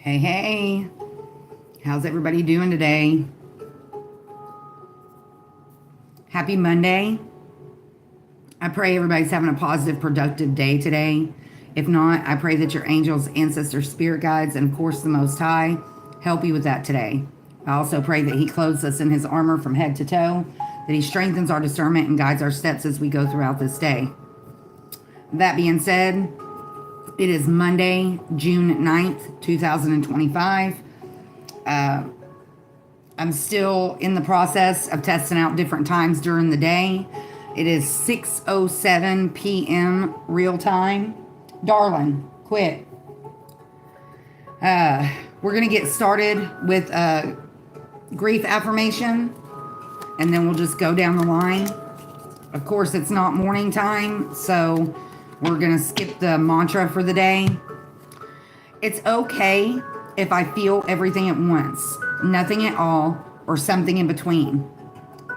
Hey, hey. How's everybody doing today? Happy Monday. I pray everybody's having a positive, productive day today. If not, I pray that your angels, ancestors, spirit guides, and of course the Most High help you with that today. I also pray that He clothes us in His armor from head to toe, that He strengthens our discernment and guides our steps as we go throughout this day. That being said, it is Monday, June 9th, 2025. I'm still in the process of testing out different times during the day. It is 6:07 p.m. real time. Darling, quit. We're going to get started with a grief affirmation, and then we'll just go down the line. Of course, it's not morning time, so we're going to skip the mantra for the day. It's okay if I feel everything at once, nothing at all, or something in between.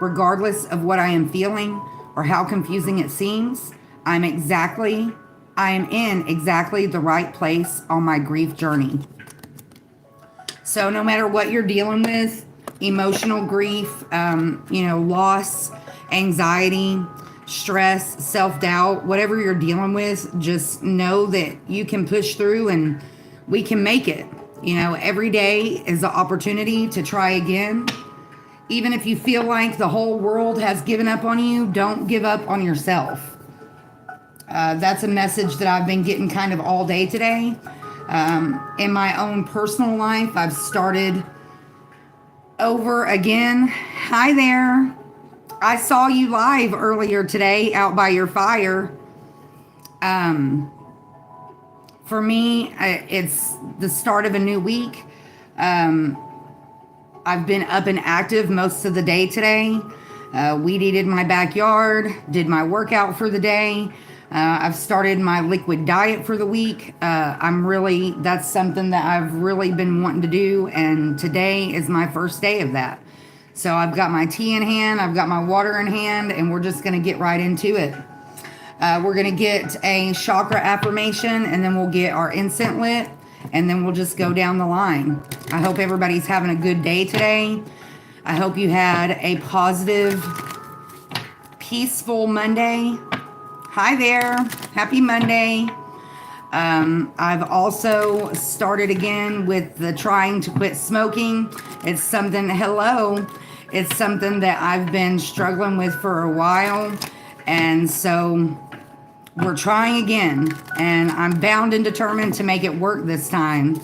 Regardless of what I am feeling or how confusing it seems, I am in exactly the right place on my grief journey. So no matter what you're dealing with, emotional grief, loss, anxiety, stress, self-doubt, whatever you're dealing with, just know that you can push through and we can make it. Every day is an opportunity to try again. Even if you feel like the whole world has given up on you, don't give up on yourself. That's a message that I've been getting kind of all day today. In my own personal life, I've started over again. Hi there. I saw you live earlier today out by your fire. For me, it's the start of a new week. I've been up and active most of the day today. Weed eated my backyard, did my workout for the day. I've started my liquid diet for the week. That's something that I've really been wanting to do, and today is my first day of that. So I've got my tea in hand, I've got my water in hand, and we're just going to get right into it. We're going to get a chakra affirmation, and then we'll get our incense lit, and then we'll just go down the line. I hope everybody's having a good day today. I hope you had a positive, peaceful Monday. Hi there. Happy Monday. I've also started again with the trying to quit smoking. It's something that I've been struggling with for a while. And so we're trying again. And I'm bound and determined to make it work this time.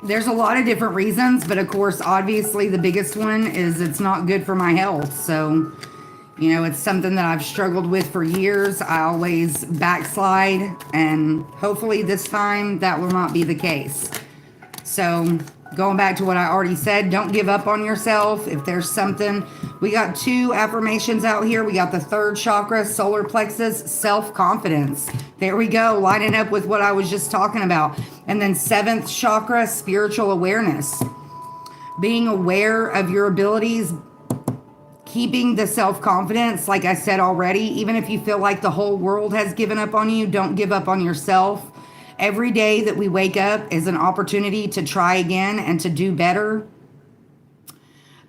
There's a lot of different reasons. But of course, obviously, the biggest one is it's not good for my health. So it's something that I've struggled with for years. I always backslide, and hopefully this time that will not be the case. So going back to what I already said, don't give up on yourself. If there's something, we got 2 affirmations out here. We got the 3rd chakra, solar plexus, self-confidence. There we go, lining up with what I was just talking about. And then 7th chakra, spiritual awareness. Being aware of your abilities, keeping the self-confidence, like I said already. Even if you feel like the whole world has given up on you, don't give up on yourself. Every day that we wake up is an opportunity to try again and to do better.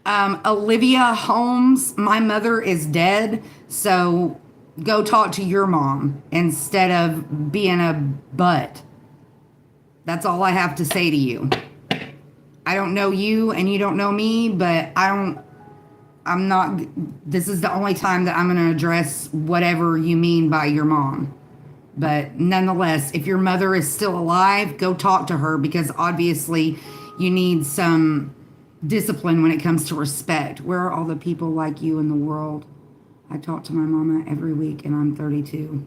Olivia Holmes, my mother is dead, so go talk to your mom instead of being a butt. That's all I have to say to you. I don't know you and you don't know me, but this is the only time that I'm going to address whatever you mean by your mom. But nonetheless, if your mother is still alive, go talk to her, because obviously you need some discipline when it comes to respect. Where are all the people like you in the world? I talk to my mama every week and I'm 32.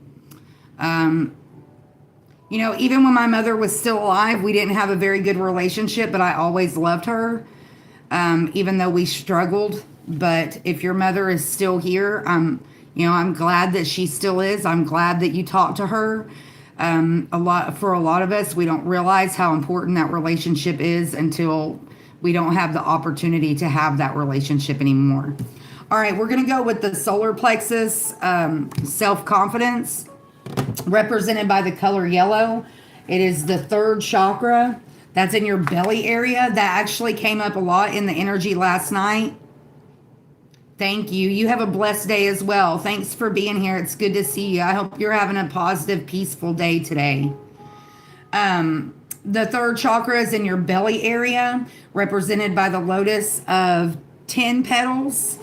Even when my mother was still alive, we didn't have a very good relationship, but I always loved her, even though we struggled. But if your mother is still here, I'm glad that she still is. I'm glad that you talked to her. For a lot of us, we don't realize how important that relationship is until we don't have the opportunity to have that relationship anymore. All right, we're going to go with the solar plexus, self-confidence, represented by the color yellow. It is the third chakra. That's in your belly area. That actually came up a lot in the energy last night. Thank you. You have a blessed day as well. Thanks for being here. It's good to see you. I hope you're having a positive, peaceful day today. The third chakra is in your belly area, represented by the lotus of 10 petals.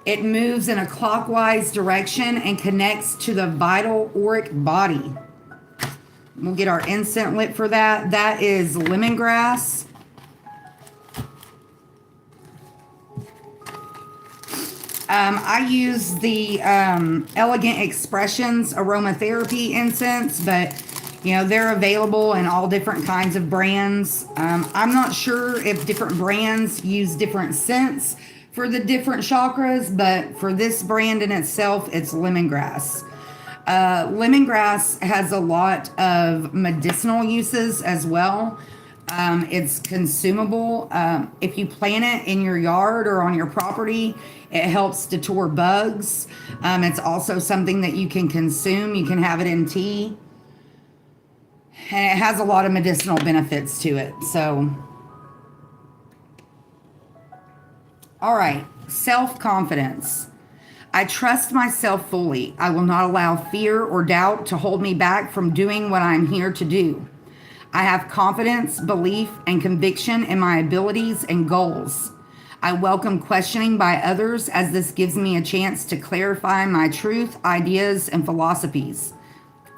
It moves in a clockwise direction and connects to the vital auric body. We'll get our incense lit for that. That is lemongrass. I use the Elegant Expressions aromatherapy incense, but you know, they're available in all different kinds of brands. I'm not sure if different brands use different scents for the different chakras, but for this brand in itself, it's lemongrass. Lemongrass has a lot of medicinal uses as well. It's consumable. If you plant it in your yard or on your property, it helps deter bugs. It's also something that you can consume. You can have it in tea. And it has a lot of medicinal benefits to it. So, all right, self-confidence. I trust myself fully. I will not allow fear or doubt to hold me back from doing what I'm here to do. I have confidence, belief, and conviction in my abilities and goals. I welcome questioning by others as this gives me a chance to clarify my truth, ideas, and philosophies.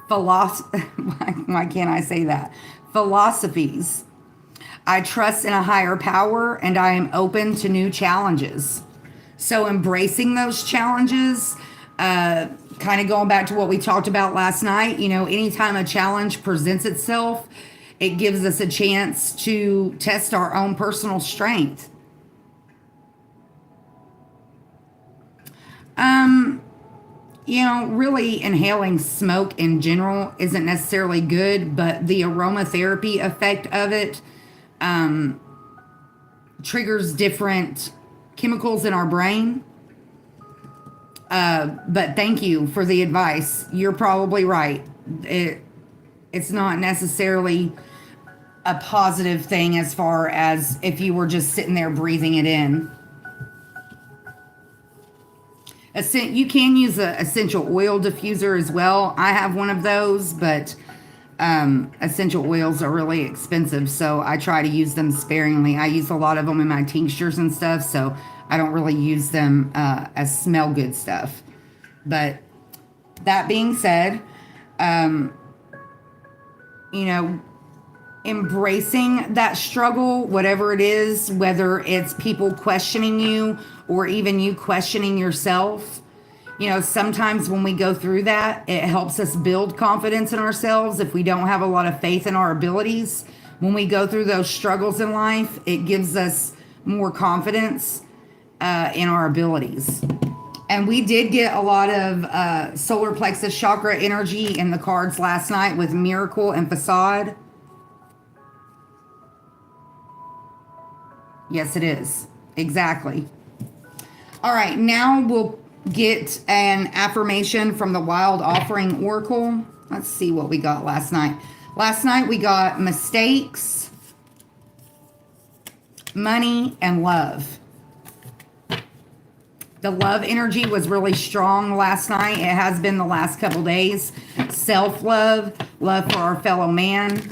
Why can't I say that? Philosophies. I trust in a higher power and I am open to new challenges. So embracing those challenges, kind of going back to what we talked about last night, you know, anytime a challenge presents itself, it gives us a chance to test our own personal strength. You know, really inhaling smoke in general isn't necessarily good, but the aromatherapy effect of it triggers different chemicals in our brain. But thank you for the advice. You're probably right. It's not necessarily a positive thing as far as if you were just sitting there breathing it in. You can use an essential oil diffuser as well. I have one of those, but essential oils are really expensive, so I try to use them sparingly. I use a lot of them in my tinctures and stuff, so I don't really use them as smell good stuff. But that being said, you know, embracing that struggle, whatever it is, whether it's people questioning you or even you questioning yourself. You know, sometimes when we go through that, it helps us build confidence in ourselves. If we don't have a lot of faith in our abilities, when we go through those struggles in life, it gives us more confidence in our abilities. And we did get a lot of solar plexus chakra energy in the cards last night with Miracle and Facade. Yes, it is. Exactly. All right, now we'll get an affirmation from the Wild Offering Oracle. Let's see what we got last night. Last night we got mistakes, money, and love. The love energy was really strong last night. It has been the last couple days. Self-love, love for our fellow man.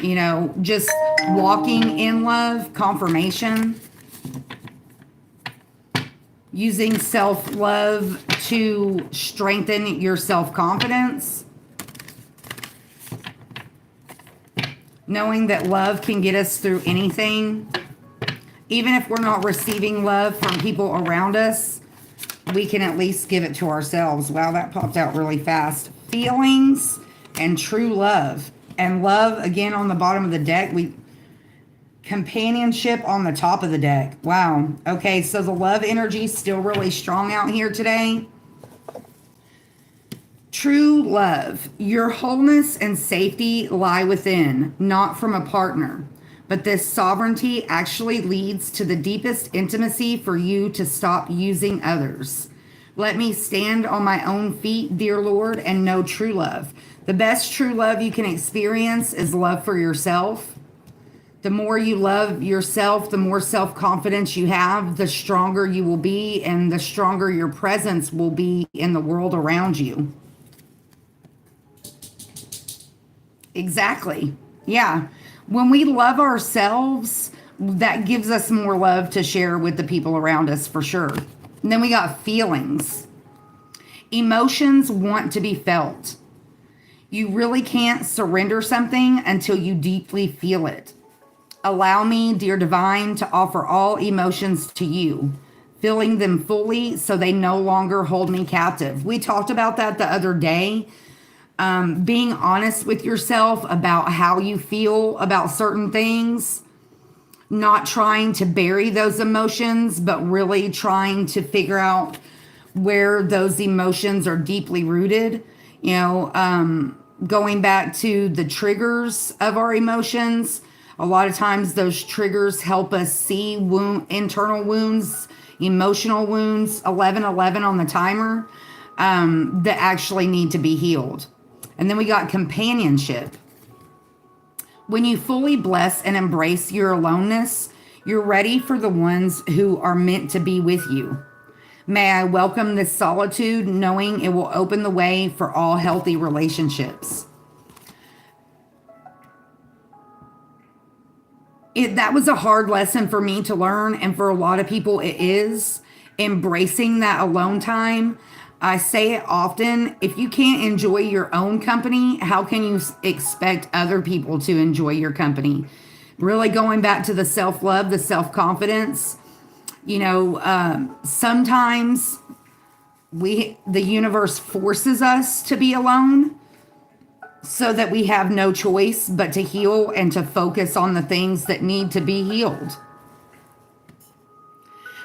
You know, just walking in love, confirmation. Using self-love to strengthen your self-confidence. Knowing that love can get us through anything. Even if we're not receiving love from people around us, we can at least give it to ourselves. Wow, that popped out really fast. Feelings and true love. And love, again, on the bottom of the deck. Companionship on the top of the deck. Wow. Okay, so the love energy is still really strong out here today. True love. Your wholeness and safety lie within, not from a partner. But this sovereignty actually leads to the deepest intimacy for you to stop using others. Let me stand on my own feet, dear Lord, and know true love. The best true love you can experience is love for yourself. The more you love yourself, the more self-confidence you have, the stronger you will be, and the stronger your presence will be in the world around you. Exactly. Yeah. When we love ourselves, that gives us more love to share with the people around us for sure. And then we got feelings. Emotions want to be felt. You really can't surrender something until you deeply feel it. Allow me, dear divine, to offer all emotions to you, feeling them fully so they no longer hold me captive. We talked about that the other day. Being honest with yourself about how you feel about certain things, not trying to bury those emotions, but really trying to figure out where those emotions are deeply rooted. Going back to the triggers of our emotions, a lot of times those triggers help us see internal wounds, emotional wounds, 1111 on the timer, that actually need to be healed. And then we got companionship. When you fully bless and embrace your aloneness, you're ready for the ones who are meant to be with you. May I welcome this solitude, knowing it will open the way for all healthy relationships. That was a hard lesson for me to learn, and for a lot of people it is, embracing that alone time. I say it often, if you can't enjoy your own company, how can you expect other people to enjoy your company? Really going back to the self-love, the self-confidence, sometimes the universe forces us to be alone so that we have no choice but to heal and to focus on the things that need to be healed.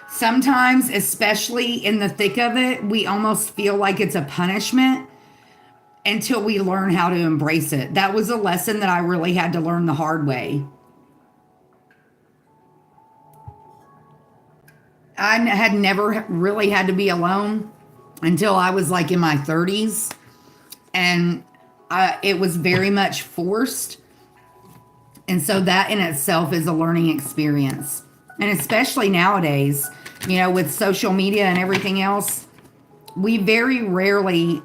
Sometimes, especially in the thick of it, we almost feel like it's a punishment until we learn how to embrace it. That was a lesson that I really had to learn the hard way. I had never really had to be alone until I was like in my 30s. And it was very much forced. And so that in itself is a learning experience. And especially nowadays, with social media and everything else, we very rarely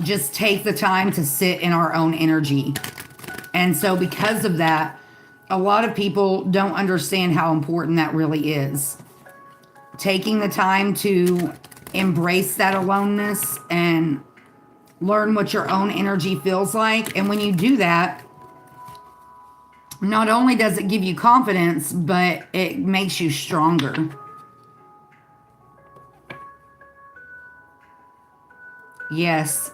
just take the time to sit in our own energy. And so because of that, a lot of people don't understand how important that really is. Taking the time to embrace that aloneness and learn what your own energy feels like. And when you do that, not only does it give you confidence, but it makes you stronger. Yes.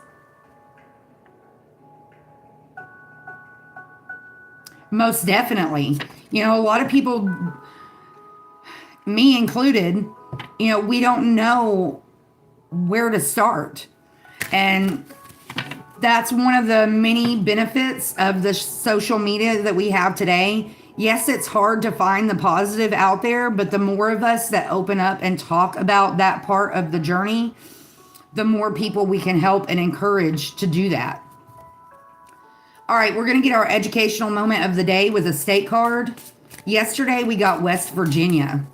Most definitely. A lot of people, me included, we don't know where to start. And that's one of the many benefits of the social media that we have today. Yes, it's hard to find the positive out there, but the more of us that open up and talk about that part of the journey, the more people we can help and encourage to do that. All right, we're going to get our educational moment of the day with a state card. Yesterday, we got West Virginia.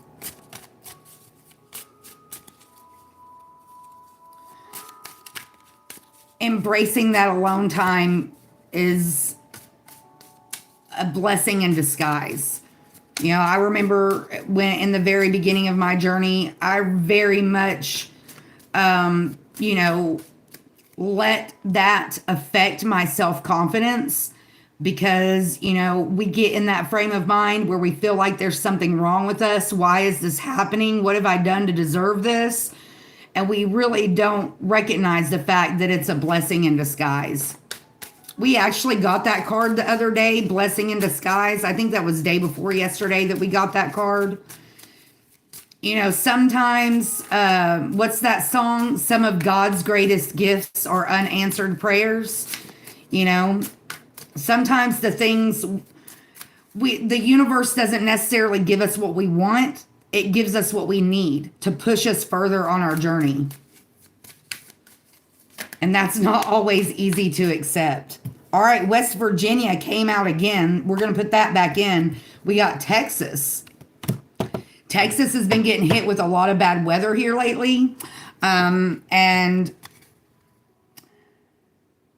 Embracing that alone time is a blessing in disguise. I remember when in the very beginning of my journey, I very much, let that affect my self-confidence because, we get in that frame of mind where we feel like there's something wrong with us. Why is this happening? What have I done to deserve this? And we really don't recognize the fact that it's a blessing in disguise. We actually got that card the other day, blessing in disguise. I think that was day before yesterday that we got that card. Sometimes, what's that song? Some of God's greatest gifts are unanswered prayers. Sometimes the things, the universe doesn't necessarily give us what we want. It gives us what we need to push us further on our journey. And that's not always easy to accept. All right, West Virginia came out again. We're going to put that back in. We got Texas. Texas has been getting hit with a lot of bad weather here lately. And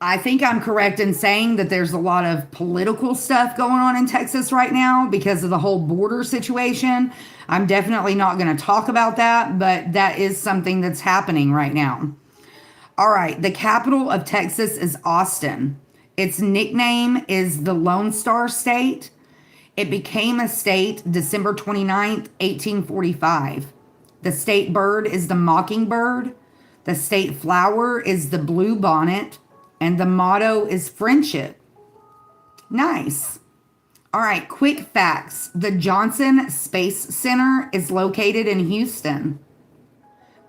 I think I'm correct in saying that there's a lot of political stuff going on in Texas right now because of the whole border situation. I'm definitely not going to talk about that, but that is something that's happening right now. All right, the capital of Texas is Austin. Its nickname is the Lone Star State. It became a state December 29th, 1845. The state bird is the mockingbird. The state flower is the blue bonnet. And the motto is friendship. Nice. All right, quick facts. The Johnson Space Center is located in Houston.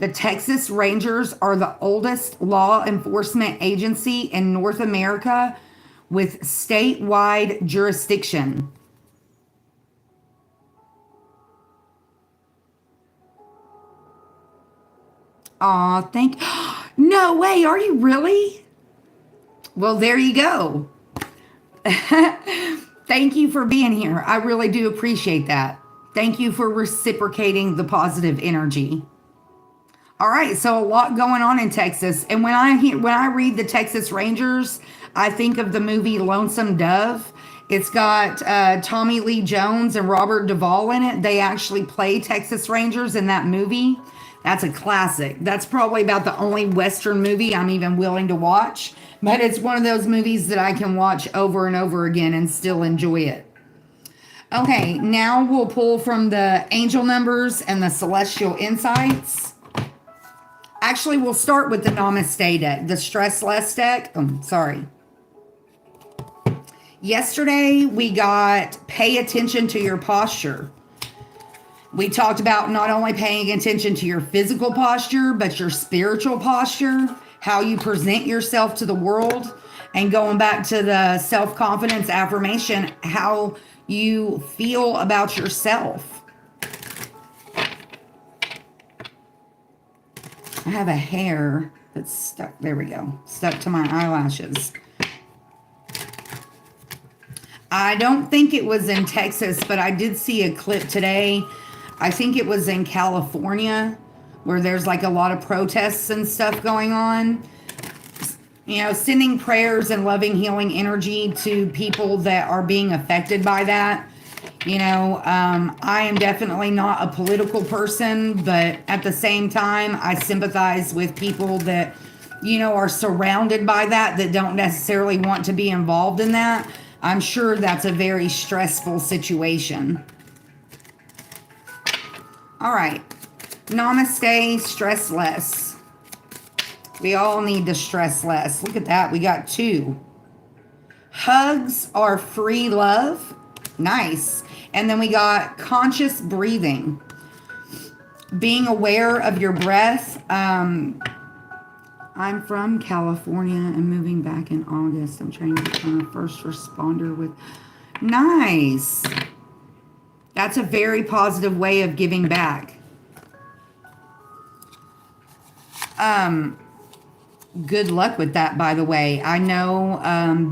The Texas Rangers are the oldest law enforcement agency in North America with statewide jurisdiction. Aw, no way, are you really? Well, there you go. Thank you for being here. I really do appreciate that. Thank you for reciprocating the positive energy. All right, so a lot going on in Texas. And when I read the Texas Rangers, I think of the movie Lonesome Dove. It's got Tommy Lee Jones and Robert Duvall in it. They actually play Texas Rangers in that movie. That's a classic. That's probably about the only Western movie I'm even willing to watch. But it's one of those movies that I can watch over and over again and still enjoy it. Okay, now we'll pull from the angel numbers and the celestial insights. Actually, we'll start with the Namaste deck, the Stress Less deck. Sorry. Yesterday, we got pay attention to your posture. We talked about not only paying attention to your physical posture, but your spiritual posture, how you present yourself to the world, and going back to the self-confidence affirmation, how you feel about yourself. I have a hair that's stuck. There we go. Stuck to my eyelashes. I don't think it was in Texas, but I did see a clip today. I think it was in California where there's like a lot of protests and stuff going on. You know, sending prayers and loving healing energy to people that are being affected by that. You know, I am definitely not a political person, but at the same time, I sympathize with people that, you know, are surrounded by that don't necessarily want to be involved in that. I'm sure that's a very stressful situation. All right. Namaste, stress less. We all need to stress less. Look at that. We got 2. Hugs are free love. Nice. And then we got conscious breathing. Being aware of your breath. I'm from California and moving back in August. I'm trying to become a first responder with... Nice. That's a very positive way of giving back. Good luck with that, by the way. I know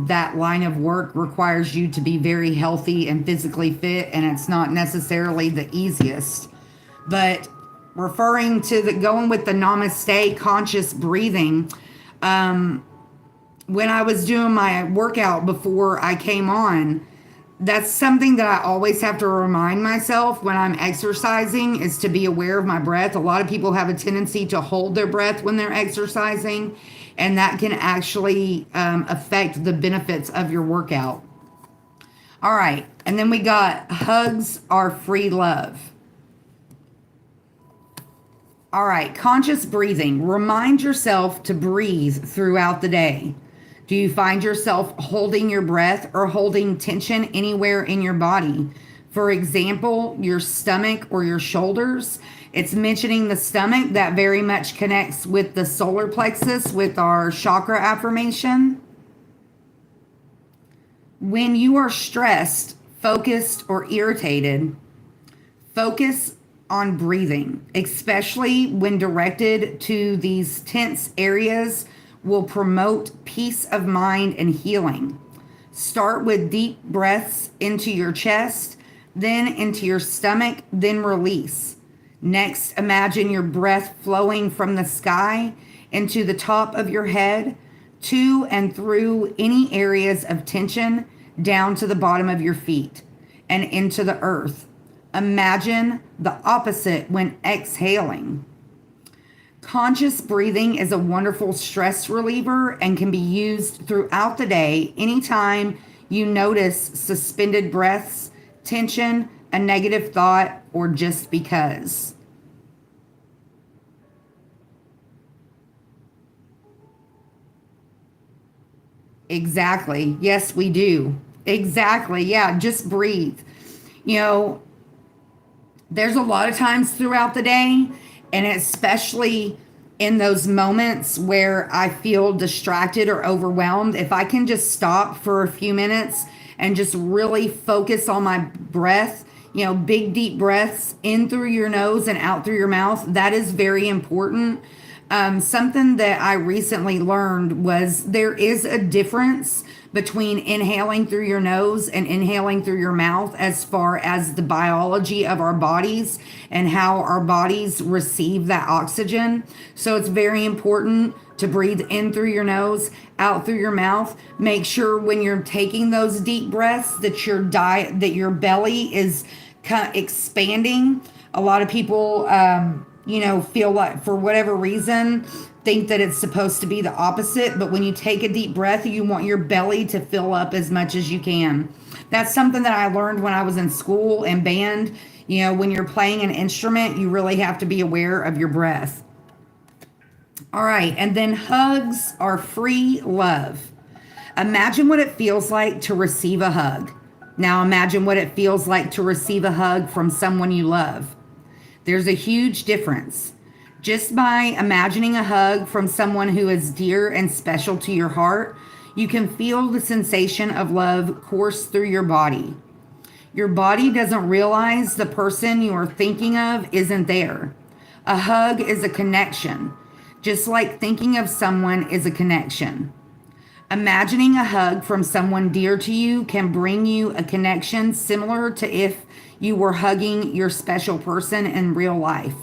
that line of work requires you to be very healthy and physically fit, and it's not necessarily the easiest. But referring to going with the Namaste conscious breathing, when I was doing my workout before I came on, that's something that I always have to remind myself when I'm exercising, is to be aware of my breath. A lot of people have a tendency to hold their breath when they're exercising, and that can actually affect the benefits of your workout. All right, and then we got hugs are free love. All right, conscious breathing. Remind yourself to breathe throughout the day. Do you find yourself holding your breath or holding tension anywhere in your body? For example, your stomach or your shoulders. It's mentioning the stomach. That very much connects with the solar plexus with our chakra affirmation. When you are stressed, focused, or irritated, focus on breathing, especially when directed to these tense areas will promote peace of mind and healing. Start with deep breaths into your chest, then into your stomach, then release. Next, imagine your breath flowing from the sky into the top of your head, to and through any areas of tension, down to the bottom of your feet and into the earth. Imagine the opposite when exhaling. Conscious breathing is a wonderful stress reliever and can be used throughout the day anytime you notice suspended breaths, tension, a negative thought, or just because. Exactly. Yes, we do. Exactly. Yeah, just breathe. You know, there's a lot of times throughout the day, and especially in those moments where I feel distracted or overwhelmed, if I can just stop for a few minutes and just really focus on my breath, big deep breaths in through your nose and out through your mouth, that is very important. Something that I recently learned was there is a difference between inhaling through your nose and inhaling through your mouth as far as the biology of our bodies and how our bodies receive that oxygen. So it's very important to breathe in through your nose, out through your mouth. Make sure when you're taking those deep breaths that your belly is kind of expanding. A lot of people feel like for whatever reason think that it's supposed to be the opposite, but when you take a deep breath, you want your belly to fill up as much as you can. That's something that I learned when I was in school and band. When you're playing an instrument, you really have to be aware of your breath. All right, and then hugs are free love. Imagine what it feels like to receive a hug. Now imagine what it feels like to receive a hug from someone you love. There's a huge difference. Just by imagining a hug from someone who is dear and special to your heart, you can feel the sensation of love course through your body. Your body doesn't realize the person you are thinking of isn't there. A hug is a connection, just like thinking of someone is a connection. Imagining a hug from someone dear to you can bring you a connection similar to if you were hugging your special person in real life.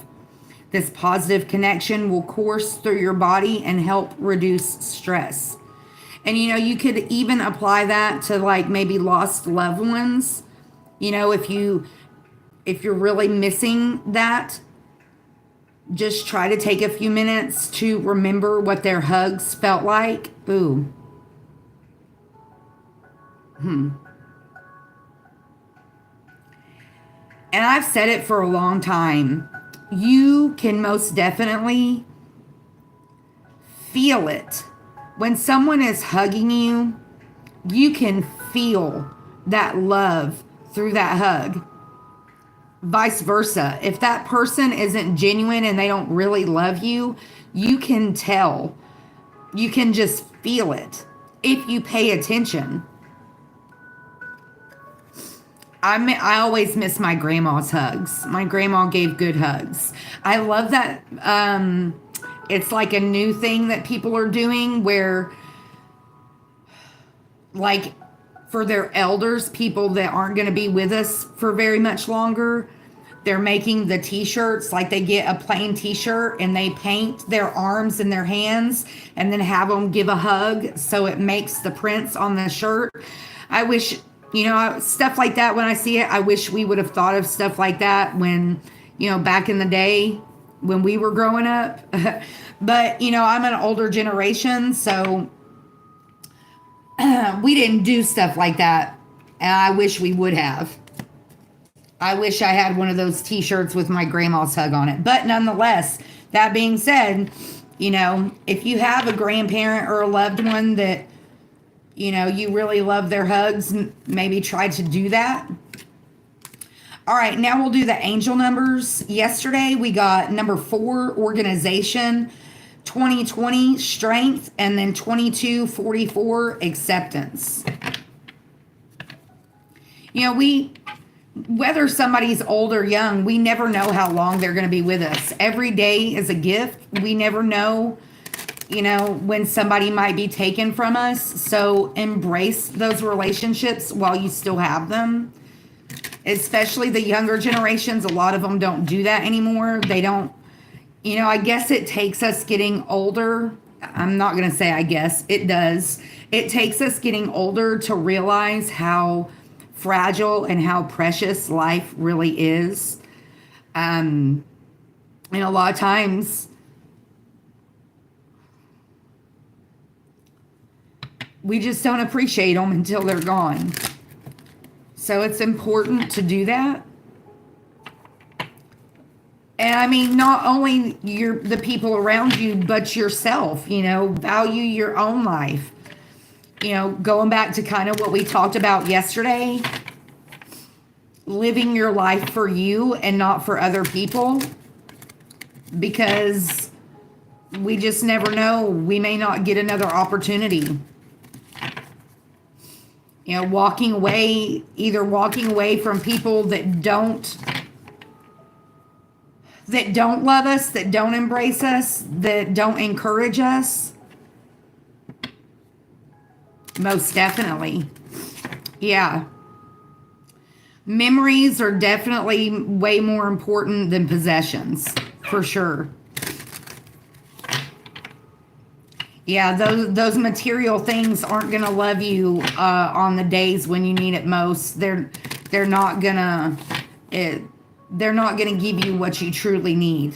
This positive connection will course through your body and help reduce stress. And you could even apply that to like maybe lost loved ones. If you're really missing that, just try to take a few minutes to remember what their hugs felt like. Ooh. And I've said it for a long time. You can most definitely feel it. When someone is hugging you, you can feel that love through that hug. Vice versa. If that person isn't genuine and they don't really love you, you can tell. You can just feel it if you pay attention. I always miss my grandma's hugs. My grandma gave good hugs. I love that. It's like a new thing that people are doing where, like, for their elders, people that aren't going to be with us for very much longer, they're making the t-shirts, like they get a plain t-shirt and they paint their arms and their hands and then have them give a hug so it makes the prints on the shirt. I wish... stuff like that, when I see it, I wish we would have thought of stuff like that when, back in the day when we were growing up. But, I'm an older generation, so we didn't do stuff like that. And I wish we would have. I wish I had one of those t-shirts with my grandma's hug on it. But nonetheless, that being said, if you have a grandparent or a loved one that, you really love their hugs, maybe try to do that. All right, now we'll do the angel numbers. Yesterday we got number 4, organization, 2020, strength, and then 2244, acceptance. Whether somebody's old or young, we never know how long they're going to be with us. Every day is a gift. We never know when somebody might be taken from us. So embrace those relationships while you still have them. Especially the younger generations, a lot of them don't do that anymore. They don't, I guess it takes us getting older. I'm not going to say I guess, it does. It takes us getting older to realize how fragile and how precious life really is. And a lot of times, we just don't appreciate them until they're gone. So it's important to do that. And I mean, not only the people around you, but yourself, value your own life. Going back to kind of what we talked about yesterday, living your life for you and not for other people, because we just never know. We may not get another opportunity. Walking away from people that don't love us, that don't embrace us, that don't encourage us. Most definitely. Yeah. Memories are definitely way more important than possessions, for sure. Yeah, those material things aren't gonna love you on the days when you need it most. They're not gonna give you what you truly need.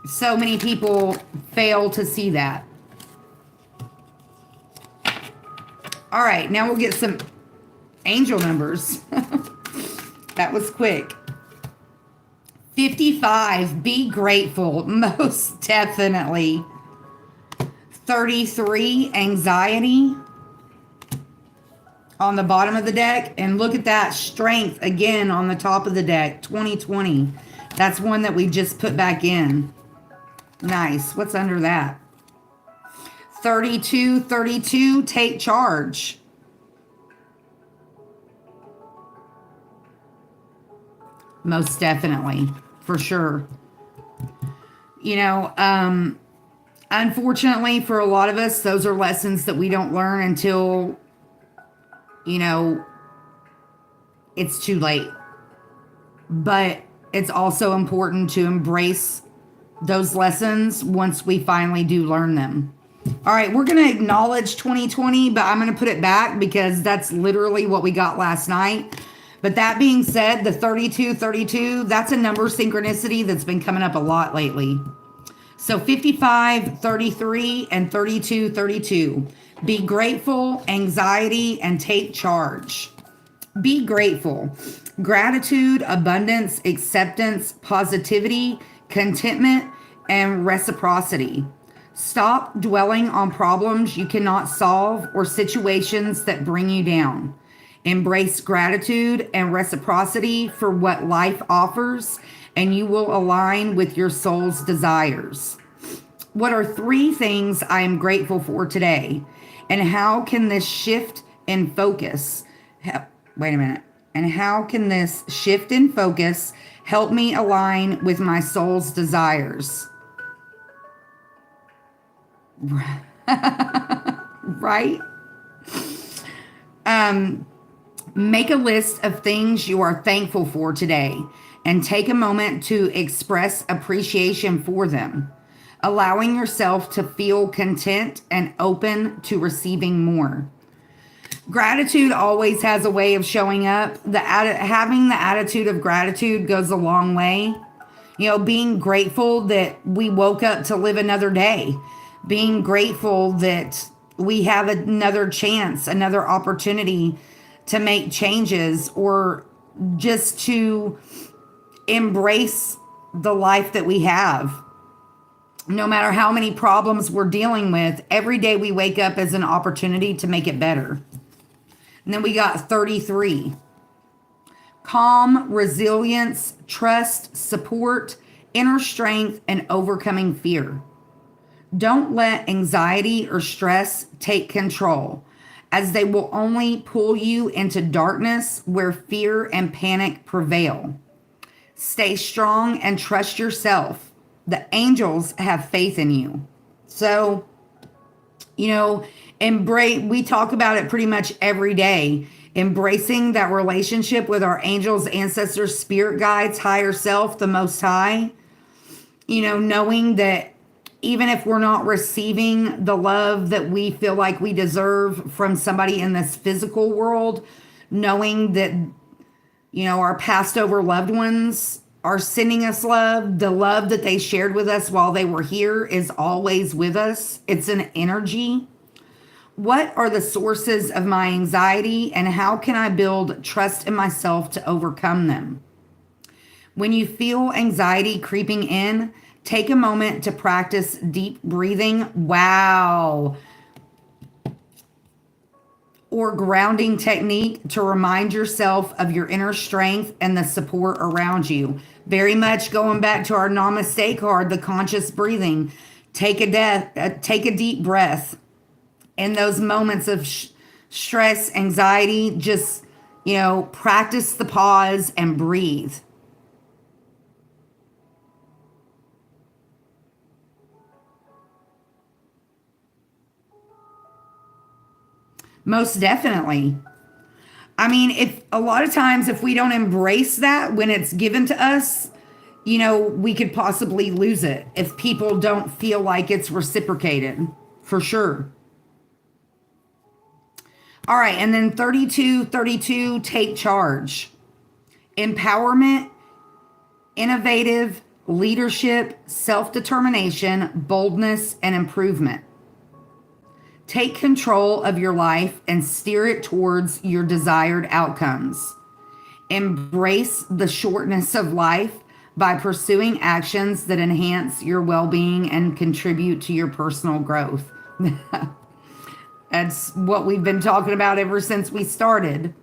So many people fail to see that. All right, now we'll get some angel numbers. That was quick. 55, be grateful, most definitely. 33, anxiety on the bottom of the deck. And look at that, strength again on the top of the deck, 2020. That's one that we just put back in. Nice. What's under that? 32, take charge. Most definitely, for sure. Unfortunately for a lot of us, those are lessons that we don't learn until, it's too late. But it's also important to embrace those lessons once we finally do learn them. All right, we're going to acknowledge 2020, but I'm going to put it back because that's literally what we got last night. But that being said, the 32, that's a number synchronicity that's been coming up a lot lately. So 55, 33, and 32. Be grateful, anxiety, and take charge. Be grateful. Gratitude, abundance, acceptance, positivity, contentment, and reciprocity. Stop dwelling on problems you cannot solve or situations that bring you down. Embrace gratitude and reciprocity for what life offers, and you will align with your soul's desires. What are 3 things I am grateful for today? And how can this shift in focus? And how can this shift in focus help me align with my soul's desires? Right? Make a list of things you are thankful for today and take a moment to express appreciation for them, allowing yourself to feel content and open to receiving more. Gratitude always has a way of showing up. Having the attitude of gratitude goes a long way. Being grateful that we woke up to live another day. Being grateful that we have another chance, another opportunity to make changes, or just to embrace the life that we have. No matter how many problems we're dealing with, every day we wake up as an opportunity to make it better. And then we got 33. Calm, resilience, trust, support, inner strength, and overcoming fear. Don't let anxiety or stress take control, as they will only pull you into darkness where fear and panic prevail. Stay strong and trust yourself. The angels have faith in you. So, embrace, we talk about it pretty much every day. Embracing that relationship with our angels, ancestors, spirit guides, higher self, the most high. Knowing that even if we're not receiving the love that we feel like we deserve from somebody in this physical world, knowing that, our passed over loved ones are sending us love. The love that they shared with us while they were here is always with us. It's an energy. What are the sources of my anxiety, and how can I build trust in myself to overcome them? When you feel anxiety creeping in, take a moment to practice deep breathing. Wow. Or grounding technique to remind yourself of your inner strength and the support around you. Very much going back to our Namaste card, the conscious breathing. Take a deep breath. In those moments of stress, anxiety, just, practice the pause and breathe. Most definitely. I mean, if a lot of times, if we don't embrace that when it's given to us, we could possibly lose it if people don't feel like it's reciprocated, for sure. All right, and then 3232, take charge. Empowerment, innovative, leadership, self-determination, boldness, and improvement. Take control of your life and steer it towards your desired outcomes. Embrace the shortness of life by pursuing actions that enhance your well-being and contribute to your personal growth. That's what we've been talking about ever since we started.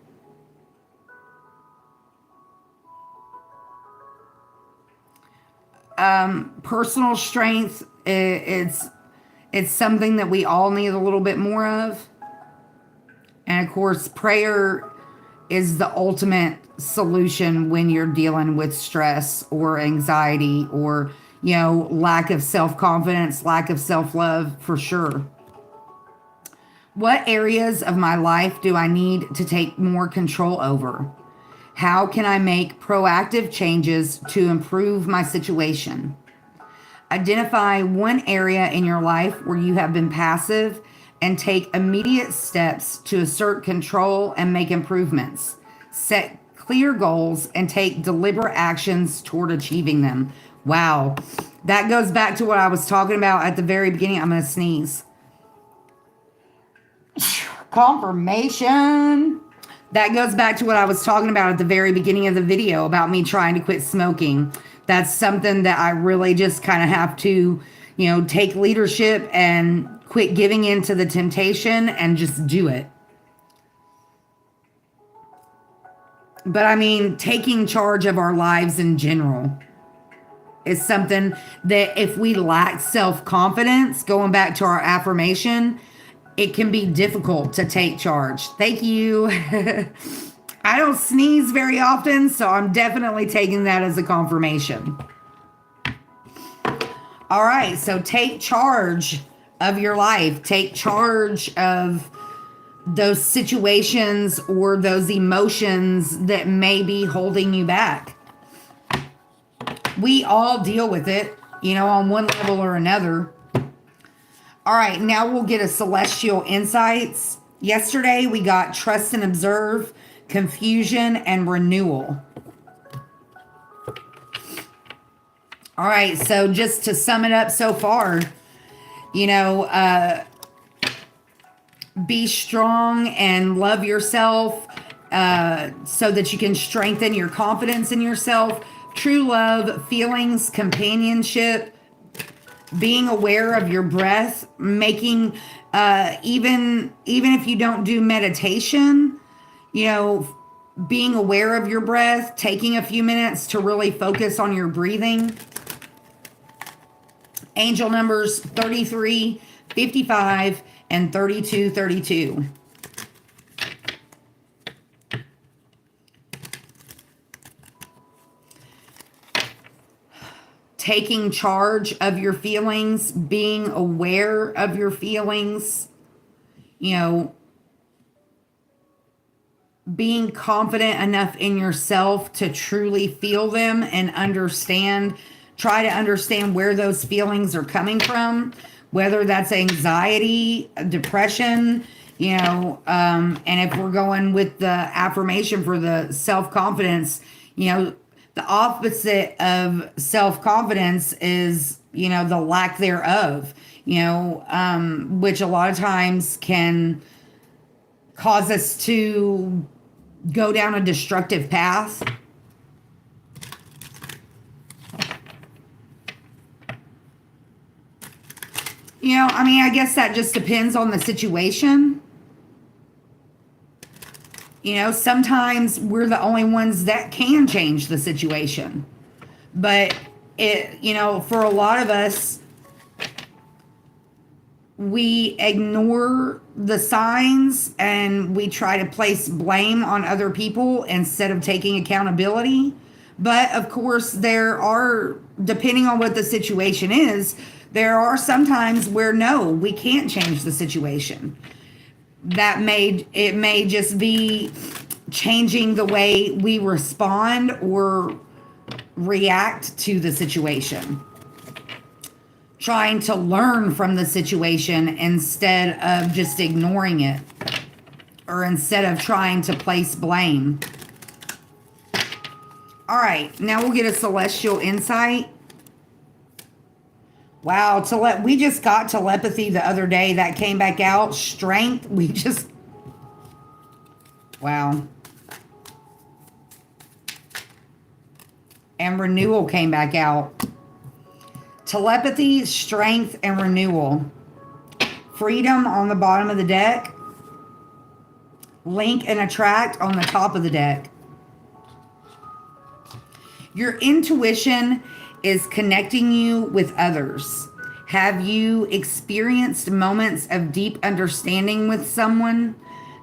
Personal strength, it's something that we all need a little bit more of. And of course, prayer is the ultimate solution when you're dealing with stress or anxiety or, lack of self-confidence, lack of self-love, for sure. What areas of my life do I need to take more control over? How can I make proactive changes to improve my situation? Identify one area in your life where you have been passive and take immediate steps to assert control and make improvements. Set clear goals and take deliberate actions toward achieving them. Wow. That goes back to what I was talking about at the very beginning. I'm going to sneeze. Confirmation. That goes back to what I was talking about at the very beginning of the video about me trying to quit smoking. That's something that I really just kind of have to, take leadership and quit giving in to the temptation and just do it. But I mean, taking charge of our lives in general is something that if we lack self-confidence, going back to our affirmation, it can be difficult to take charge. Thank you. I don't sneeze very often, so I'm definitely taking that as a confirmation. All right, so take charge of your life. Take charge of those situations or those emotions that may be holding you back. We all deal with it, on one level or another. All right, now we'll get a celestial insights. Yesterday, we got trust and observe, confusion, and renewal. All right, so just to sum it up so far, be strong and love yourself so that you can strengthen your confidence in yourself. True love, feelings, companionship, being aware of your breath, making even if you don't do meditation, being aware of your breath, taking a few minutes to really focus on your breathing. Angel numbers 33, 55, and 3232. taking charge of your feelings, being aware of your feelings, you know, being confident enough in yourself to truly feel them and try to understand where those feelings are coming from, whether that's anxiety, depression, and if we're going with the affirmation for the self-confidence, the opposite of self-confidence is, the lack thereof, which a lot of times can cause us to go down a destructive path. I guess that just depends on the situation. Sometimes we're the only ones that can change the situation. But for a lot of us, we ignore the signs and we try to place blame on other people instead of taking accountability. But of course, depending on what the situation is, there are some times where no, we can't change the situation. It may just be changing the way we respond or react to the situation. Trying to learn from the situation instead of just ignoring it, or instead of trying to place blame. All right, now we'll get a celestial insight. Wow, we just got telepathy the other day. That came back out. Strength, wow. And renewal came back out. Telepathy, strength, and renewal. Freedom on the bottom of the deck. Link and attract on the top of the deck. Your intuition is connecting you with others. Have you experienced moments of deep understanding with someone?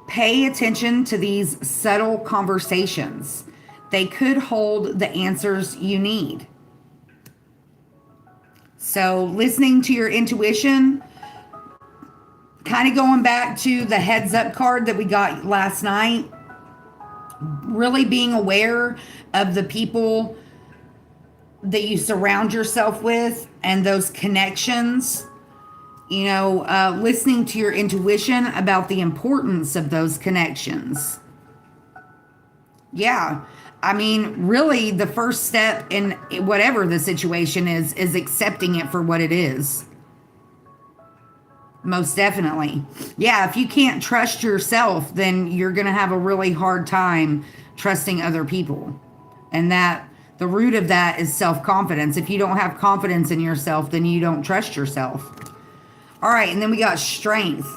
Pay attention to these subtle conversations. They could hold the answers you need. So listening to your intuition, kind of going back to the heads up card that we got last night, really being aware of the people that you surround yourself with and those connections, listening to your intuition about the importance of those connections. Yeah. Really the first step in whatever the situation is accepting it for what it is. Most definitely. Yeah, if you can't trust yourself, then you're going to have a really hard time trusting other people. And the root of that is self-confidence. If you don't have confidence in yourself, then you don't trust yourself. All right, and then we got strength.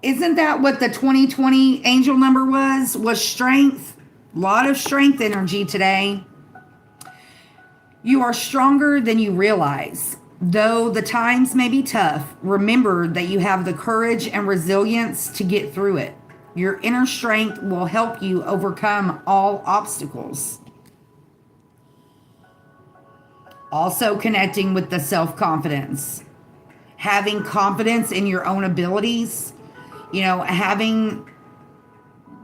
Isn't that what the 2020 angel number was? Was strength? A lot of strength energy today. You are stronger than you realize. Though the times may be tough, remember that you have the courage and resilience to get through it. Your inner strength will help you overcome all obstacles. Also connecting with the self-confidence. Having confidence in your own abilities. Having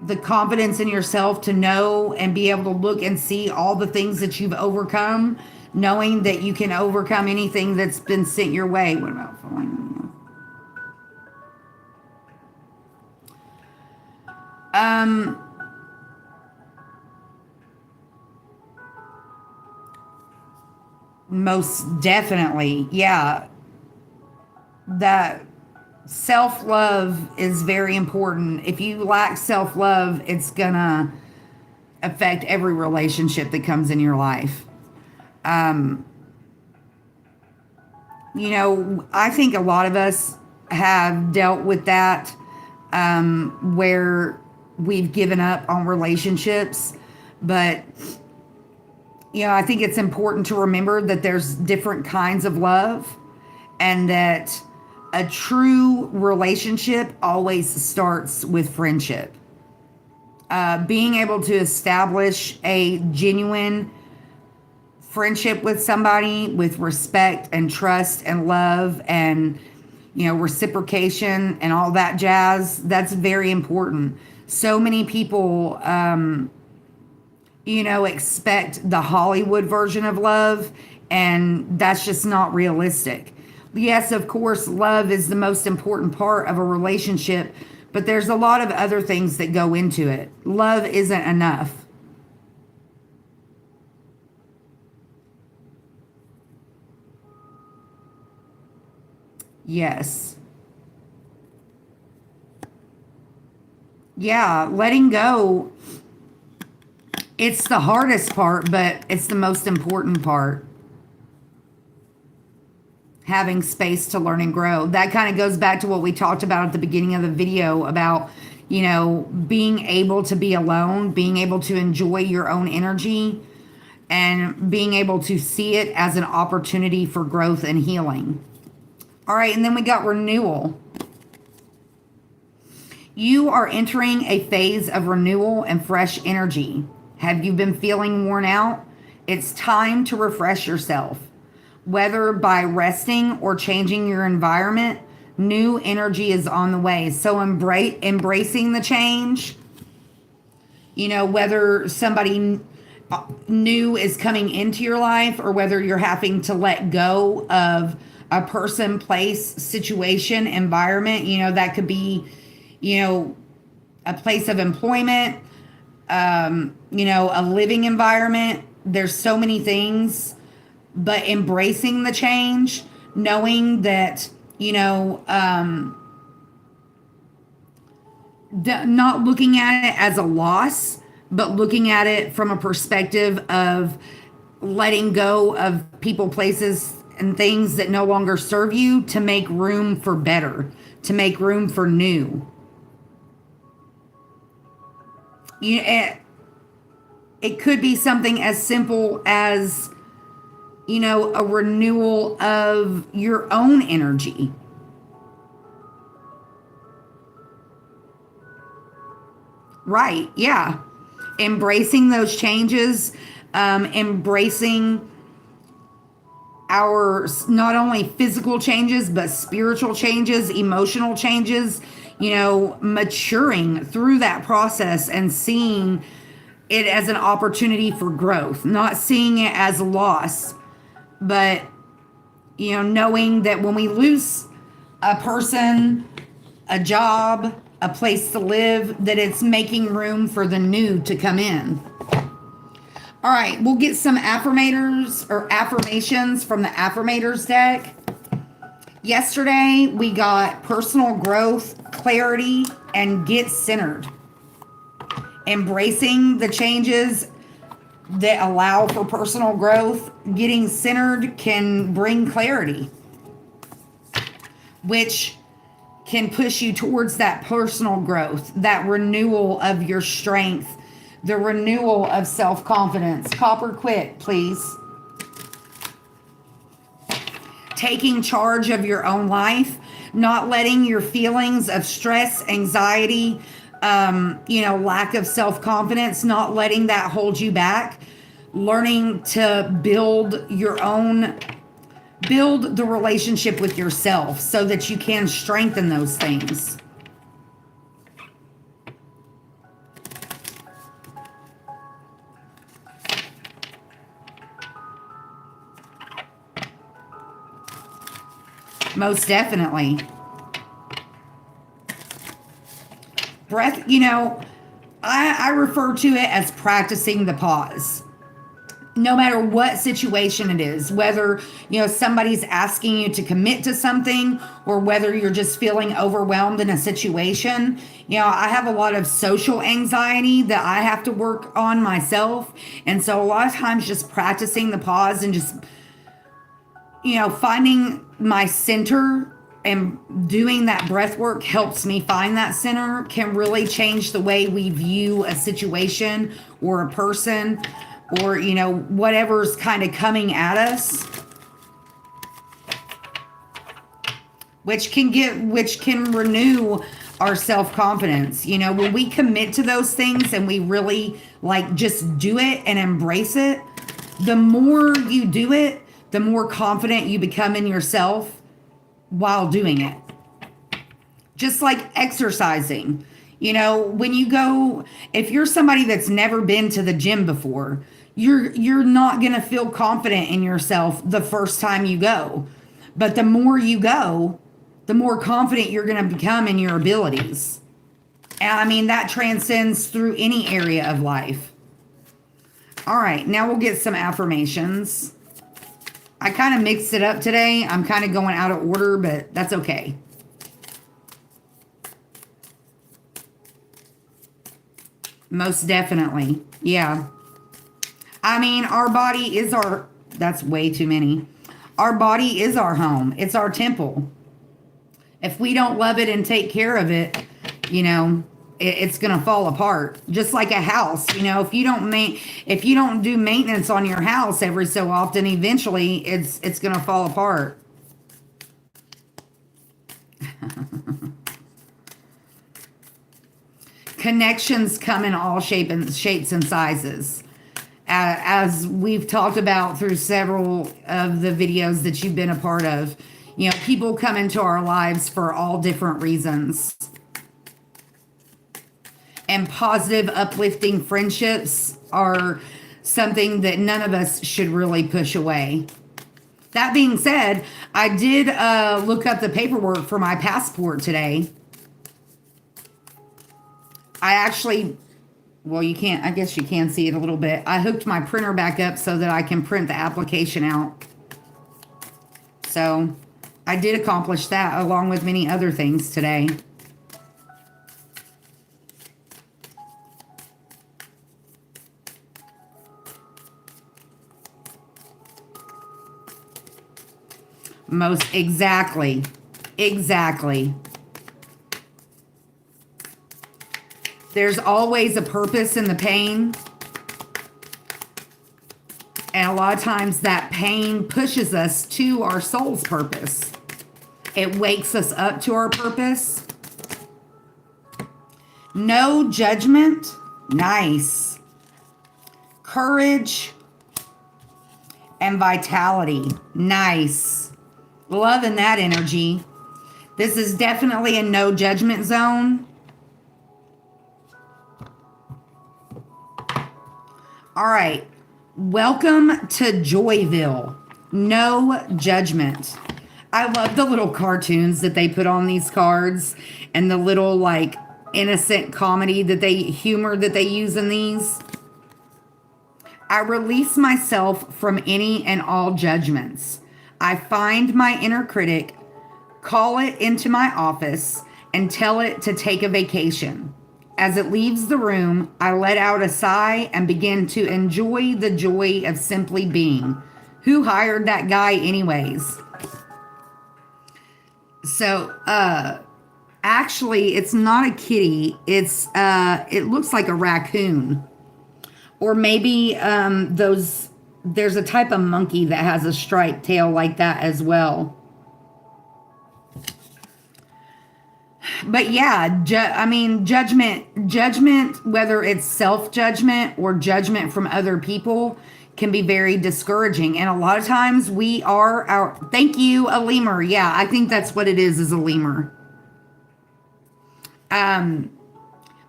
the confidence in yourself to know and be able to look and see all the things that you've overcome. Knowing that you can overcome anything that's been sent your way. What about falling? Most definitely. Yeah. That self-love is very important. If you lack self-love, it's gonna affect every relationship that comes in your life. I think a lot of us have dealt with that, where we've given up on relationships, but I think it's important to remember that there's different kinds of love, and that a true relationship always starts with friendship. Being able to establish a genuine friendship with somebody with respect and trust and love and, you know, reciprocation and all that jazz, that's very important. So many people, you know, expect the Hollywood version of love, and that's just not realistic. Yes, of course, love is the most important part of a relationship, but there's a lot of other things that go into it. Love isn't enough. Yes. Yeah, letting go, it's the hardest part, but it's the most important part. Having space to learn and grow. That kind of goes back to what we talked about at the beginning of the video about, you know, being able to be alone, being able to enjoy your own energy, and being able to see it as an opportunity for growth and healing. All right, and then we got renewal. You are entering a phase of renewal and fresh energy. Have you been feeling worn out? It's time to refresh yourself. Whether by resting or changing your environment, new energy is on the way. So embracing the change, you know, whether somebody new is coming into your life or whether you're having to let go of a person, place, situation, environment, you know, that could be, you know, a place of employment, you know, a living environment. There's so many things, but embracing the change, knowing that, you know, not looking at it as a loss, but looking at it from a perspective of letting go of people, places, and things that no longer serve you to make room for better, to make room for new. It could be something as simple as, you know, a renewal of your own energy. Right, yeah. Embracing those changes, embracing our not only physical changes, but spiritual changes, emotional changes, you know, maturing through that process and seeing it as an opportunity for growth, not seeing it as a loss, but, you know, knowing that when we lose a person, a job, a place to live, that it's making room for the new to come in. All right, we'll get some affirmators or affirmations from the affirmators deck. Yesterday, we got personal growth, clarity, and get centered. Embracing the changes that allow for personal growth, getting centered can bring clarity, which can push you towards that personal growth, that renewal of your strength, the renewal of self-confidence. Copper quit, please. Taking charge of your own life, not letting your feelings of stress, anxiety, you know, lack of self-confidence, not letting that hold you back. Learning to build the relationship with yourself so that you can strengthen those things. Most definitely. Breath, you know, I refer to it as practicing the pause. No matter what situation it is, whether, you know, somebody's asking you to commit to something or whether you're just feeling overwhelmed in a situation. You know, I have a lot of social anxiety that I have to work on myself. And so a lot of times just practicing the pause and just, you know, finding my center and doing that breath work helps me find that center, can really change the way we view a situation or a person or, you know, whatever's kind of coming at us, which can renew our self-confidence. You know, when we commit to those things and we really like just do it and embrace it, the more you do it, the more confident you become in yourself while doing it. Just like exercising. You know, when you go, if you're somebody that's never been to the gym before, you're not going to feel confident in yourself the first time you go. But the more you go, the more confident you're going to become in your abilities. And I mean, that transcends through any area of life. All right, now we'll get some affirmations. I kind of mixed it up today. I'm kind of going out of order, but that's okay. Most definitely. Yeah. I mean, our body is our, that's way too many. Our body is our home. It's our temple. If we don't love it and take care of it, you know, it's going to fall apart. Just like a house, you know, if you don't do maintenance on your house every so often, eventually it's going to fall apart. Connections come in all shapes and sizes. As we've talked about through several of the videos that you've been a part of, you know, people come into our lives for all different reasons. And positive, uplifting friendships are something that none of us should really push away. That being said, I did look up the paperwork for my passport today. I actually, well, you can't, I guess you can see it a little bit. I hooked my printer back up so that I can print the application out. So I did accomplish that along with many other things today. Most exactly. Exactly. There's always a purpose in the pain. And a lot of times that pain pushes us to our soul's purpose. It wakes us up to our purpose. No judgment. Nice. Courage and vitality. Nice. Loving that energy. This is definitely a no judgment zone. All right. Welcome to Joyville. No judgment. I love the little cartoons that they put on these cards and the little like innocent comedy that humor that they use in these. I release myself from any and all judgments. I find my inner critic, call it into my office, and tell it to take a vacation. As it leaves the room, I let out a sigh and begin to enjoy the joy of simply being. Who hired that guy anyways? So, actually, it's not a kitty. It looks like a raccoon. Or maybe there's a type of monkey that has a striped tail like that as well. But yeah, I mean, judgment, whether it's self-judgment or judgment from other people, can be very discouraging. And a lot of times thank you, a lemur. Yeah, I think that's what it is a lemur.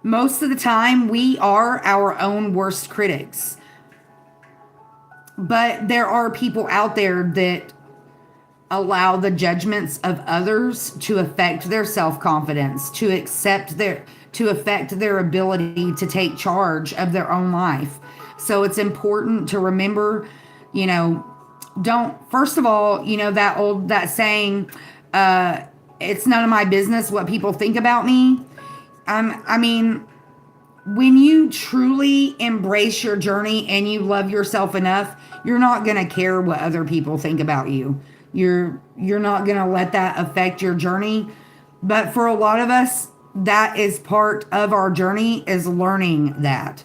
Most of the time, we are our own worst critics. But there are people out there that allow the judgments of others to affect their self-confidence, to affect their ability to take charge of their own life. So it's important to remember, you know, first of all, you know, that saying, it's none of my business what people think about me. I mean, when you truly embrace your journey and you love yourself enough, you're not going to care what other people think about you. You're not going to let that affect your journey. But for a lot of us, that is part of our journey, is learning that.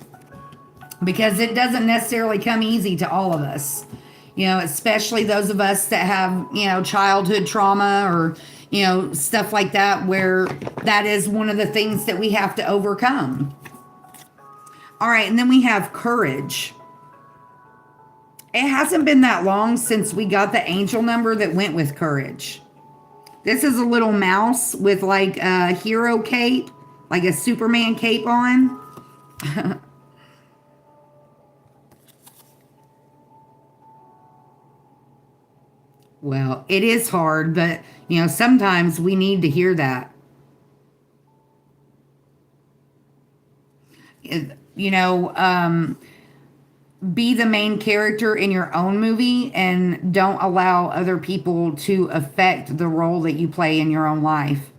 Because it doesn't necessarily come easy to all of us. You know, especially those of us that have, you know, childhood trauma or, you know, stuff like that, where that is one of the things that we have to overcome. All right, and then we have courage. It hasn't been that long since we got the angel number that went with courage. This is a little mouse with like a hero cape, like a Superman cape on. Well, it is hard, but sometimes we need to hear that. You know, be the main character in your own movie and don't allow other people to affect the role that you play in your own life.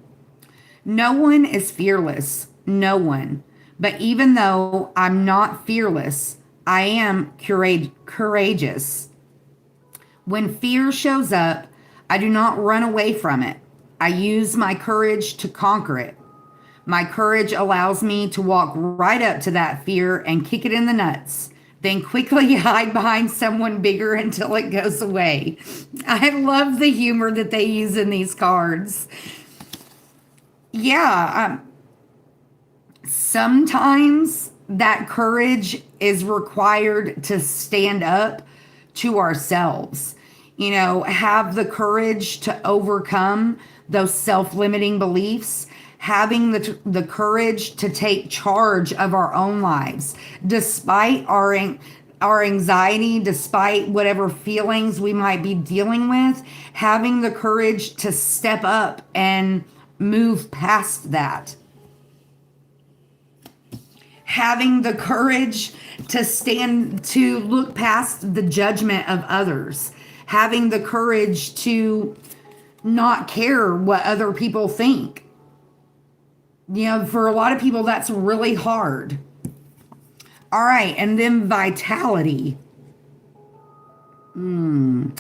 No one is fearless. No one. But even though I'm not fearless, I am courageous. When fear shows up, I do not run away from it. I use my courage to conquer it. My courage allows me to walk right up to that fear and kick it in the nuts, then quickly hide behind someone bigger until it goes away. I love the humor that they use in these cards. Yeah, sometimes that courage is required to stand up to ourselves. Have the courage to overcome those self-limiting beliefs, having the courage to take charge of our own lives, despite our anxiety, despite whatever feelings we might be dealing with, having the courage to step up and move past that. Having the courage to look past the judgment of others. Having the courage to not care what other people think. For a lot of people, that's really hard. All right, and then vitality. I'm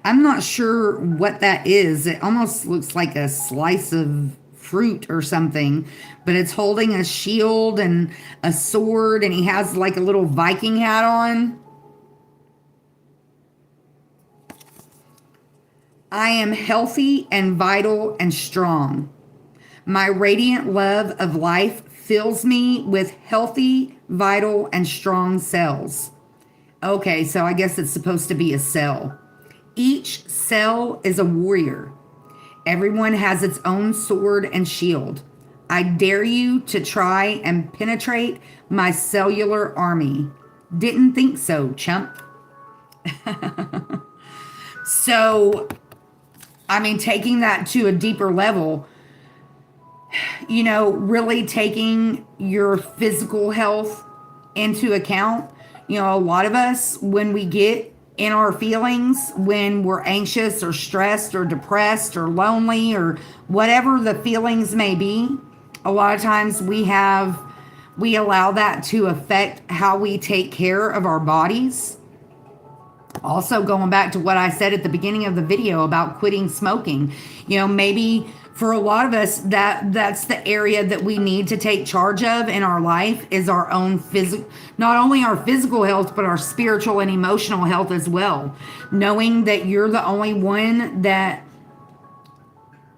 not sure what that is. It almost looks like a slice of fruit or something, but it's holding a shield and a sword, and he has like a little Viking hat on. I am healthy and vital and strong. My radiant love of life fills me with healthy, vital, and strong cells. Okay, so I guess it's supposed to be a cell. Each cell is a warrior. Everyone has its own sword and shield. I dare you to try and penetrate my cellular army. Didn't think so, chump. So, taking that to a deeper level, really taking your physical health into account. A lot of us, when we get in our feelings, when we're anxious or stressed or depressed or lonely or whatever the feelings may be, a lot of times we allow that to affect how we take care of our bodies. Also, going back to what I said at the beginning of the video about quitting smoking, maybe for a lot of us, that's the area that we need to take charge of in our life is our own not only our physical health, but our spiritual and emotional health as well. Knowing that you're the only one that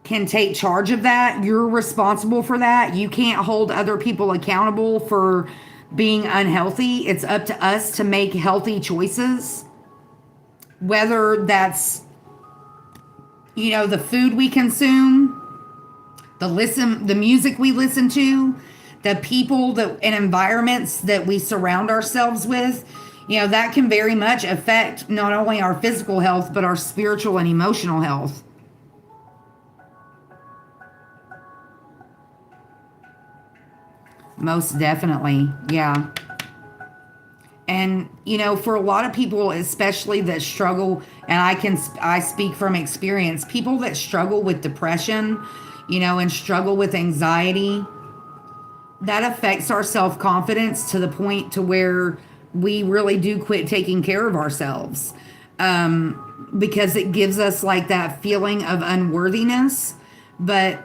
can take charge of that. You're responsible for that. You can't hold other people accountable for being unhealthy. It's up to us to make healthy choices. Whether that's, the food we consume, the music we listen to, the people and environments that we surround ourselves with, that can very much affect not only our physical health, but our spiritual and emotional health. Most definitely. Yeah. And, for a lot of people, especially that struggle, and I speak from experience, people that struggle with depression, and struggle with anxiety, that affects our self-confidence to the point to where we really do quit taking care of ourselves. Because it gives us like that feeling of unworthiness. But,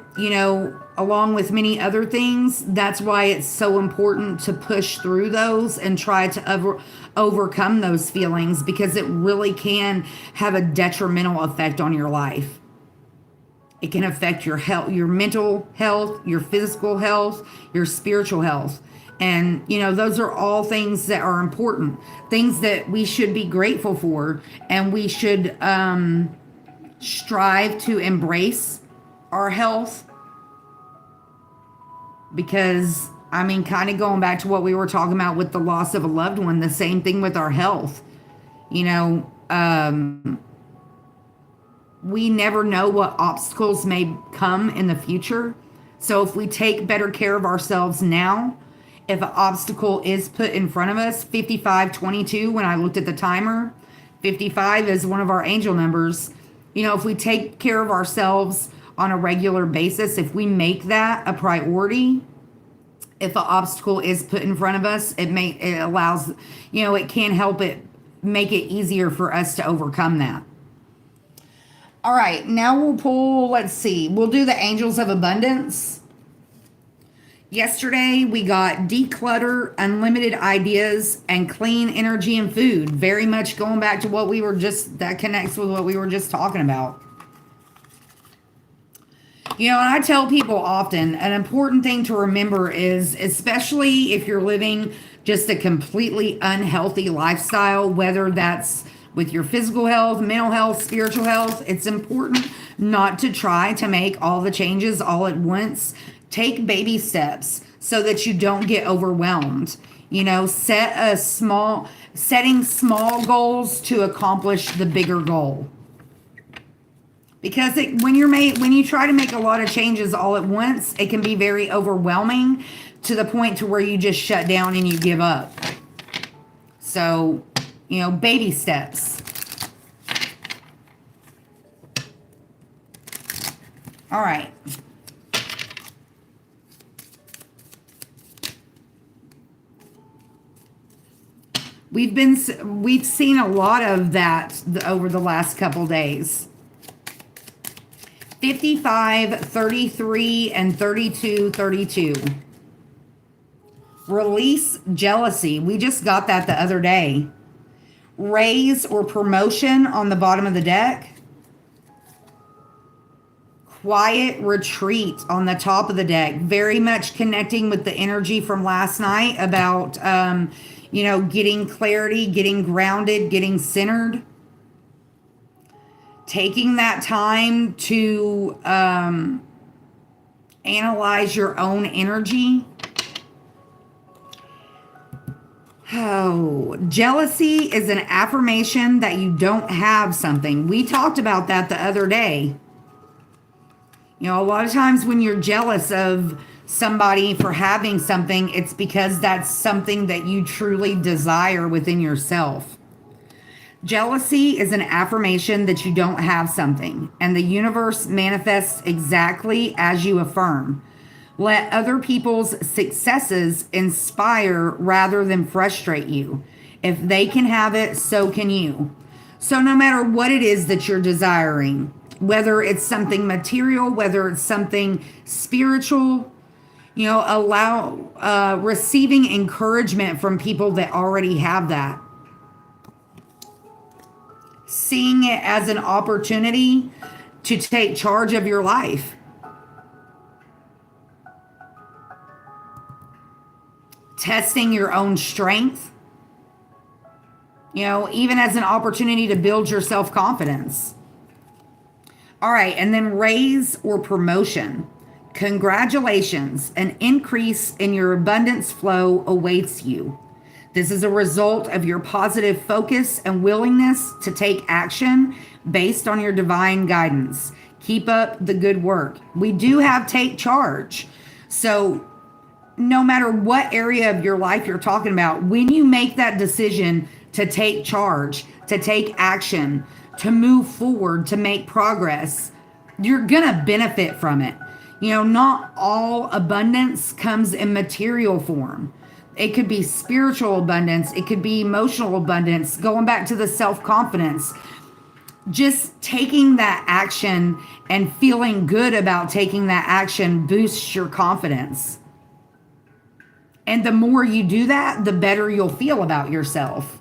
along with many other things, that's why it's so important to push through those and try to overcome those feelings, because it really can have a detrimental effect on your life. It can affect your health, your mental health, your physical health, your spiritual health. And, those are all things that are important, things that we should be grateful for. And we should strive to embrace our health. Because, kind of going back to what we were talking about with the loss of a loved one, the same thing with our health. We never know what obstacles may come in the future. So if we take better care of ourselves now, if an obstacle is put in front of us, 5522, when I looked at the timer, 55 is one of our angel numbers. If we take care of ourselves on a regular basis, if we make that a priority, if an obstacle is put in front of us, it allows, it can help it make it easier for us to overcome that. All right, now we'll pull, let's see, we'll do the angels of abundance. Yesterday, we got declutter, unlimited ideas, and clean energy and food. Very much going back to what that connects with what we were just talking about. And I tell people often, an important thing to remember is, especially if you're living just a completely unhealthy lifestyle, whether that's with your physical health, mental health, spiritual health, it's important not to try to make all the changes all at once. Take baby steps so that you don't get overwhelmed. Setting small goals to accomplish the bigger goal. Because when you try to make a lot of changes all at once, it can be very overwhelming to the point to where you just shut down and you give up. So, baby steps. All right. We've seen a lot of that over the last couple days. 55, 33, and 32, 32. Release jealousy. We just got that the other day. Raise or promotion on the bottom of the deck. Quiet retreat on the top of the deck. Very much connecting with the energy from last night about, getting clarity, getting grounded, getting centered. Taking that time to analyze your own energy. Oh, jealousy is an affirmation that you don't have something. We talked about that the other day. A lot of times when you're jealous of somebody for having something, it's because that's something that you truly desire within yourself. Jealousy is an affirmation that you don't have something, and the universe manifests exactly as you affirm. Let other people's successes inspire rather than frustrate you. If they can have it, so can you. So no matter what it is that you're desiring, whether it's something material, whether it's something spiritual, allow receiving encouragement from people that already have that. Seeing it as an opportunity to take charge of your life. Testing your own strength. Even as an opportunity to build your self-confidence. All right, and then raise or promotion. Congratulations, an increase in your abundance flow awaits you. This is a result of your positive focus and willingness to take action based on your divine guidance. Keep up the good work. We do have take charge. So no matter what area of your life you're talking about, when you make that decision to take charge, to take action, to move forward, to make progress, you're going to benefit from it. Not all abundance comes in material form. It could be spiritual abundance. It could be emotional abundance. Going back to the self-confidence, just taking that action and feeling good about taking that action boosts your confidence. And the more you do that, the better you'll feel about yourself.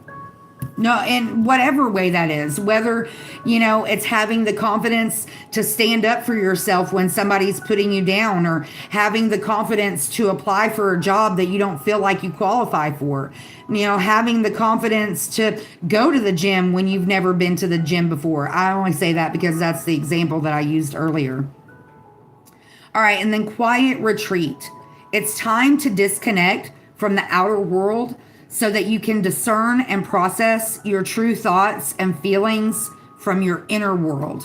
No, and whatever way that is, whether, it's having the confidence to stand up for yourself when somebody's putting you down, or having the confidence to apply for a job that you don't feel like you qualify for, having the confidence to go to the gym when you've never been to the gym before. I only say that because that's the example that I used earlier. All right, and then quiet retreat. It's time to disconnect from the outer world so that you can discern and process your true thoughts and feelings from your inner world.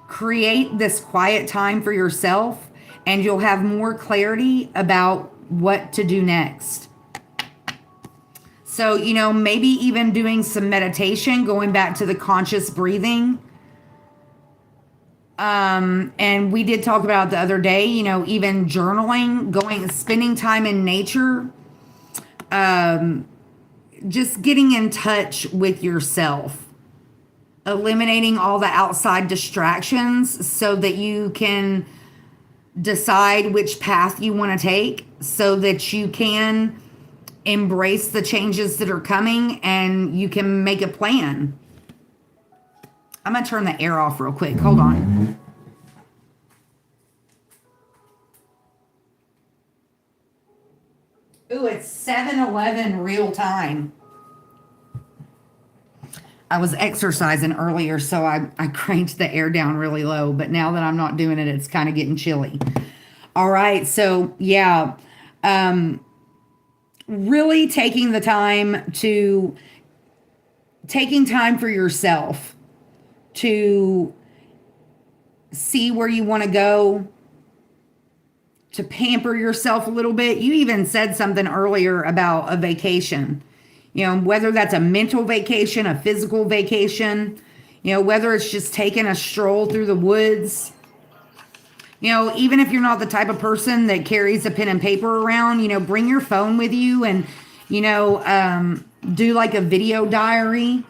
Create this quiet time for yourself, and you'll have more clarity about what to do next. So, maybe even doing some meditation, going back to the conscious breathing. And we did talk about the other day, even journaling, spending time in nature, just getting in touch with yourself, eliminating all the outside distractions so that you can decide which path you want to take, so that you can embrace the changes that are coming and you can make a plan. I'm going to turn the air off real quick. Hold on. Ooh, it's 7:11 real time. I was exercising earlier, so I cranked the air down really low. But now that I'm not doing it, it's kind of getting chilly. All right. So, yeah. Really taking time for yourself to see where you want to go, to pamper yourself a little bit. You even said something earlier about a vacation, whether that's a mental vacation, a physical vacation, whether it's just taking a stroll through the woods. Even if you're not the type of person that carries a pen and paper around, bring your phone with you and, do like a video diary.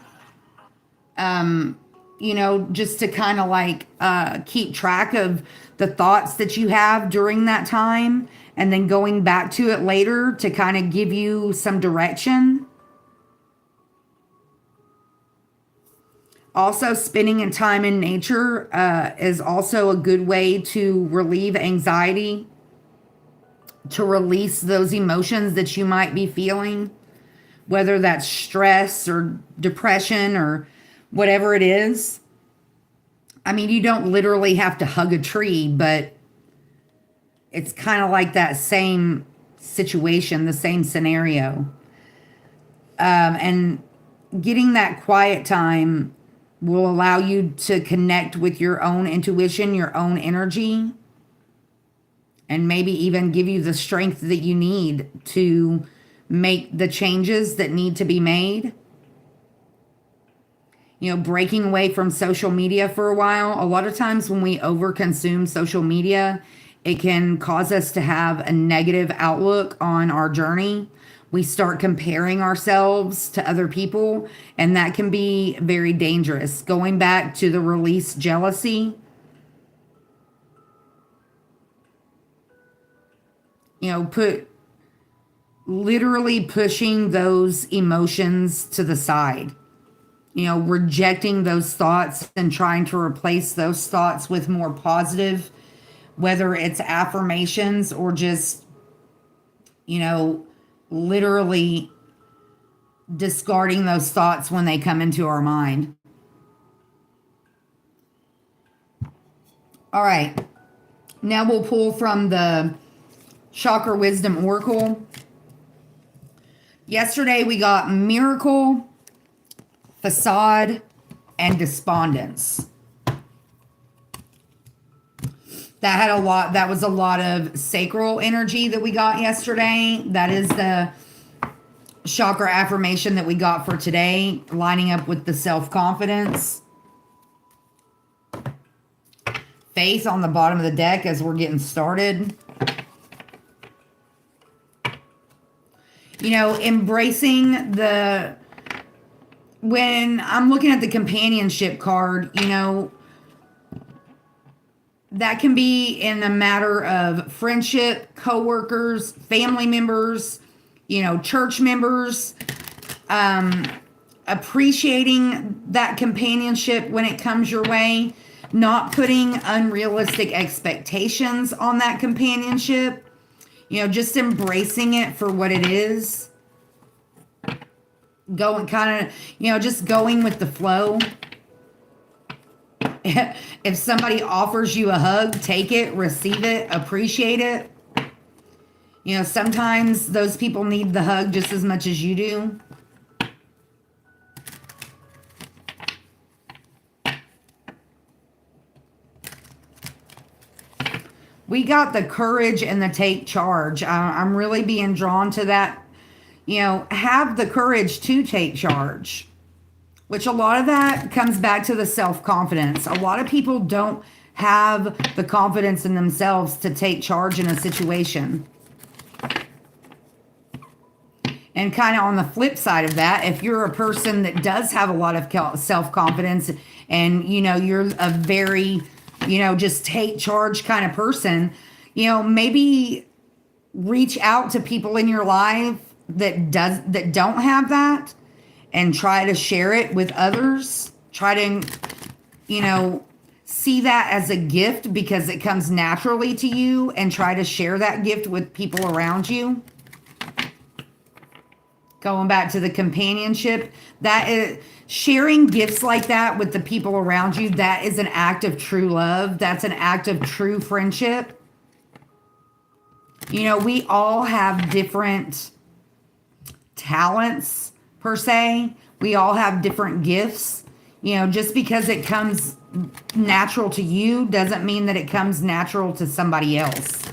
Just to kind of keep track of the thoughts that you have during that time, and then going back to it later to kind of give you some direction. Also, spending time in nature is also a good way to relieve anxiety, to release those emotions that you might be feeling, whether that's stress or depression or whatever it is. I mean, you don't literally have to hug a tree, but it's kind of like that same situation, the same scenario. And getting that quiet time will allow you to connect with your own intuition, your own energy, and maybe even give you the strength that you need to make the changes that need to be made. Breaking away from social media for a while. A lot of times when we overconsume social media, it can cause us to have a negative outlook on our journey. We start comparing ourselves to other people, and that can be very dangerous. Going back to the release jealousy, literally pushing those emotions to the side. Rejecting those thoughts and trying to replace those thoughts with more positive, whether it's affirmations or just, literally discarding those thoughts when they come into our mind. All right. Now we'll pull from the Chakra Wisdom Oracle. Yesterday we got Miracle, Facade, and Despondence. That was a lot of sacral energy that we got yesterday. That is the chakra affirmation that we got for today, lining up with the self-confidence. Faith on the bottom of the deck as we're getting started. Embracing when I'm looking at the companionship card, that can be in a matter of friendship, coworkers, family members, church members, appreciating that companionship when it comes your way, not putting unrealistic expectations on that companionship, just embracing it for what it is. Going kind of, just going with the flow. If somebody offers you a hug, take it, receive it, appreciate it. Sometimes those people need the hug just as much as you do. We got the courage and the take charge. I'm really being drawn to that. Have the courage to take charge, which a lot of that comes back to the self-confidence. A lot of people don't have the confidence in themselves to take charge in a situation. And kind of on the flip side of that, if you're a person that does have a lot of self-confidence and, you're a very, just take charge kind of person, maybe reach out to people in your life that don't have that and try to share it with others. Try to, see that as a gift because it comes naturally to you and try to share that gift with people around you. Going back to the companionship, that is sharing gifts like that with the people around you. That is an act of true love. That's an act of true friendship. We all have different talents per se. We all have different gifts. Just because it comes natural to you doesn't mean that it comes natural to somebody else.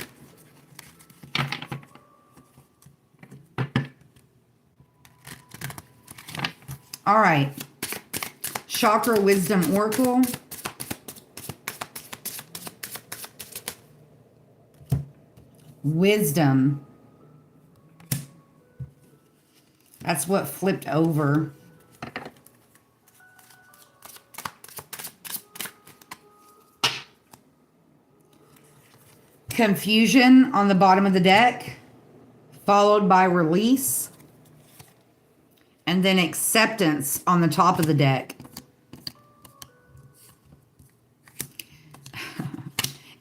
All right. Chakra Wisdom Oracle. Wisdom. That's what flipped over. Confusion on the bottom of the deck, followed by release. And then acceptance on the top of the deck.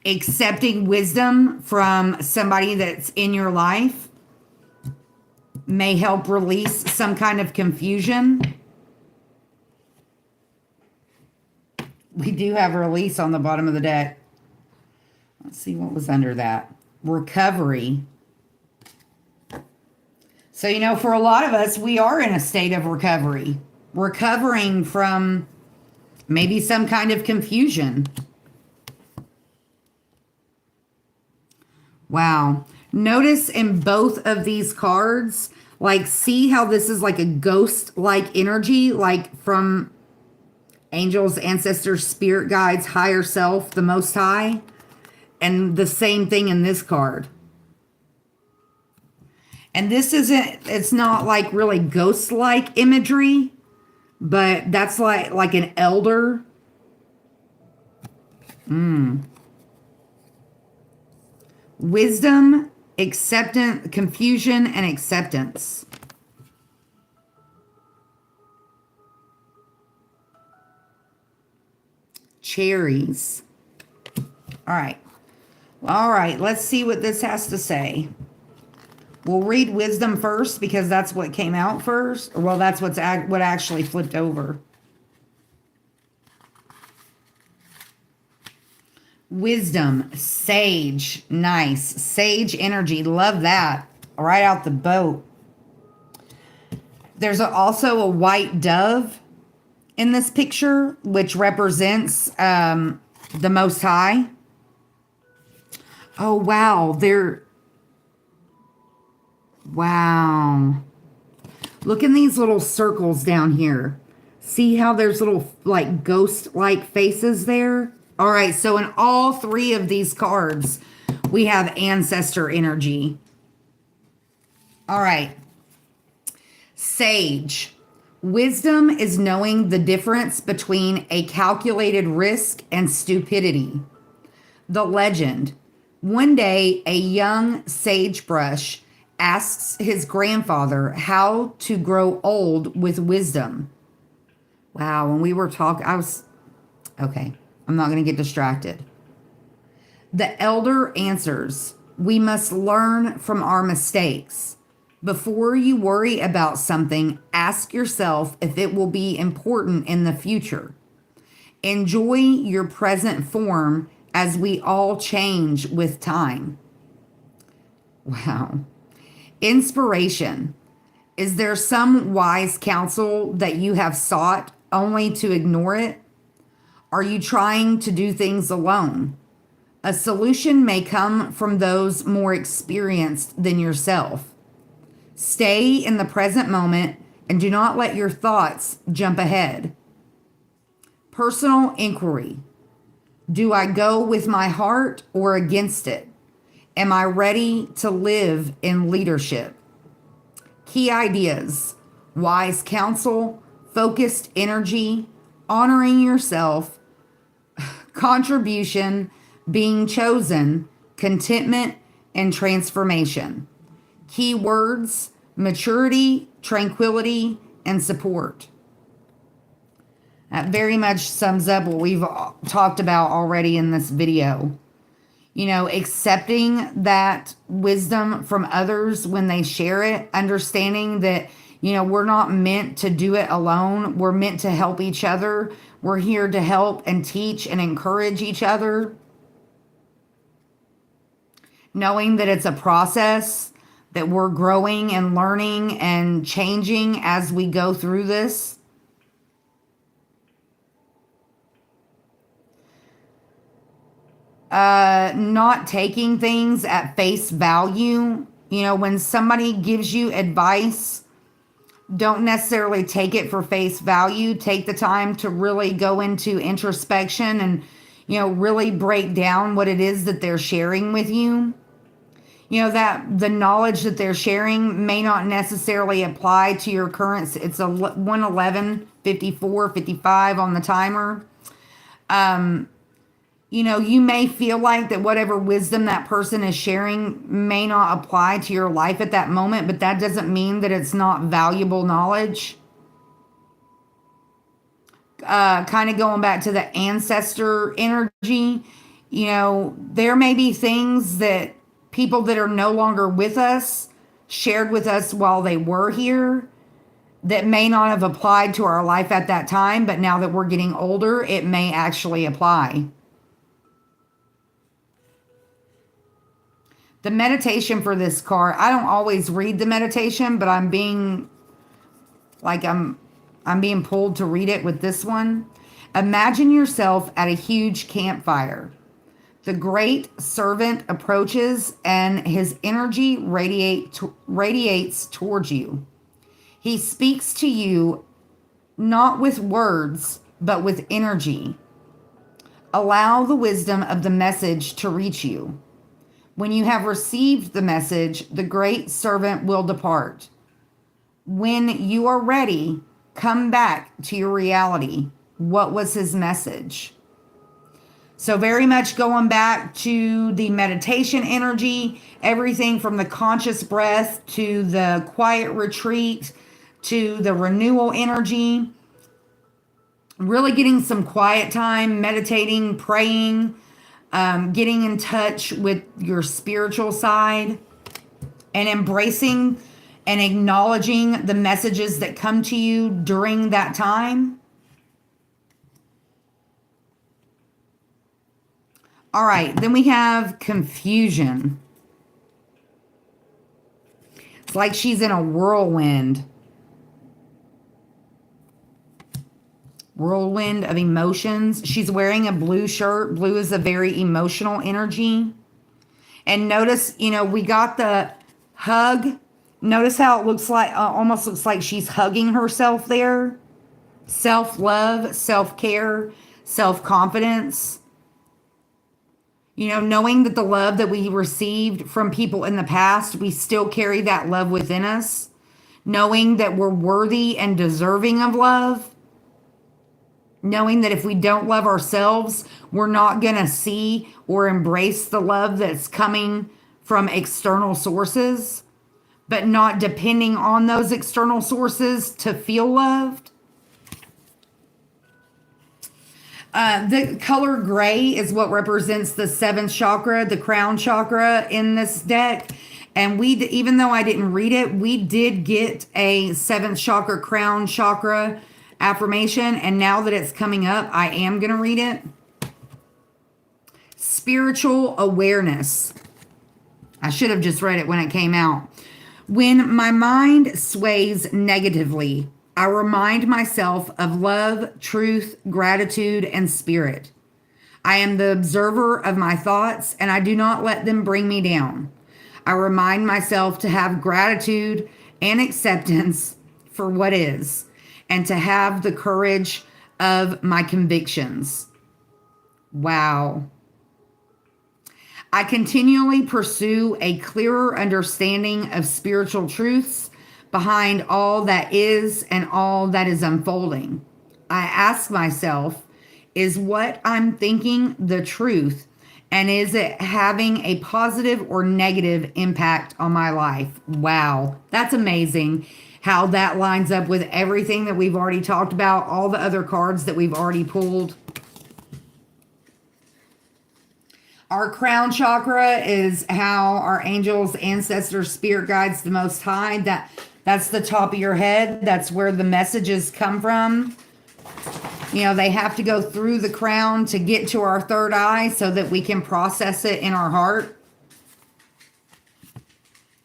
Accepting wisdom from somebody that's in your life may help release some kind of confusion. We do have a release on the bottom of the deck. Let's see what was under that. Recovery. So, for a lot of us, we are in a state of recovery. Recovering from maybe some kind of confusion. Wow. Notice in both of these cards, see how this is like a ghost-like energy, like from angels, ancestors, spirit guides, higher self, the Most High. And the same thing in this card. And this it's not like really ghost-like imagery, but that's like an elder. Wisdom, acceptance, confusion, and acceptance. Cherries. All right. All right, let's see what this has to say. We'll read wisdom first because that's what came out first. Well, that's what actually flipped over. Wisdom, sage, nice. Sage energy, love that. Right out the boat. There's also a white dove in this picture, which represents the Most High. Oh, wow. Wow. Look in these little circles down here. See how there's little like ghost-like faces there? All right, so in all three of these cards, we have ancestor energy. All right. Sage. Wisdom is knowing the difference between a calculated risk and stupidity. The legend. One day, a young sagebrush asks his grandfather how to grow old with wisdom. Wow, when we were talking, okay, I'm not going to get distracted. The elder answers, we must learn from our mistakes. Before you worry about something, ask yourself if it will be important in the future. Enjoy your present form as we all change with time. Wow. Inspiration. Is there some wise counsel that you have sought only to ignore it? Are you trying to do things alone? A solution may come from those more experienced than yourself. Stay in the present moment and do not let your thoughts jump ahead. Personal inquiry. Do I go with my heart or against it? Am I ready to live in leadership? Key ideas: wise counsel, focused energy, honoring yourself, contribution, being chosen, contentment, and transformation. Key words: maturity, tranquility, and support. That very much sums up what we've talked about already in this video. You know, accepting that wisdom from others when they share it, understanding that, you know, we're not meant to do it alone. We're meant to help each other. We're here to help and teach and encourage each other. Knowing that it's a process, that we're growing and learning and changing as we go through this. Not taking things at face value. You know, when somebody gives you advice, don't necessarily take it for face value. Take the time to really go into introspection and, you know, really break down what it is that they're sharing with you. You know, that the knowledge that they're sharing may not necessarily apply to your current. It's a 1:11:54:55 on the timer. You know, you may feel like that whatever wisdom that person is sharing may not apply to your life at that moment, but that doesn't mean that it's not valuable knowledge. Kind of going back to the ancestor energy, you know, there may be things that people that are no longer with us shared with us while they were here that may not have applied to our life at that time, but now that we're getting older, it may actually apply. The meditation for this card, I don't always read the meditation, but I'm being pulled to read it with this one. Imagine yourself at a huge campfire. The great servant approaches and his energy radiates towards you. He speaks to you not with words, but with energy. Allow the wisdom of the message to reach you. When you have received the message, the great servant will depart. When you are ready, come back to your reality. What was his message? So very much going back to the meditation energy, everything from the conscious breath to the quiet retreat to the renewal energy. Really getting some quiet time, meditating, praying, getting in touch with your spiritual side and embracing and acknowledging the messages that come to you during that time. All right, then we have confusion. It's like she's in a whirlwind. Whirlwind of emotions. She's wearing a blue shirt. Blue is a very emotional energy. And notice, you know, we got the hug. Notice how it looks like, almost looks like she's hugging herself there. Self-love, self-care, self-confidence. You know, knowing that the love that we received from people in the past, we still carry that love within us. Knowing that we're worthy and deserving of love. Knowing that if we don't love ourselves, we're not going to see or embrace the love that's coming from external sources, but not depending on those external sources to feel loved. The color gray is what represents the seventh chakra, the crown chakra in this deck. And even though I didn't read it, we did get a seventh chakra, crown chakra affirmation. And now that it's coming up, I am going to read it. Spiritual awareness. I should have just read it when it came out. When my mind sways negatively, I remind myself of love, truth, gratitude, and spirit. I am the observer of my thoughts, and I do not let them bring me down. I remind myself to have gratitude and acceptance for what is, and to have the courage of my convictions. Wow. I continually pursue a clearer understanding of spiritual truths behind all that is and all that is unfolding. I ask myself, is what I'm thinking the truth? And is it having a positive or negative impact on my life? Wow, that's amazing how that lines up with everything that we've already talked about, all the other cards that we've already pulled. Our crown chakra is how our angels, ancestors, spirit guides, the Most High, that's the top of your head. That's where the messages come from. You know, they have to go through the crown to get to our third eye so that we can process it in our heart.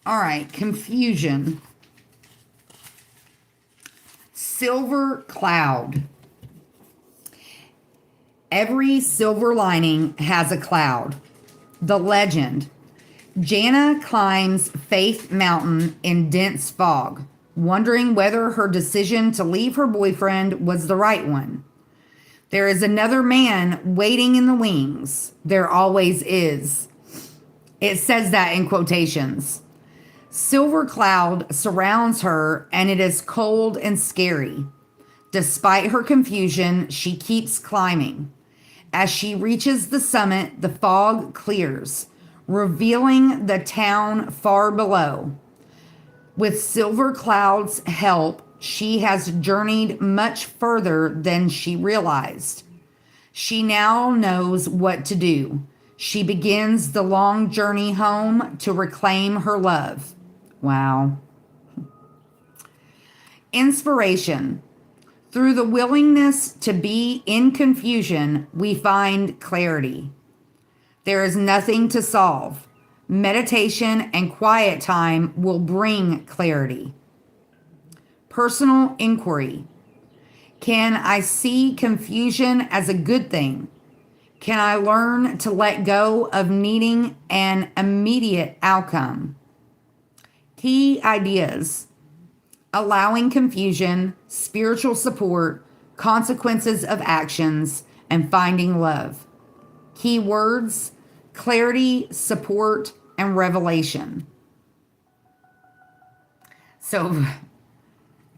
All right, confusion. Silver cloud. Every silver lining has a cloud. The legend. Jana climbs Faith Mountain in dense fog, wondering whether her decision to leave her boyfriend was the right one. There is another man waiting in the wings. There always is. It says that in quotations. Silver cloud surrounds her, and it is cold and scary. Despite her confusion, she keeps climbing. As she reaches the summit, the fog clears, revealing the town far below. With Silver Cloud's help, she has journeyed much further than she realized. She now knows what to do. She begins the long journey home to reclaim her love. Wow. Inspiration. Through the willingness to be in confusion, we find clarity. There is nothing to solve. Meditation and quiet time will bring clarity. Personal inquiry. Can I see confusion as a good thing? Can I learn to let go of needing an immediate outcome? Key ideas. Allowing confusion, spiritual support, consequences of actions, and finding love. Key words: clarity, support, and revelation. So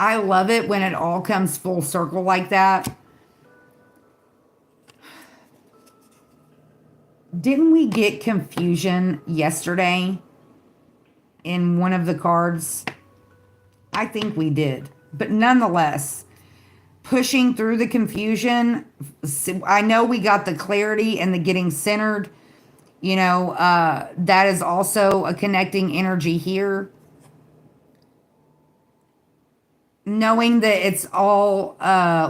I love it when it all comes full circle like that. Didn't we get confusion yesterday in one of the cards? I think we did. But nonetheless, pushing through the confusion, I know we got the clarity and the getting centered. You know, that is also a connecting energy here. Knowing that it's all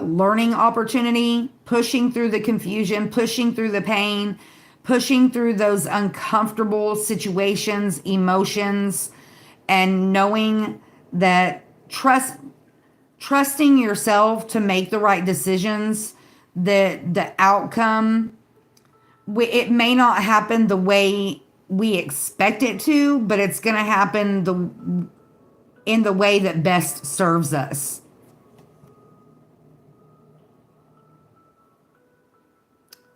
learning opportunity, pushing through the confusion, pushing through the pain, pushing through those uncomfortable situations, emotions, and knowing that trusting yourself to make the right decisions, that the outcome, it may not happen the way we expect it to, but it's going to happen in the way that best serves us.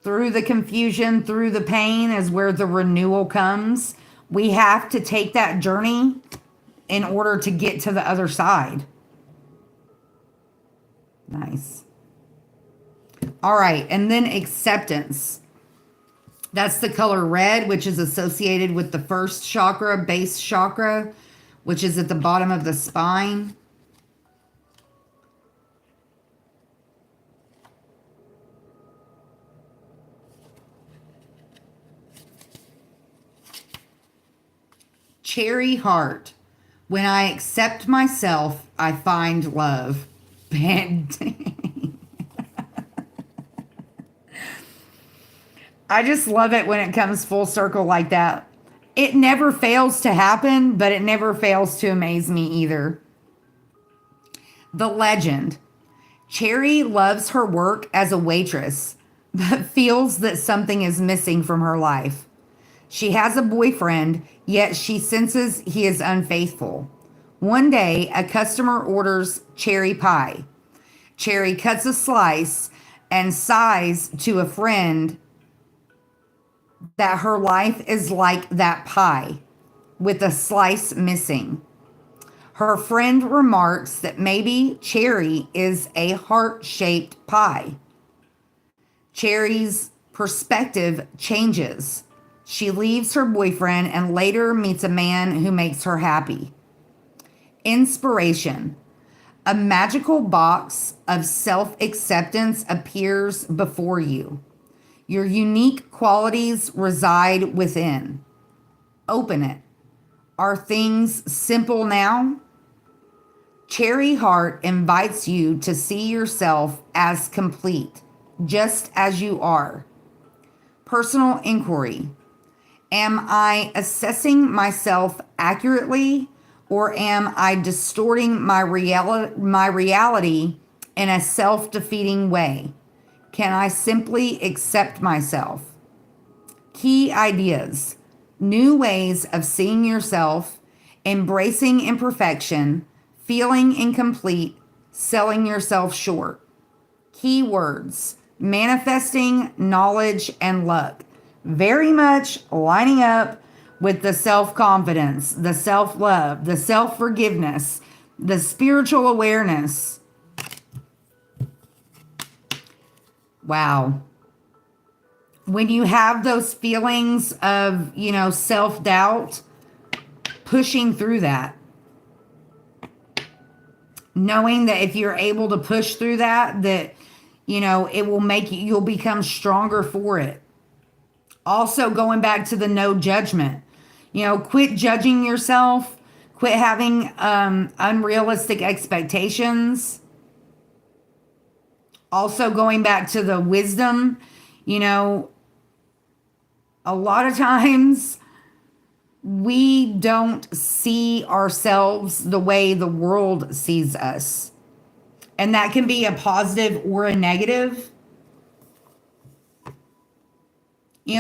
Through the confusion, through the pain is where the renewal comes. We have to take that journey in order to get to the other side. Nice. All right, and then acceptance. That's the color red, which is associated with the first chakra, base chakra, which is at the bottom of the spine. Cherry heart. When I accept myself, I find love. I just love it when it comes full circle like that. It never fails to happen, but it never fails to amaze me either. The legend. Cherry loves her work as a waitress, but feels that something is missing from her life. She has a boyfriend, yet she senses he is unfaithful. One day, a customer orders cherry pie. Cherry cuts a slice and sighs to a friend that her life is like that pie, with a slice missing. Her friend remarks that maybe Cherry is a heart-shaped pie. Cherry's perspective changes. She leaves her boyfriend and later meets a man who makes her happy. Inspiration. A magical box of self-acceptance appears before you. Your unique qualities reside within. Open it. Are things simple now? Cherry Heart invites you to see yourself as complete, just as you are. Personal inquiry. Am I assessing myself accurately, or am I distorting my reality in a self-defeating way? Can I simply accept myself? Key ideas. New ways of seeing yourself, embracing imperfection, feeling incomplete, selling yourself short. Key words. Manifesting, knowledge, and luck. Very much lining up with the self-confidence, the self-love, the self-forgiveness, the spiritual awareness. Wow. When you have those feelings of, self-doubt, pushing through that. Knowing that if you're able to push through that, it will make you, you'll become stronger for it. Also, going back to the no judgment. Quit judging yourself. Quit having unrealistic expectations. Also, going back to the wisdom, a lot of times we don't see ourselves the way the world sees us. And that can be a positive or a negative.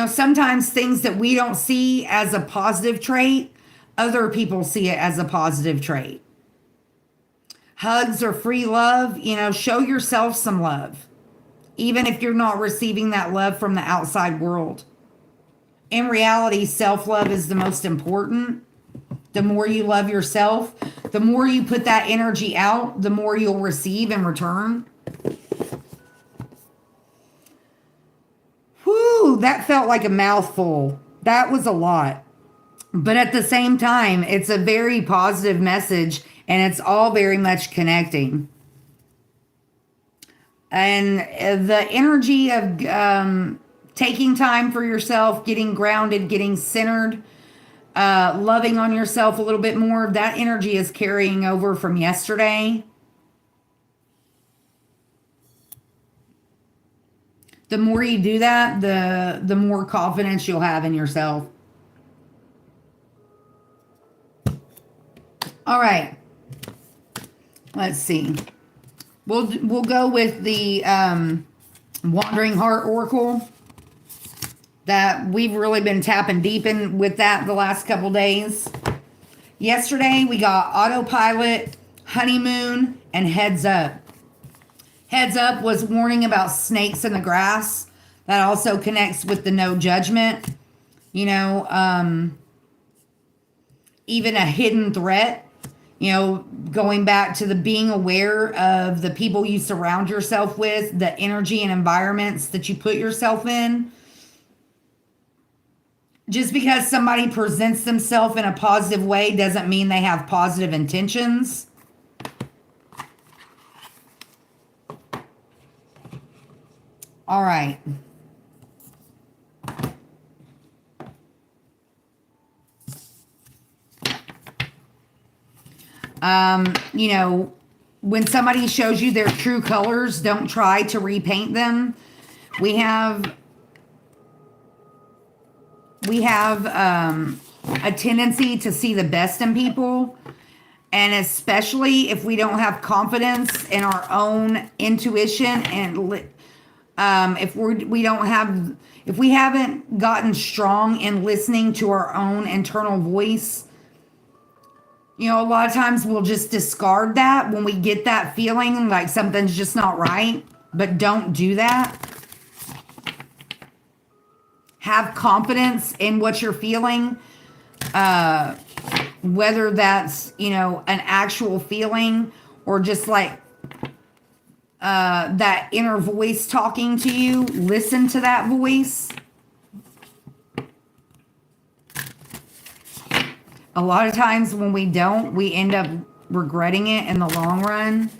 Sometimes things that we don't see as a positive trait, other people see it as a positive trait. Hugs or free love, show yourself some love, even if you're not receiving that love from the outside world. In reality, self-love is the most important. The more you love yourself, the more you put that energy out, the more you'll receive in return. Whew, that felt like a mouthful. That was a lot. But at the same time, it's a very positive message, and it's all very much connecting. And the energy of taking time for yourself, getting grounded, getting centered, loving on yourself a little bit more, that energy is carrying over from yesterday. The more you do that, the more confidence you'll have in yourself. All right. Let's see. We'll go with the Wandering Heart Oracle that we've really been tapping deep in with that the last couple days. Yesterday, we got Autopilot, Honeymoon, and Heads Up. Heads Up was warning about snakes in the grass. That also connects with the no judgment. Even a hidden threat. Going back to the being aware of the people you surround yourself with, the energy and environments that you put yourself in. Just because somebody presents themselves in a positive way doesn't mean they have positive intentions. All right. You know, when somebody shows you their true colors, don't try to repaint them. We have a tendency to see the best in people, and especially if we don't have confidence in our own intuition, and if we haven't gotten strong in listening to our own internal voice. You know, a lot of times we'll just discard that when we get that feeling like something's just not right, but don't do that. Have confidence in what you're feeling, whether that's, you know, an actual feeling or just like that inner voice talking to you. Listen to that voice. A lot of times when we don't, we end up regretting it in the long run.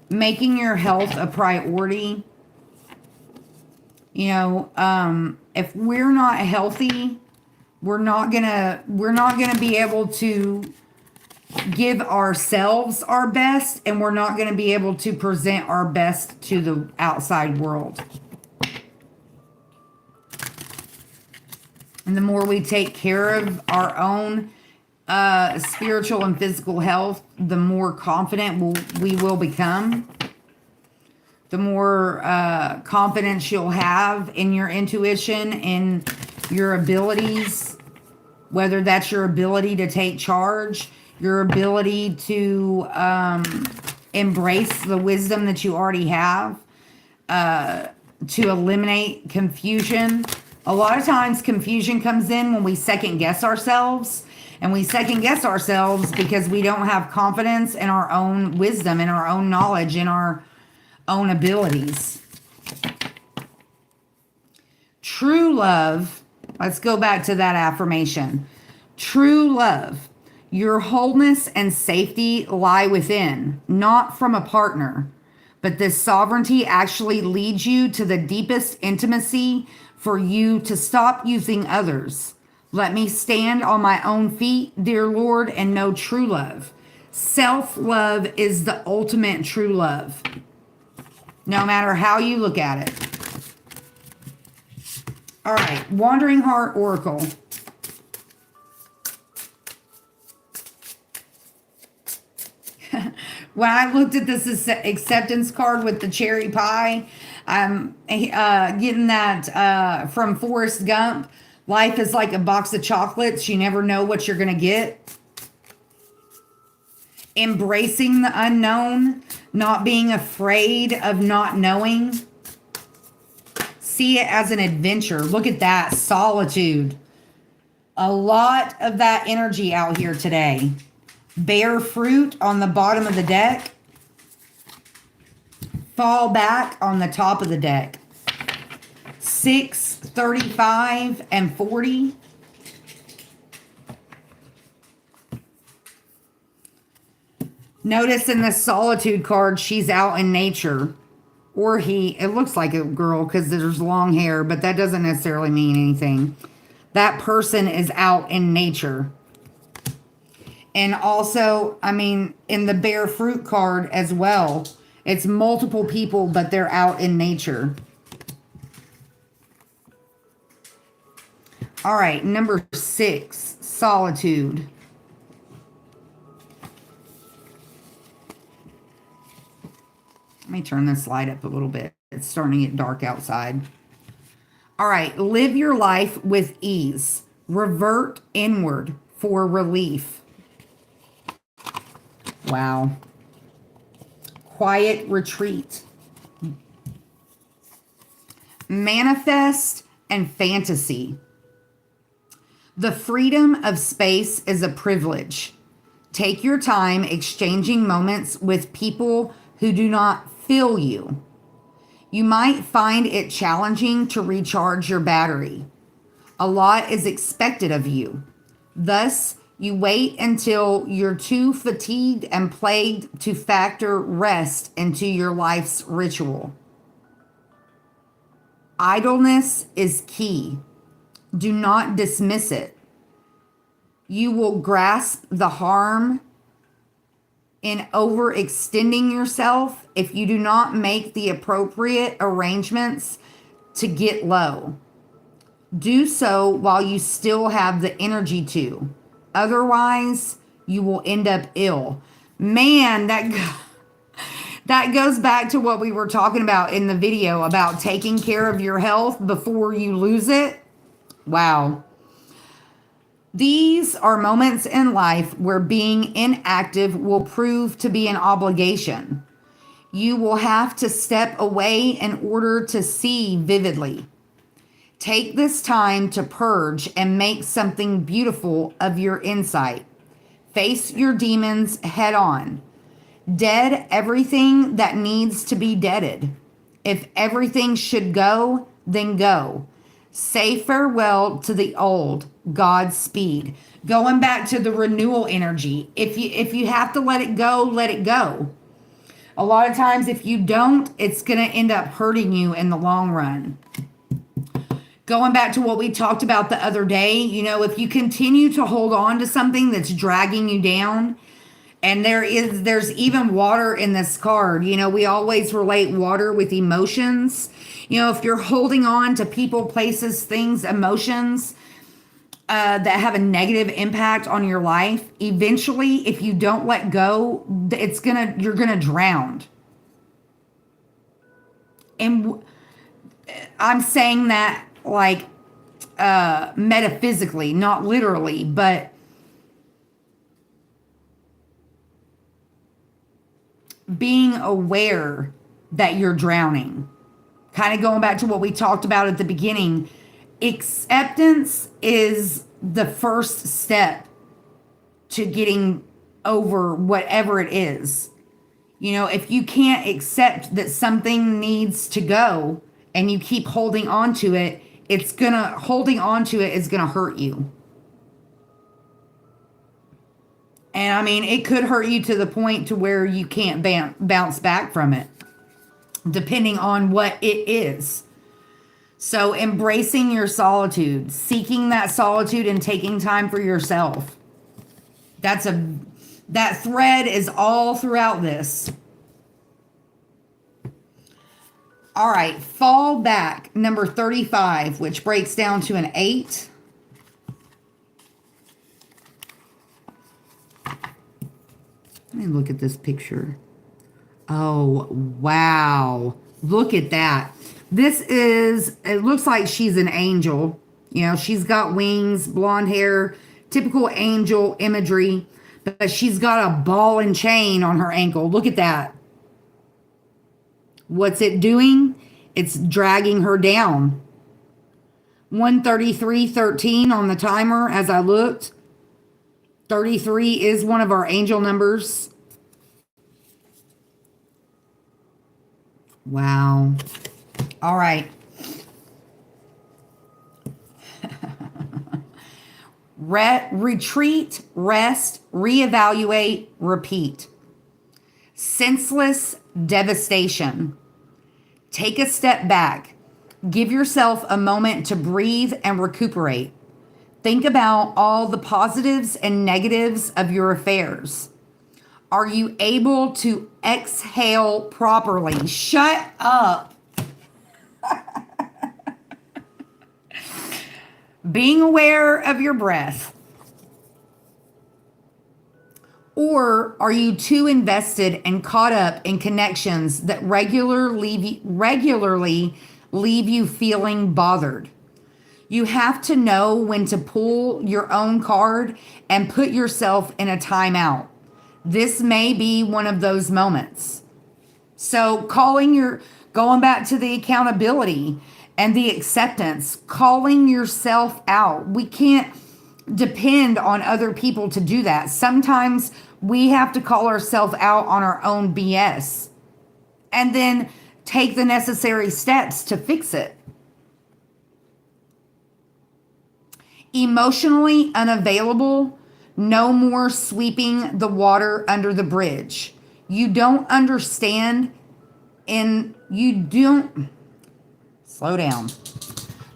Making your health a priority. You know, if we're not healthy, we're not gonna be able to give ourselves our best, and we're not gonna be able to present our best to the outside world. And the more we take care of our own spiritual and physical health, the more confident we will become. The more confidence you'll have in your intuition and your abilities, whether that's your ability to take charge, your ability to embrace the wisdom that you already have, to eliminate confusion. A lot of times confusion comes in when we second guess ourselves. And we second guess ourselves because we don't have confidence in our own wisdom, in our own knowledge, in our own abilities. True love, let's go back to that affirmation. True love, your wholeness and safety lie within, not from a partner. But this sovereignty actually leads you to the deepest intimacy for you to stop using others. Let me stand on my own feet, dear Lord, and know true love. Self-love is the ultimate true love, no matter how you look at it. All right, Wandering Heart Oracle. When I looked at this acceptance card with the cherry pie, I'm getting that from Forrest Gump. Life is like a box of chocolates. You never know what you're going to get. Embracing the unknown, not being afraid of not knowing. See it as an adventure. Look at that, solitude. A lot of that energy out here today. Bear fruit on the bottom of the deck. Fall back on the top of the deck. 6, 35, and 40. Notice in the solitude card, she's out in nature. Or he, it looks like a girl because there's long hair, but that doesn't necessarily mean anything. That person is out in nature. And also, I mean, in the bear fruit card as well, it's multiple people, but they're out in nature. All right, number 6, solitude. Let me turn this light up a little bit. It's starting to get dark outside. All right, live your life with ease. Revert inward for relief. Wow. Quiet retreat. Manifest and fantasy. The freedom of space is a privilege. Take your time exchanging moments with people who do not fill you. You might find it challenging to recharge your battery. A lot is expected of you. Thus, You wait until you're too fatigued and plagued to factor rest into your life's ritual. Idleness is key. Do not dismiss it. You will grasp the harm in overextending yourself if you do not make the appropriate arrangements to get low. Do so while you still have the energy to. Otherwise, you will end up ill. Man, that goes back to what we were talking about in the video about taking care of your health before you lose it. Wow. These are moments in life where being inactive will prove to be an obligation. You will have to step away in order to see vividly. Take this time to purge and make something beautiful of your insight. Face your demons head on. Dead everything that needs to be deaded. If everything should go, then go. Say farewell to the old. Godspeed. Going back to the renewal energy. If you have to let it go, let it go. A lot of times if you don't, it's going to end up hurting you in the long run. Going back to what we talked about the other day, if you continue to hold on to something that's dragging you down, and there's even water in this card. We always relate water with emotions. If you're holding on to people, places, things, emotions that have a negative impact on your life, eventually, if you don't let go, you're gonna drown. And I'm saying that like metaphysically, not literally, but being aware that you're drowning. Kind of going back to what we talked about at the beginning, acceptance is the first step to getting over whatever it is. If you can't accept that something needs to go and you keep holding on to it, holding on to it is gonna hurt you. And I mean, it could hurt you to the point to where you can't bounce back from it, depending on what it is. So embracing your solitude, seeking that solitude and taking time for yourself. That thread is all throughout this. All right, fall back, number 35, which breaks down to an 8. Let me look at this picture. Oh, wow. Look at that. It looks like she's an angel. She's got wings, blonde hair, typical angel imagery, but she's got a ball and chain on her ankle. Look at that. What's it doing? It's dragging her down. 133:13 on the timer as I looked. 33 is one of our angel numbers. Wow. All right. Retreat, rest, reevaluate, repeat. Senseless devastation. Take a step back. Give yourself a moment to breathe and recuperate. Think about all the positives and negatives of your affairs. Are you able to exhale properly? Shut up. Being aware of your breath. Or are you too invested and caught up in connections that regularly leave you feeling bothered? You have to know when to pull your own card and put yourself in a timeout. This may be one of those moments. So going back to the accountability and the acceptance, calling yourself out. We can't depend on other people to do that. Sometimes we have to call ourselves out on our own BS and then take the necessary steps to fix it. Emotionally unavailable, No more sweeping the water under the bridge. You don't understand, and you don't, slow down.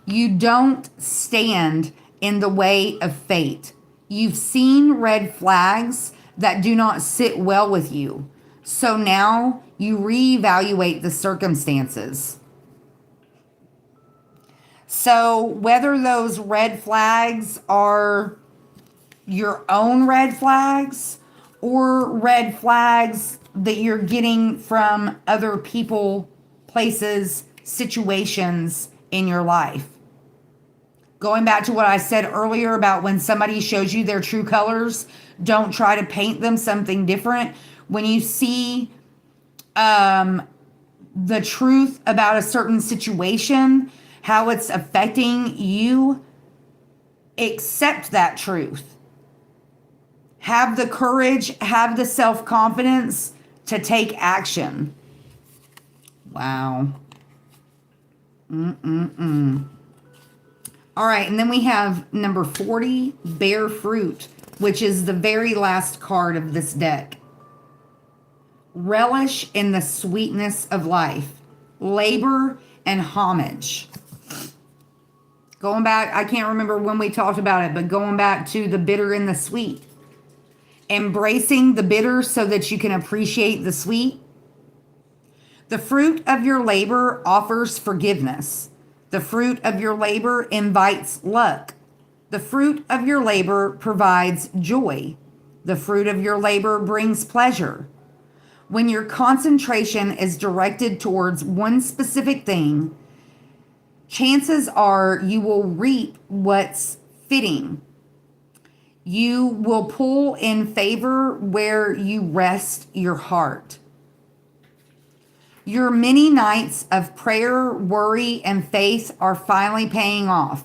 You don't stand in the way of fate. You've seen red flags that do not sit well with you. So now you reevaluate the circumstances. So whether those red flags are your own red flags or red flags that you're getting from other people, places, situations in your life. Going back to what I said earlier about when somebody shows you their true colors, don't try to paint them something different. When you see the truth about a certain situation, how it's affecting you, accept that truth. Have the courage, have the self-confidence to take action. Wow. All right, and then we have number 40, Bear Fruit, which is the very last card of this deck. Relish in the sweetness of life. Labor and homage. Going back, I can't remember when we talked about it, but going back to the bitter and the sweet. Embracing the bitter so that you can appreciate the sweet. The fruit of your labor offers forgiveness. The fruit of your labor invites luck. The fruit of your labor provides joy. The fruit of your labor brings pleasure. When your concentration is directed towards one specific thing, chances are you will reap what's fitting. You will pull in favor where you rest your heart. Your many nights of prayer, worry, and faith are finally paying off.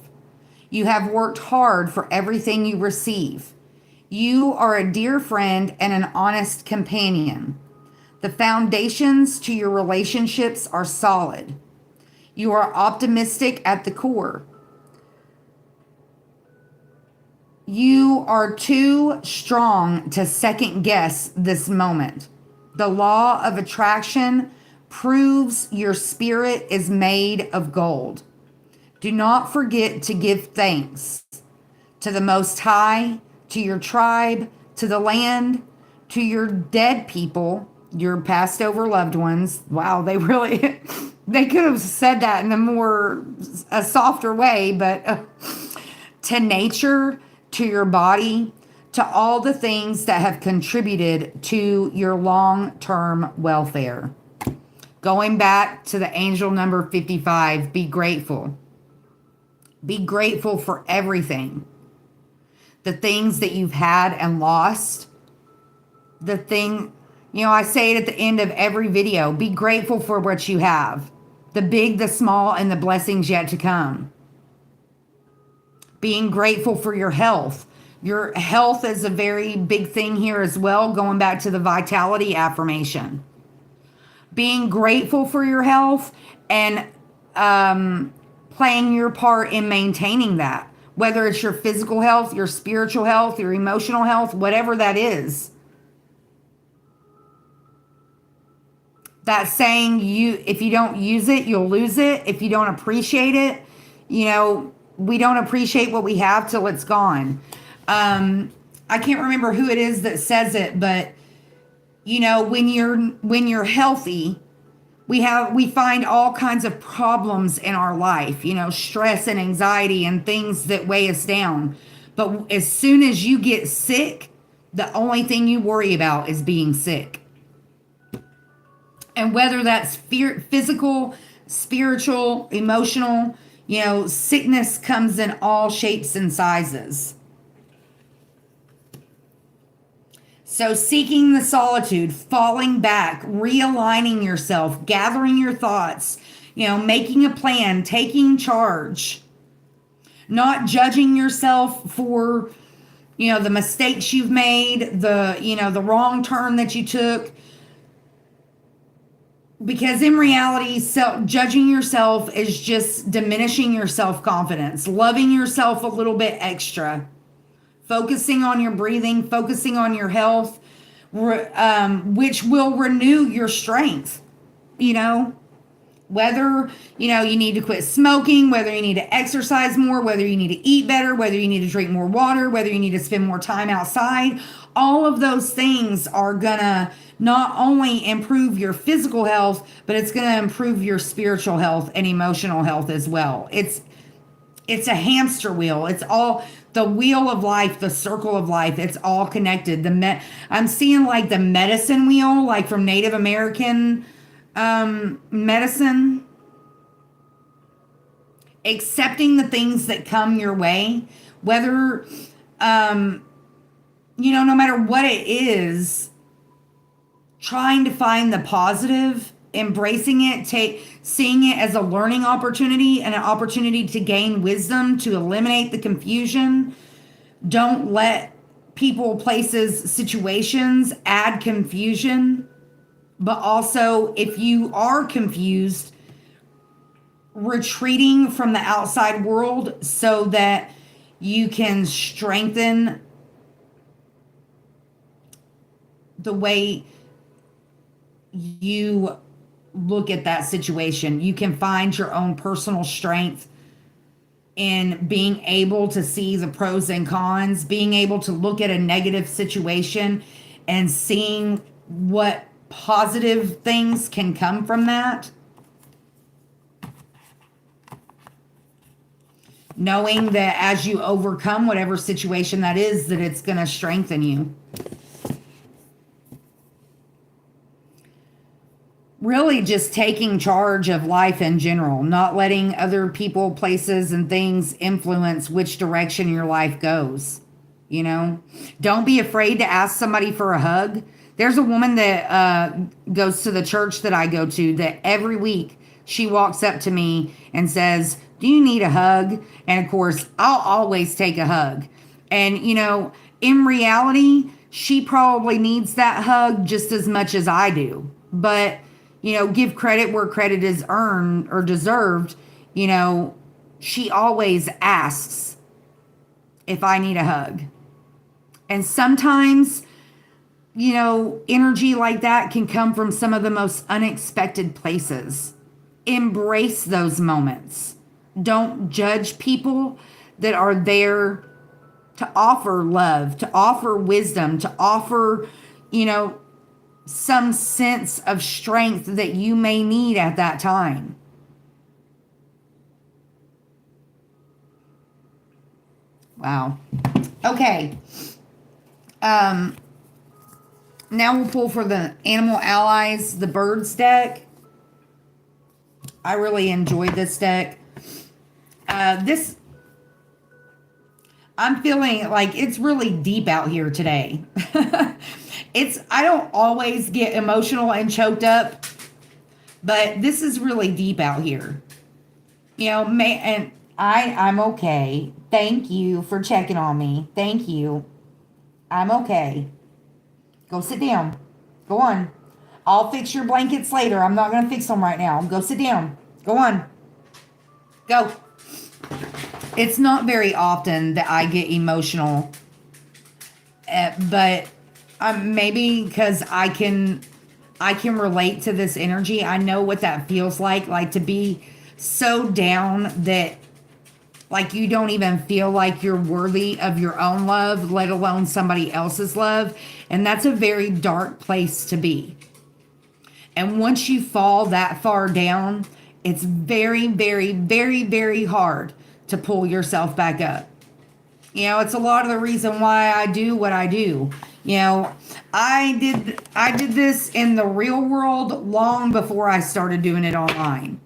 You have worked hard for everything you receive. You are a dear friend and an honest companion. The foundations to your relationships are solid. You are optimistic at the core. You are too strong to second guess this moment. The law of attraction proves your spirit is made of gold. Do not forget to give thanks to the Most High, to your tribe, to the land, to your dead people, your passed over loved ones. Wow, they really, they could have said that in a softer way, but to nature, to your body, to all the things that have contributed to your long-term welfare. Going back to the angel number 55, be grateful. Be grateful for everything. The things that you've had and lost. I say it at the end of every video. Be grateful for what you have. The big, the small, and the blessings yet to come. Being grateful for your health. Your health is a very big thing here as well, going back to the vitality affirmation. Being grateful for your health and playing your part in maintaining that. Whether it's your physical health, your spiritual health, your emotional health, whatever that is. That saying, if you don't use it, you'll lose it. If you don't appreciate it, we don't appreciate what we have till it's gone. I can't remember who it is that says it, but when you're healthy, we find all kinds of problems in our life, stress and anxiety and things that weigh us down. But as soon as you get sick, the only thing you worry about is being sick. And whether that's physical, spiritual, emotional, sickness comes in all shapes and sizes. So seeking the solitude, falling back, realigning yourself, gathering your thoughts, making a plan, taking charge, not judging yourself for, the mistakes you've made, the wrong turn that you took. Because in reality, judging yourself is just diminishing your self-confidence, loving yourself a little bit extra, focusing on your breathing, focusing on your health, which will renew your strength. You know, whether, you need to quit smoking, whether you need to exercise more, whether you need to eat better, whether you need to drink more water, whether you need to spend more time outside, all of those things are gonna not only improve your physical health, but it's gonna improve your spiritual health and emotional health as well. It's a hamster wheel. It's all the wheel of life, the circle of life. It's all connected. I'm seeing like the medicine wheel, like from Native American medicine. Accepting the things that come your way, whether no matter what it is, trying to find the positive, embracing it, seeing it as a learning opportunity and an opportunity to gain wisdom, to eliminate the confusion. Don't let people, places, situations add confusion. But also, if you are confused, retreating from the outside world so that you can strengthen the way you look at that situation. You can find your own personal strength in being able to see the pros and cons, being able to look at a negative situation and seeing what positive things can come from that. Knowing that as you overcome whatever situation that is, that it's going to strengthen you. Really just taking charge of life in general, not letting other people, places, and things influence which direction your life goes. Don't be afraid to ask somebody for a hug. There's a woman that goes to the church that I go to that every week she walks up to me and says, "Do you need a hug?" And of course, I'll always take a hug. And, in reality, she probably needs that hug just as much as I do. But, give credit where credit is earned or deserved. She always asks if I need a hug. And sometimes, energy like that can come from some of the most unexpected places. Embrace those moments. Don't judge people that are there to offer love, to offer wisdom, to offer, some sense of strength that you may need at that time. Wow. Okay. Now we'll pull for the Animal Allies, the Birds deck. I really enjoyed this deck. I'm feeling like it's really deep out here today. I don't always get emotional and choked up, but this is really deep out here. And I'm okay. Thank you for checking on me. Thank you. I'm okay. Go sit down. Go on. I'll fix your blankets later. I'm not going to fix them right now. Go sit down. Go on. Go. It's not very often that I get emotional, but maybe because I can relate to this energy. I know what that feels like to be so down that like you don't even feel like you're worthy of your own love, let alone somebody else's love. And that's a very dark place to be. And once you fall that far down, it's very, very, very, very hard to pull yourself back up. It's a lot of the reason why I do what I do. I did this in the real world long before I started doing it online.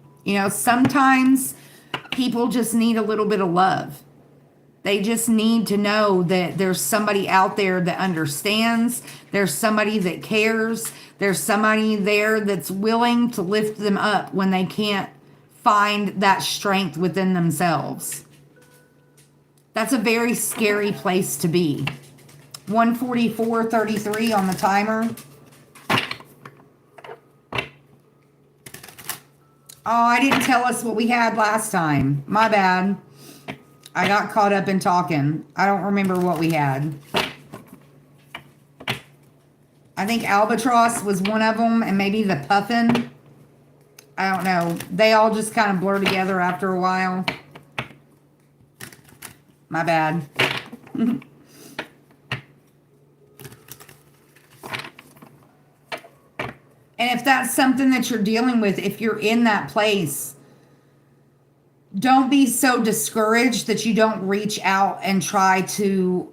Sometimes people just need a little bit of love. They just need to know that there's somebody out there that understands. There's somebody that cares. There's somebody there that's willing to lift them up when they can't find that strength within themselves. That's a very scary place to be. 144.33 on the timer. Oh, I didn't tell us what we had last time. My bad. I got caught up in talking. I don't remember what we had. I think Albatross was one of them, and maybe the Puffin. I don't know. They all just kind of blur together after a while. My bad. And if that's something that you're dealing with, if you're in that place, don't be so discouraged that you don't reach out and try to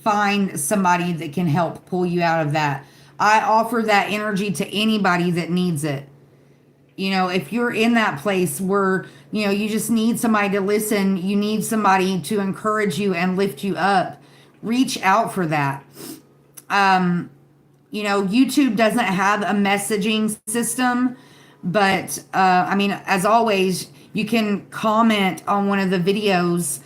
find somebody that can help pull you out of that. I offer that energy to anybody that needs it. You know, if you're in that place where, you know, you just need somebody to listen, you need somebody to encourage you and lift you up, reach out for that. You know, YouTube doesn't have a messaging system, but I mean, as always, you can comment on one of the videos,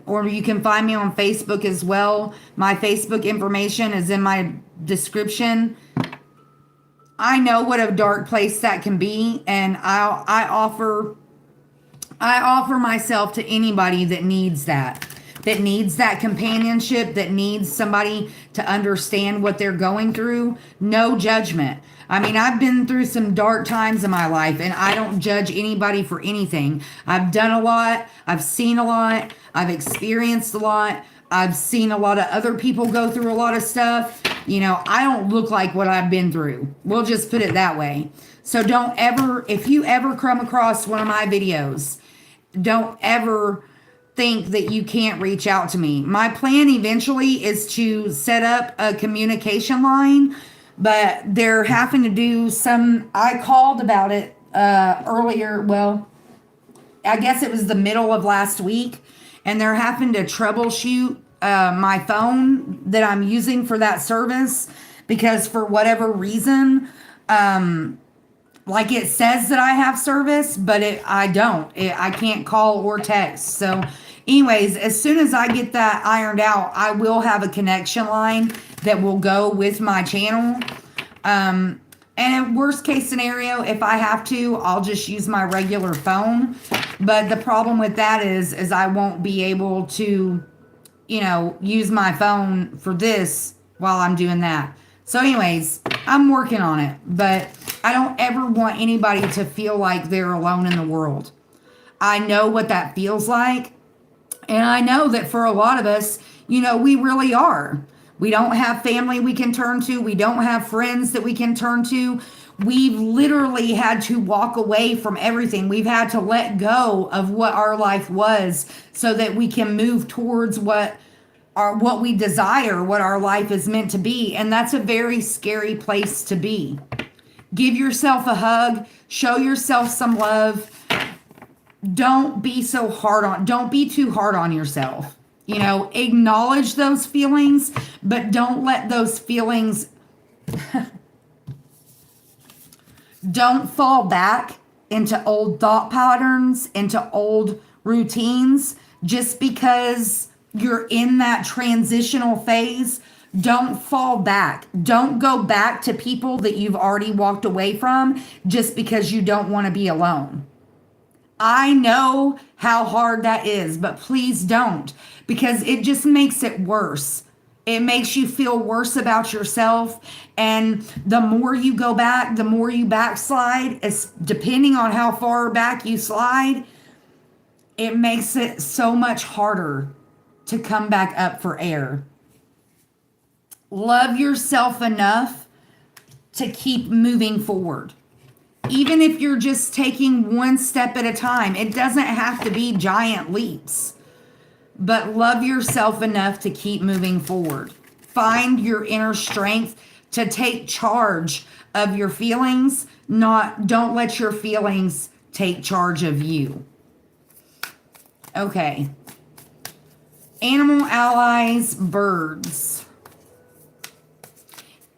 or you can find me on Facebook as well. My Facebook information is in my description. I know what a dark place that can be, and I offer myself to anybody that needs that companionship, that needs somebody to understand what they're going through. No judgment. I mean, I've been through some dark times in my life, and I don't judge anybody for anything. I've done a lot. I've seen a lot. I've experienced a lot. I've seen a lot of other people go through a lot of stuff. You know, I don't look like what I've been through. We'll just put it that way. So don't ever, if you ever come across one of my videos, don't ever think that you can't reach out to me. My plan eventually is to set up a communication line, but they're having to do some, I called about it earlier. Well, I guess it was the middle of last week, and they're having to troubleshoot my phone that I'm using for that service, because for whatever reason, like it says that I have service, but I don't. I can't call or text. So anyways, as soon as I get that ironed out, I will have a connection line that will go with my channel. And in worst case scenario, if I have to, I'll just use my regular phone. But the problem with that is I won't be able to, you know, use my phone for this while I'm doing that. So anyways, I'm working on it, but I don't ever want anybody to feel like they're alone in the world. I know what that feels like. And I know that for a lot of us, you know, we really are. We don't have family we can turn to. We don't have friends that we can turn to. We've literally had to walk away from everything. We've had to let go of what our life was so that we can move towards what we desire, what our life is meant to be. And that's a very scary place to be. Give yourself a hug. Show yourself some love. Don't be too hard on yourself. You know, acknowledge those feelings, but don't let those feelings, don't fall back into old thought patterns, into old routines. Just because you're in that transitional phase, don't fall back. Don't go back to people that you've already walked away from just because you don't want to be alone. I know how hard that is, but please don't, because it just makes it worse. It makes you feel worse about yourself. And the more you go back, the more you backslide, depending on how far back you slide, it makes it so much harder to come back up for air. Love yourself enough to keep moving forward. Even if you're just taking one step at a time, it doesn't have to be giant leaps. But love yourself enough to keep moving forward. Find your inner strength to take charge of your feelings. Don't let your feelings take charge of you. Okay. Animal allies, birds.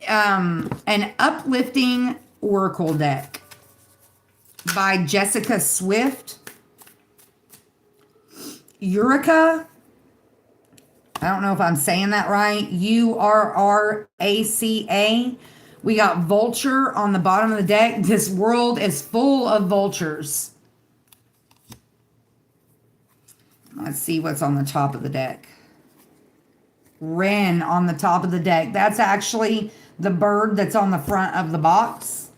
An uplifting oracle deck by Jessica Swift. Eureka. I don't know if I'm saying that right. Urraca. We got vulture on the bottom of the deck. This world is full of vultures. Let's see what's on the top of the deck. Wren on the top of the deck. That's actually the bird that's on the front of the box.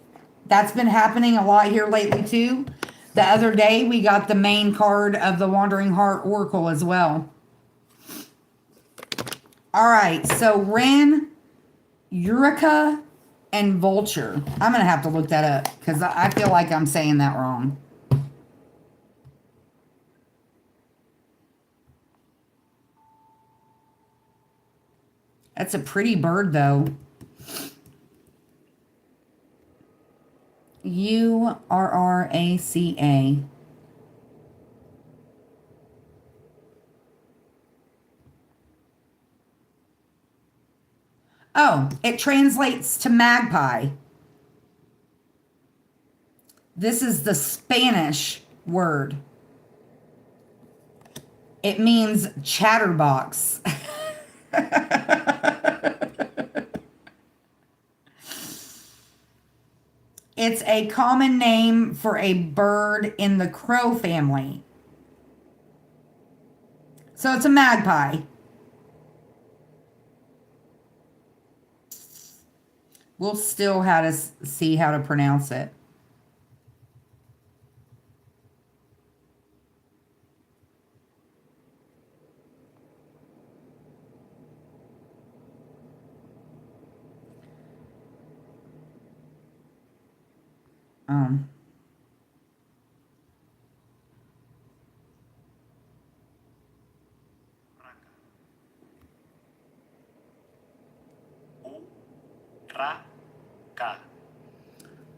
That's been happening a lot here lately too. The other day we got the main card of the Wandering Heart Oracle as well. All right, so Wren, Eureka, and Vulture. I'm going to have to look that up because I feel like I'm saying that wrong. That's a pretty bird, though. Urraca. Oh, it translates to magpie. This is the Spanish word. It means chatterbox. It's a common name for a bird in the crow family. So it's a magpie. We'll still have to see how to pronounce it.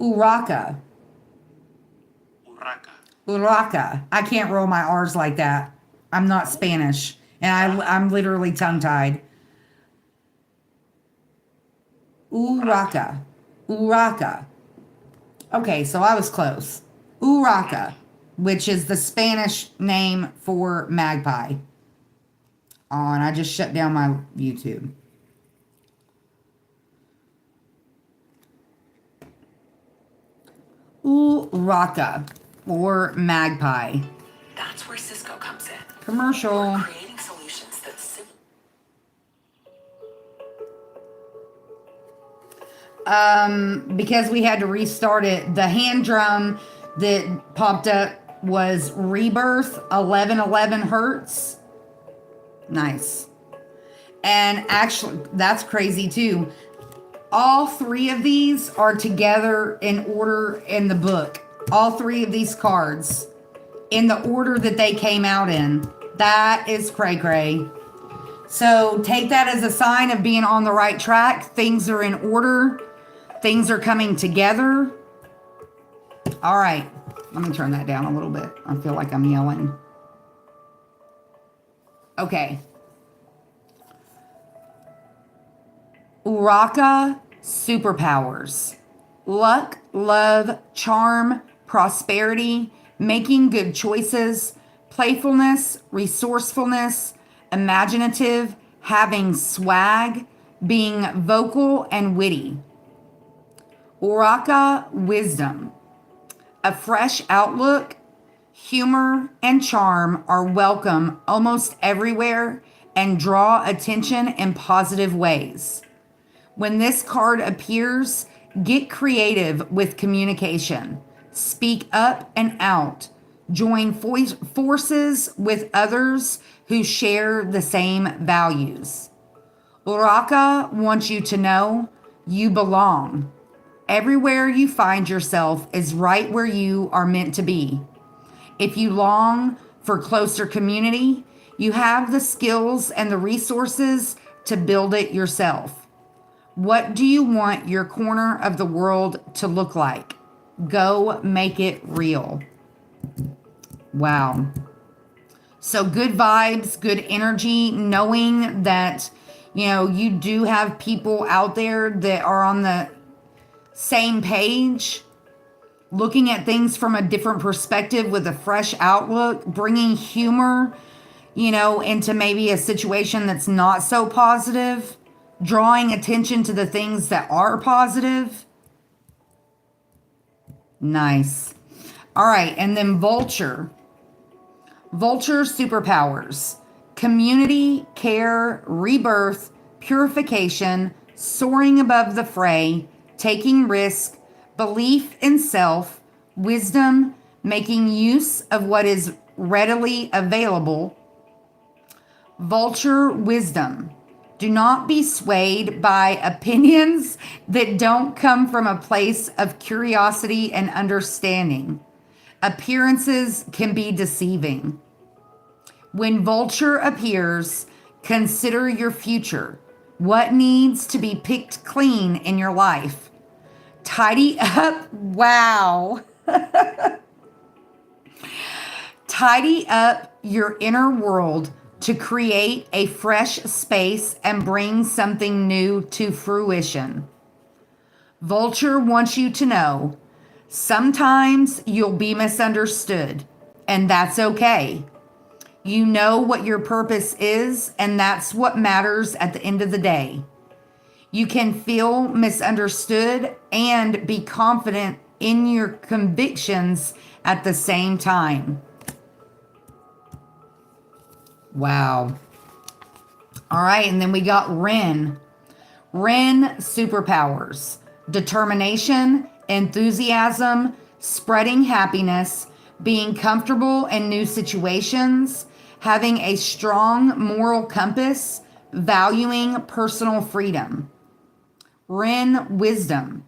Urraca. Urraca. I can't roll my R's like that. I'm not Spanish. And I'm literally tongue-tied. Urraca. Urraca. Okay, so I was close. Urraca, which is the Spanish name for magpie. Oh, and I just shut down my YouTube. Urraca, or magpie. That's where Cisco comes in. Commercial. We're creating solutions that because we had to restart it, the hand drum that popped up was Rebirth 1111 Hertz. Nice. And actually, that's crazy too. All three of these are together in order in the book. All three of these cards in the order that they came out in. That is cray-cray. So take that as a sign of being on the right track. Things are in order. Things are coming together. All right. Let me turn that down a little bit. I feel like I'm yelling. Okay. Urraca superpowers. Luck, love, charm, prosperity, making good choices, playfulness, resourcefulness, imaginative, having swag, being vocal and witty. Urraca wisdom. A fresh outlook, humor, and charm are welcome almost everywhere and draw attention in positive ways. When this card appears, get creative with communication. Speak up and out. Join forces with others who share the same values. Urraca wants you to know you belong. Everywhere you find yourself is right where you are meant to be. If you long for closer community, you have the skills and the resources to build it yourself. What do you want your corner of the world to look like? Go make it real. Wow. So good vibes, good energy, knowing that, you do have people out there that are on the same page, looking at things from a different perspective with a fresh outlook, bringing humor, into maybe a situation that's not so positive, drawing attention to the things that are positive. Nice. All right, and then Vulture. Vulture superpowers: community, care, rebirth, purification, soaring above the fray, taking risk, belief in self, wisdom, making use of what is readily available. Vulture wisdom: do not be swayed by opinions that don't come from a place of curiosity and understanding. Appearances can be deceiving. When vulture appears, consider your future. What needs to be picked clean in your life? Tidy up. Wow. Tidy up your inner world to create a fresh space and bring something new to fruition. Vulture wants you to know sometimes you'll be misunderstood, and that's okay. You know what your purpose is, and that's what matters at the end of the day. You can feel misunderstood and be confident in your convictions at the same time. Wow. All right, and then we got Ren. Ren superpowers: determination, enthusiasm, spreading happiness, being comfortable in new situations, having a strong moral compass, valuing personal freedom. Ren wisdom: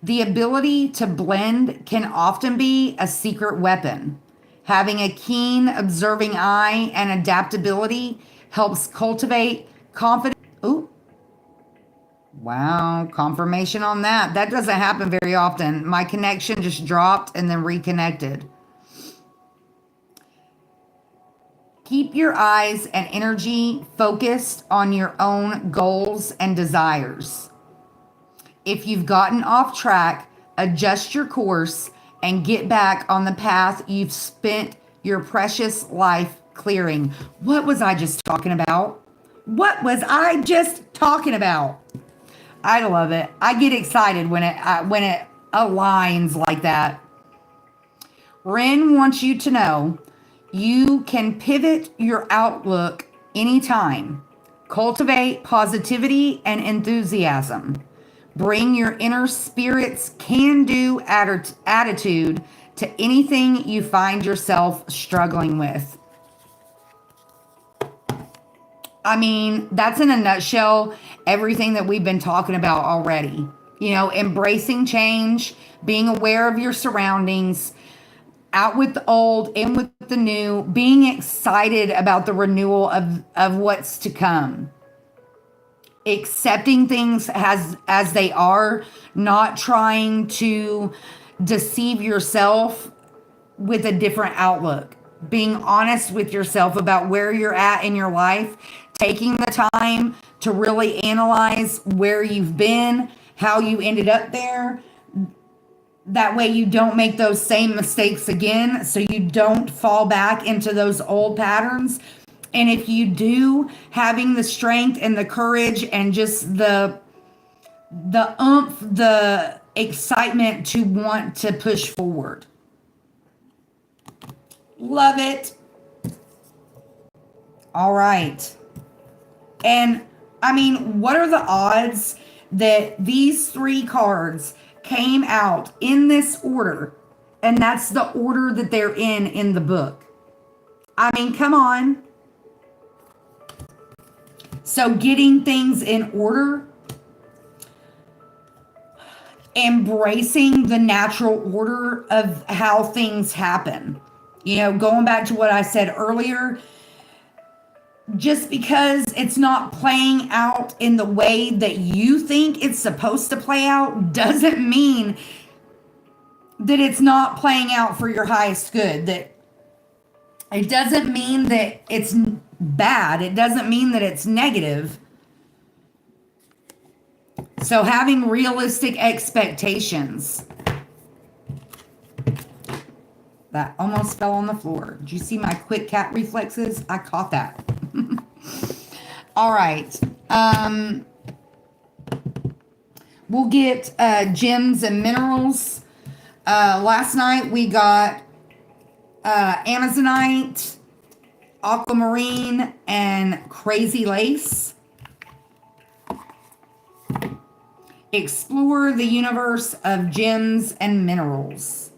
the ability to blend can often be a secret weapon. Having a keen, observing eye and adaptability helps cultivate confidence. Ooh. Wow, confirmation on that. That doesn't happen very often. My connection just dropped and then reconnected. Keep your eyes and energy focused on your own goals and desires. If you've gotten off track, adjust your course and get back on the path you've spent your precious life clearing. What was I just talking about? What was I just talking about? I love it. I get excited when it aligns like that. Ren wants you to know you can pivot your outlook anytime. Cultivate positivity and enthusiasm. Bring your inner spirit's can-do attitude to anything you find yourself struggling with. I mean, that's in a nutshell everything that we've been talking about already. You know, embracing change, being aware of your surroundings, out with the old, in with the new, being excited about the renewal of what's to come. Accepting things as they are, not trying to deceive yourself with a different outlook. Being honest with yourself about where you're at in your life, taking the time to really analyze where you've been, how you ended up there. That way you don't make those same mistakes again, so you don't fall back into those old patterns. And if you do, having the strength and the courage and just the oomph, the excitement to want to push forward. Love it. All right. And I mean, what are the odds that these three cards came out in this order? And that's the order that they're in the book. I mean, come on. So getting things in order, embracing the natural order of how things happen. You know, going back to what I said earlier, just because it's not playing out in the way that you think it's supposed to play out doesn't mean that it's not playing out for your highest good. That it doesn't mean that it's bad. It doesn't mean that it's negative. So having realistic expectations. That almost fell on the floor. Did you see my quick cat reflexes? I caught that. All right. We'll get gems and minerals. Last night we got Amazonite, aquamarine and crazy lace. Explore the universe of gems and minerals.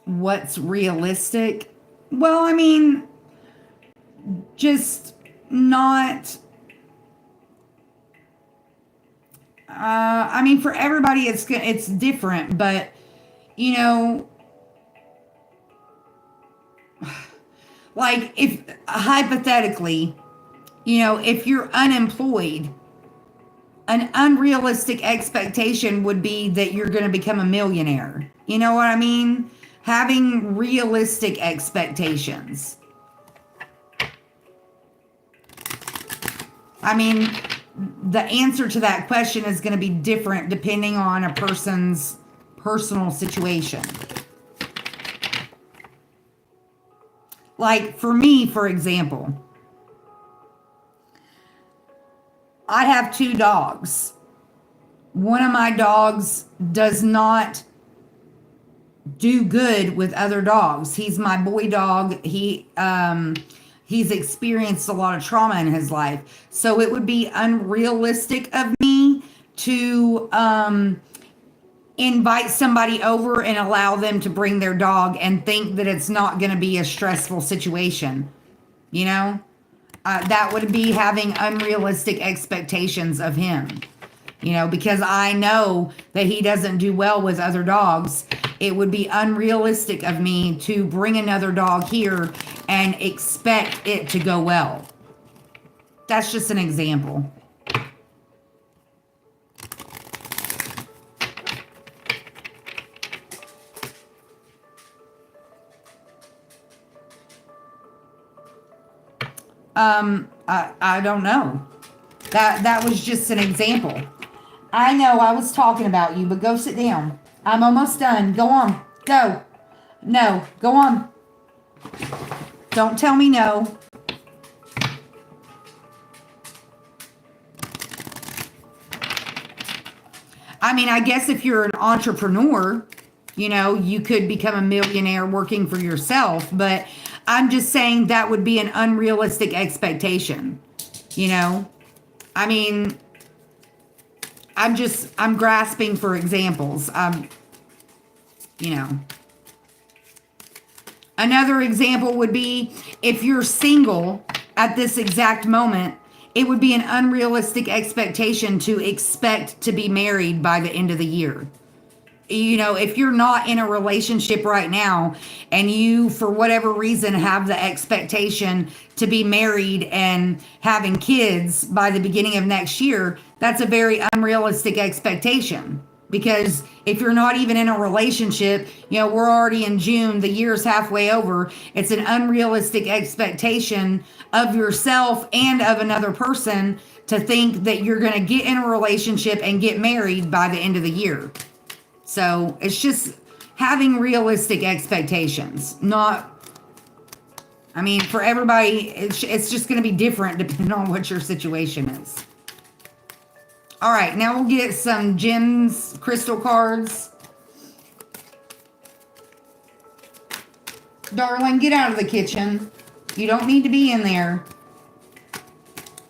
What's realistic? Well, I mean, just not, I mean, for everybody, it's different, but, you know, like if hypothetically, you know, if you're unemployed, an unrealistic expectation would be that you're going to become a millionaire. You know what I mean? Having realistic expectations. I mean, the answer to that question is going to be different depending on a person's personal situation. Like for me, for example, I have 2 dogs. One of my dogs does not do good with other dogs. He's my boy dog. He's experienced a lot of trauma in his life. So it would be unrealistic of me to invite somebody over and allow them to bring their dog and think that it's not going to be a stressful situation. You know? That would be having unrealistic expectations of him. You know, because I know that he doesn't do well with other dogs. It would be unrealistic of me to bring another dog here and expect it to go well. That's just an example. I don't know. That was just an example. I know I was talking about you, but go sit down. I'm almost done. Go on. Go. No. Go on. Don't tell me no. I mean, I guess if you're an entrepreneur, you know, you could become a millionaire working for yourself, but I'm just saying that would be an unrealistic expectation, you know? I mean, I'm grasping for examples. You know. Another example would be if you're single at this exact moment, it would be an unrealistic expectation to expect to be married by the end of the year. You know, if you're not in a relationship right now and you, for whatever reason, have the expectation to be married and having kids by the beginning of next year, that's a very unrealistic expectation. Because if you're not even in a relationship, you know, we're already in June, the year's halfway over. It's an unrealistic expectation of yourself and of another person to think that you're going to get in a relationship and get married by the end of the year. So it's just having realistic expectations. Not, I mean, for everybody, it's just going to be different depending on what your situation is. All right, now we'll get some gems, crystal cards. Darling, get out of the kitchen. You don't need to be in there.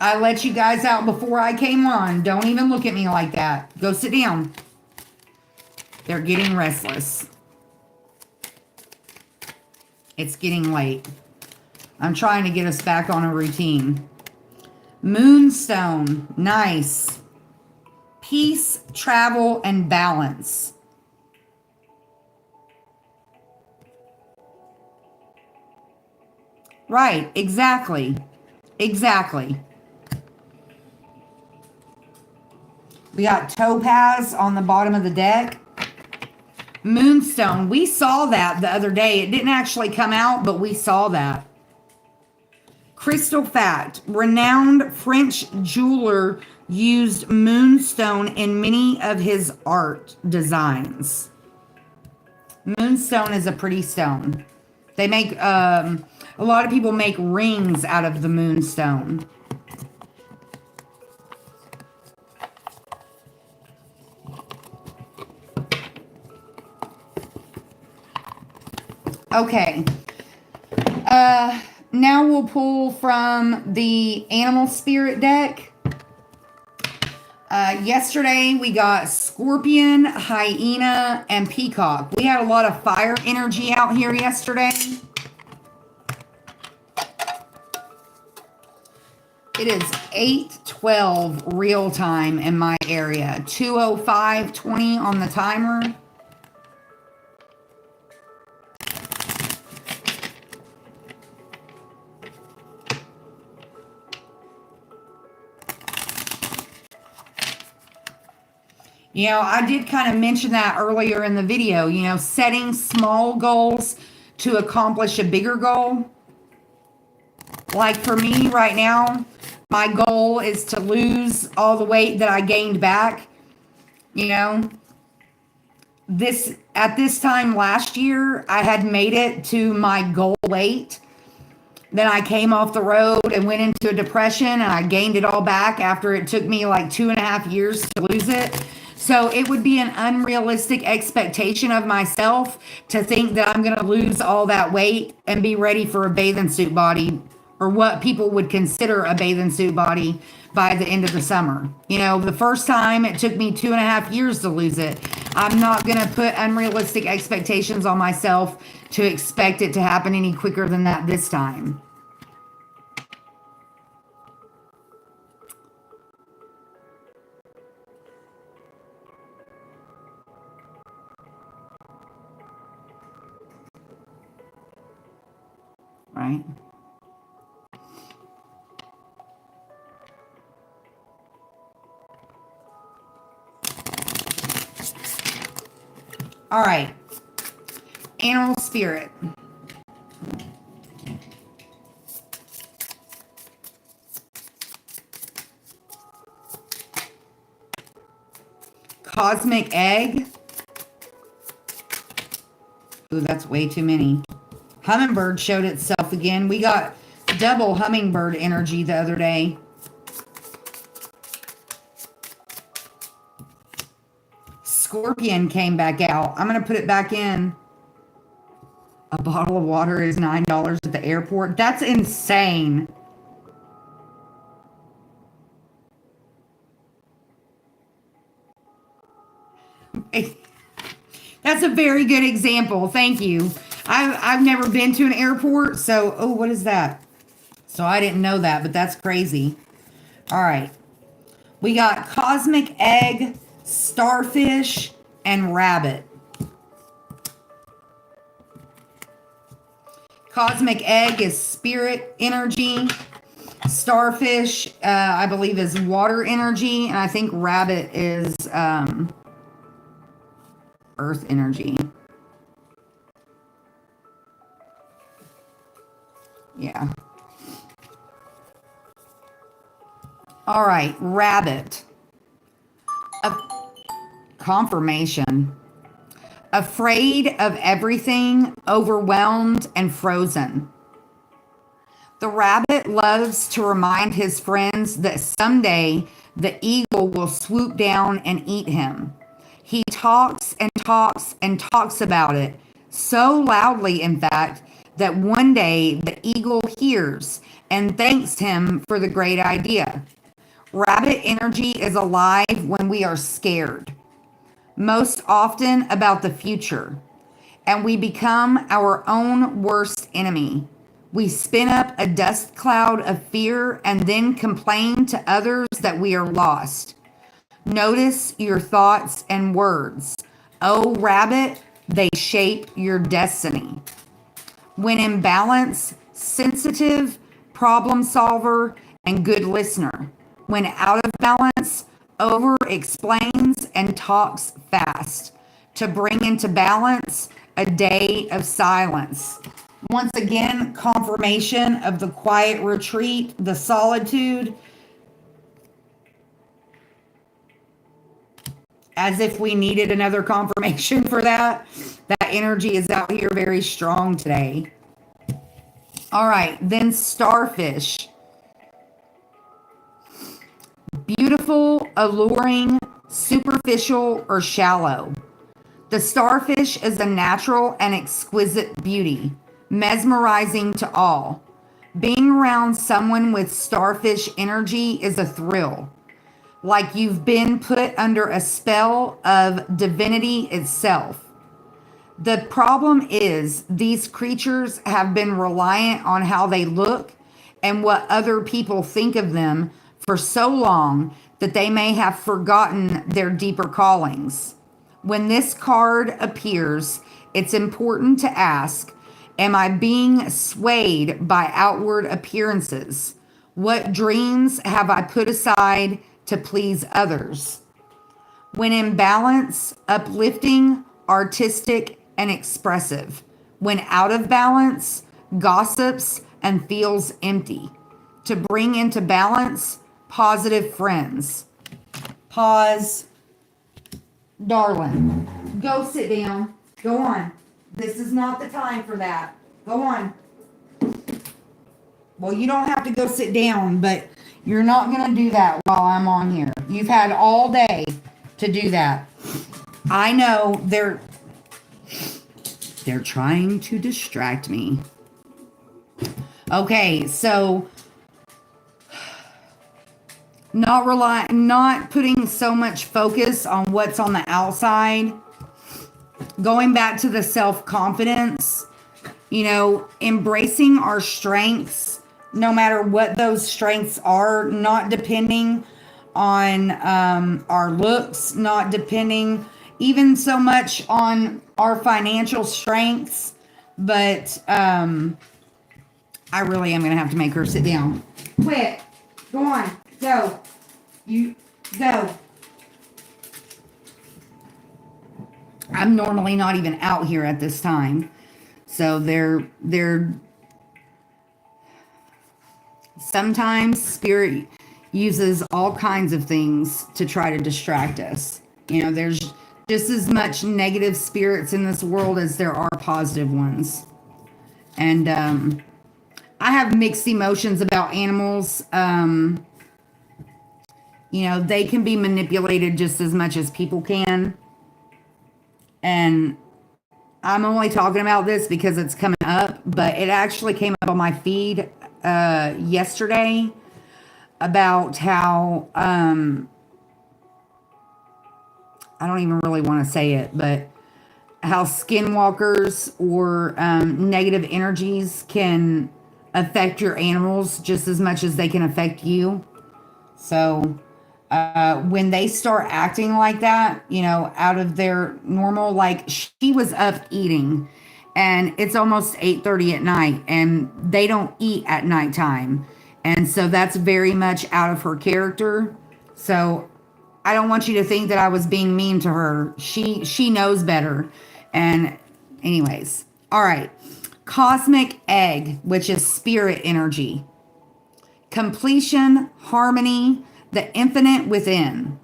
I let you guys out before I came on. Don't even look at me like that. Go sit down. They're getting restless. It's getting late. I'm trying to get us back on a routine. Moonstone. Nice. Peace, travel, and balance. Right. Exactly. Exactly. We got topaz on the bottom of the deck. Moonstone. We saw that the other day. It didn't actually come out, but we saw that. Crystal fact. Renowned French jeweler used moonstone in many of his art designs. Moonstone is a pretty stone. They make, a lot of people make rings out of the moonstone. Okay. Now we'll pull from the animal spirit deck. Yesterday we got scorpion, hyena, and peacock. We had a lot of fire energy out here yesterday. It is 8:12 real time in my area. 2:05:20 on the timer. You know, I did kind of mention that earlier in the video, you know, setting small goals to accomplish a bigger goal. Like for me right now, my goal is to lose all the weight that I gained back. You know, at this time last year, I had made it to my goal weight. Then I came off the road and went into a depression, and I gained it all back after it took me like 2.5 years to lose it. So it would be an unrealistic expectation of myself to think that I'm going to lose all that weight and be ready for a bathing suit body, or what people would consider a bathing suit body, by the end of the summer. You know, the first time it took me 2.5 years to lose it. I'm not going to put unrealistic expectations on myself to expect it to happen any quicker than that this time. Right? All right. Animal spirit. Cosmic egg. Ooh, that's way too many. Hummingbird showed itself again. We got double hummingbird energy the other day. Scorpion came back out. I'm going to put it back in. A bottle of water is $9 at the airport. That's insane. That's a very good example. Thank you. I've never been to an airport, so, oh, what is that? So I didn't know that, but that's crazy. All right. We got cosmic egg, starfish, and rabbit. Cosmic egg is spirit energy. Starfish, I believe, is water energy. And I think rabbit is earth energy. Yeah. All right, rabbit. Confirmation. Afraid of everything, overwhelmed, and frozen. The rabbit loves to remind his friends that someday the eagle will swoop down and eat him. He talks and talks and talks about it, so loudly, in fact, that one day the eagle hears and thanks him for the great idea. Rabbit energy is alive when we are scared, most often about the future, and we become our own worst enemy. We spin up a dust cloud of fear and then complain to others that we are lost. Notice your thoughts and words. Oh, rabbit, they shape your destiny. When in balance, sensitive, problem solver, and good listener. When out of balance, over explains and talks fast. To bring into balance, a day of silence. Once again, confirmation of the quiet retreat, the solitude. As if we needed another confirmation for that. That energy is out here very strong today. All right, then starfish. Beautiful, alluring, superficial, or shallow. The starfish is a natural and exquisite beauty, mesmerizing to all. Being around someone with starfish energy is a thrill, like you've been put under a spell of divinity itself. The problem is, these creatures have been reliant on how they look and what other people think of them for so long that they may have forgotten their deeper callings. When this card appears, it's important to ask, am I being swayed by outward appearances? What dreams have I put aside to please others? When in balance, uplifting, artistic, and expressive. When out of balance, gossips and feels empty. To bring into balance, positive friends. Pause. Darling, go sit down. Go on. This is not the time for that. Go on. Well, you don't have to go sit down, but you're not going to do that while I'm on here. You've had all day to do that. I know they're trying to distract me. Okay, so not putting so much focus on what's on the outside. Going back to the self-confidence, embracing our strengths, no matter what those strengths are, not depending on our looks, not depending even so much on our financial strengths, but I really am going to have to make her sit down. Quit. Go on. Go. You go. I'm normally not even out here at this time. So they're sometimes spirit uses all kinds of things to try to distract us. There's just as much negative spirits in this world as there are positive ones. And I have mixed emotions about animals. They can be manipulated just as much as people can. And I'm only talking about this because it's coming up, but it actually came up on my feed yesterday about how I don't even really want to say it, but how skinwalkers or negative energies can affect your animals just as much as they can affect you. So when they start acting like that, out of their normal, like she was up eating and it's almost 8:30 at night and they don't eat at nighttime. And so that's very much out of her character. So I don't want you to think that I was being mean to her. She knows better. And anyways, all right. Cosmic egg, which is spirit energy. Completion, harmony, the infinite within.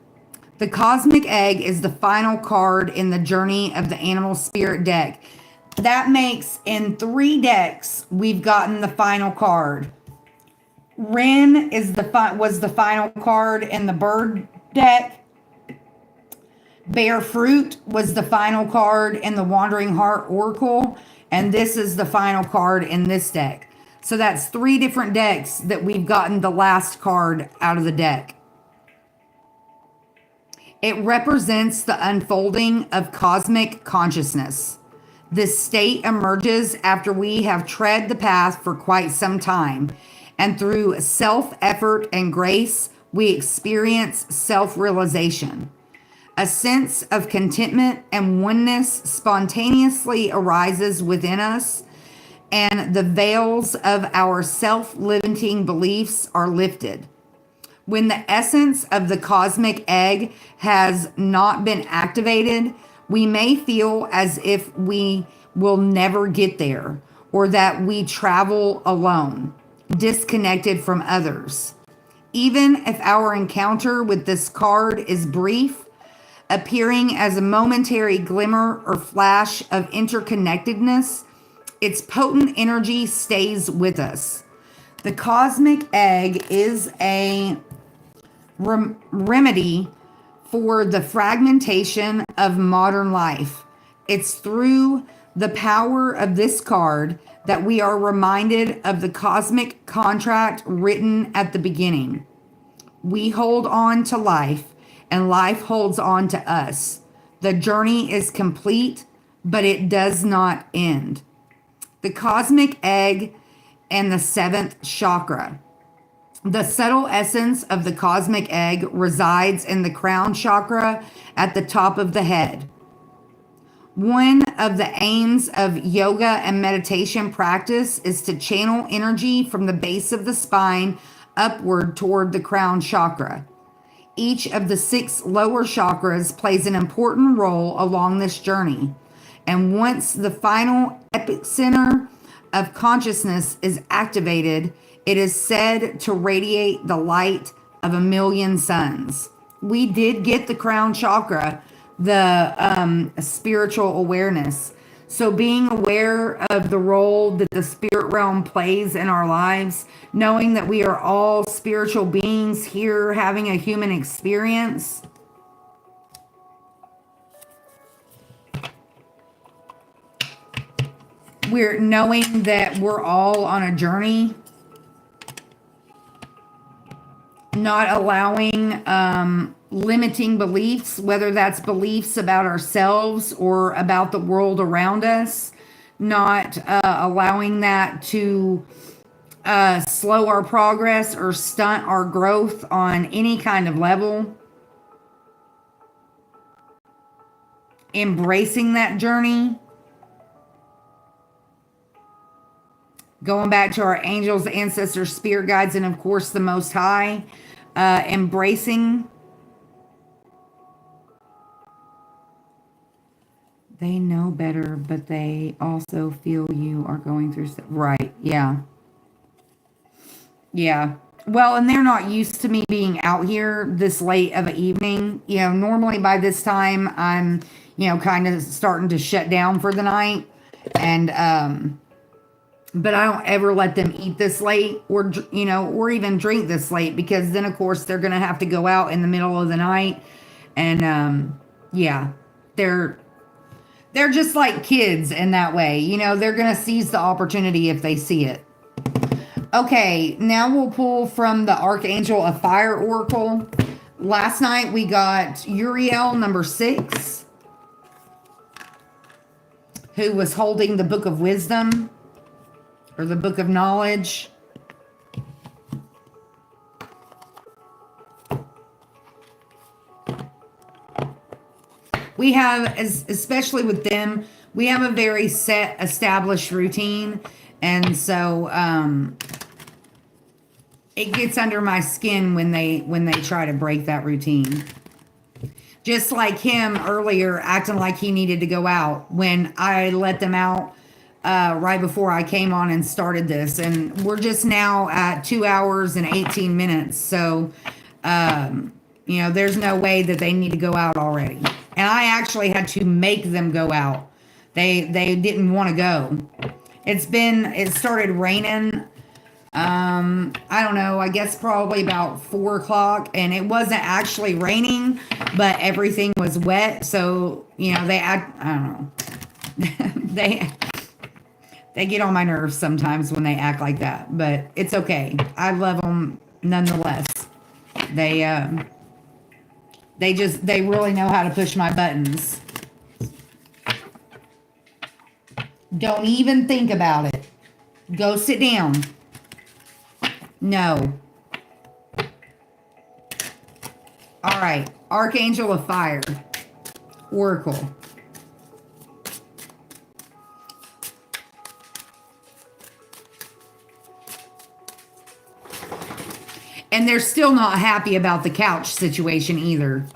The cosmic egg is the final card in the journey of the animal spirit deck. That makes in 3 decks, we've gotten the final card. Ren was the final card in the bird deck. Bear Fruit was the final card in the Wandering Heart Oracle. And this is the final card in this deck. So that's 3 different decks that we've gotten the last card out of the deck. It represents the unfolding of cosmic consciousness. This state emerges after we have tread the path for quite some time. And through self-effort and grace, we experience self-realization. A sense of contentment and oneness spontaneously arises within us, and the veils of our self-limiting beliefs are lifted. When the essence of the cosmic egg has not been activated, we may feel as if we will never get there, or that we travel alone, disconnected from others. Even if our encounter with this card is brief, appearing as a momentary glimmer or flash of interconnectedness, its potent energy stays with us. The cosmic egg is a remedy for the fragmentation of modern life. It's through the power of this card that we are reminded of the cosmic contract written at the beginning. We hold on to life, and life holds on to us. The journey is complete, but it does not end. The cosmic egg and the seventh chakra. The subtle essence of the cosmic egg resides in the crown chakra at the top of the head. One of the aims of yoga and meditation practice is to channel energy from the base of the spine upward toward the crown chakra. Each of the 6 lower chakras plays an important role along this journey. And once the final epicenter of consciousness is activated, it is said to radiate the light of 1,000,000 suns. We did get the crown chakra, the spiritual awareness. So being aware of the role that the spirit realm plays in our lives, knowing that we are all spiritual beings here having a human experience. We're knowing that we're all on a journey, not allowing limiting beliefs, whether that's beliefs about ourselves or about the world around us, not allowing that to slow our progress or stunt our growth on any kind of level. Embracing that journey. Going back to our angels, ancestors, spirit guides, and of course the Most High. Embracing. They know better, but they also feel you are going through stuff. Right. Yeah. Yeah. Well, and they're not used to me being out here this late of an evening. You know, normally by this time I'm, kind of starting to shut down for the night. And, but I don't ever let them eat this late or even drink this late, because then of course they're going to have to go out in the middle of the night. And, yeah, they're just like kids in that way. They're going to seize the opportunity if they see it. Okay, now we'll pull from the Archangel of Fire Oracle. Last night we got Uriel number 6, who was holding the Book of Wisdom or the Book of Knowledge. We have, especially with them, we have a very set, established routine. And so it gets under my skin when they try to break that routine. Just like him earlier, acting like he needed to go out when I let them out right before I came on and started this. And we're just now at 2 hours and 18 minutes. So, there's no way that they need to go out already. And I actually had to make them go out. They didn't want to go. It started raining. I don't know, I guess probably about 4 o'clock, and it wasn't actually raining, but everything was wet. So, I don't know. They get on my nerves sometimes when they act like that, but it's okay. I love them nonetheless. They really know how to push my buttons. Don't even think about it. Go sit down. No. All right. Archangel of Fire. Oracle. And they're still not happy about the couch situation either.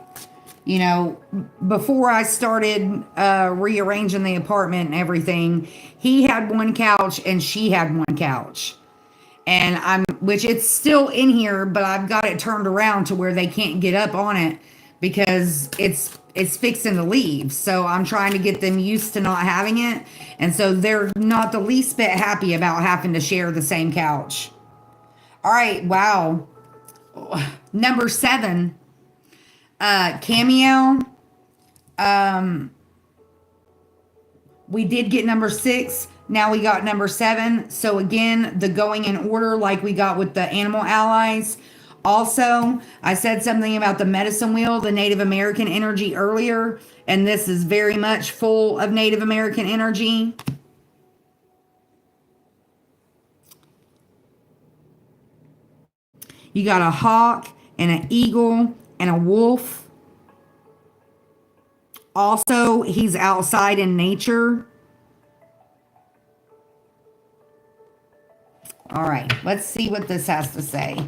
Before I started rearranging the apartment and everything, he had one couch and she had one couch. And which it's still in here, but I've got it turned around to where they can't get up on it because it's fixing to leave. So I'm trying to get them used to not having it. And so they're not the least bit happy about having to share the same couch. All right, wow. Number 7, Cameo. We did get number 6. Now we got number 7. So again, the going in order like we got with the animal allies. Also, I said something about the medicine wheel, the Native American energy earlier, and this is very much full of Native American energy. You got a hawk and an eagle and a wolf. Also, he's outside in nature. All right, let's see what this has to say.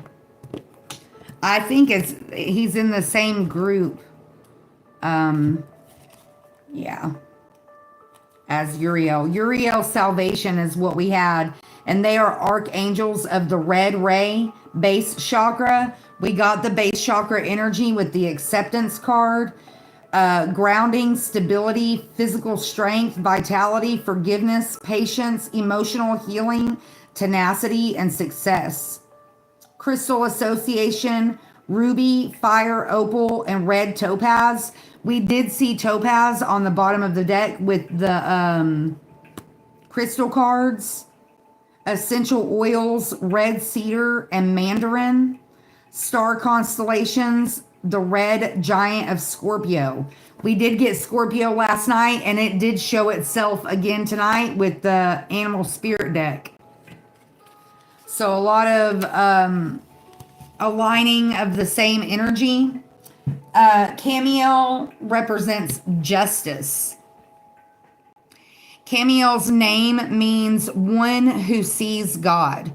I think he's in the same group. Yeah. As Uriel. Uriel's salvation is what we had. And they are archangels of the red ray base chakra. We got the base chakra energy with the acceptance card. Grounding, stability, physical strength, vitality, forgiveness, patience, emotional healing, tenacity, and success. Crystal association, ruby, fire, opal, and red topaz. We did see topaz on the bottom of the deck with the crystal cards. Essential oils, red cedar, and mandarin. Star constellations, the red giant of Scorpio. We did get Scorpio last night, and it did show itself again tonight with the animal spirit deck. So a lot of aligning of the same energy. Camiel represents justice. Camiel's name means one who sees God,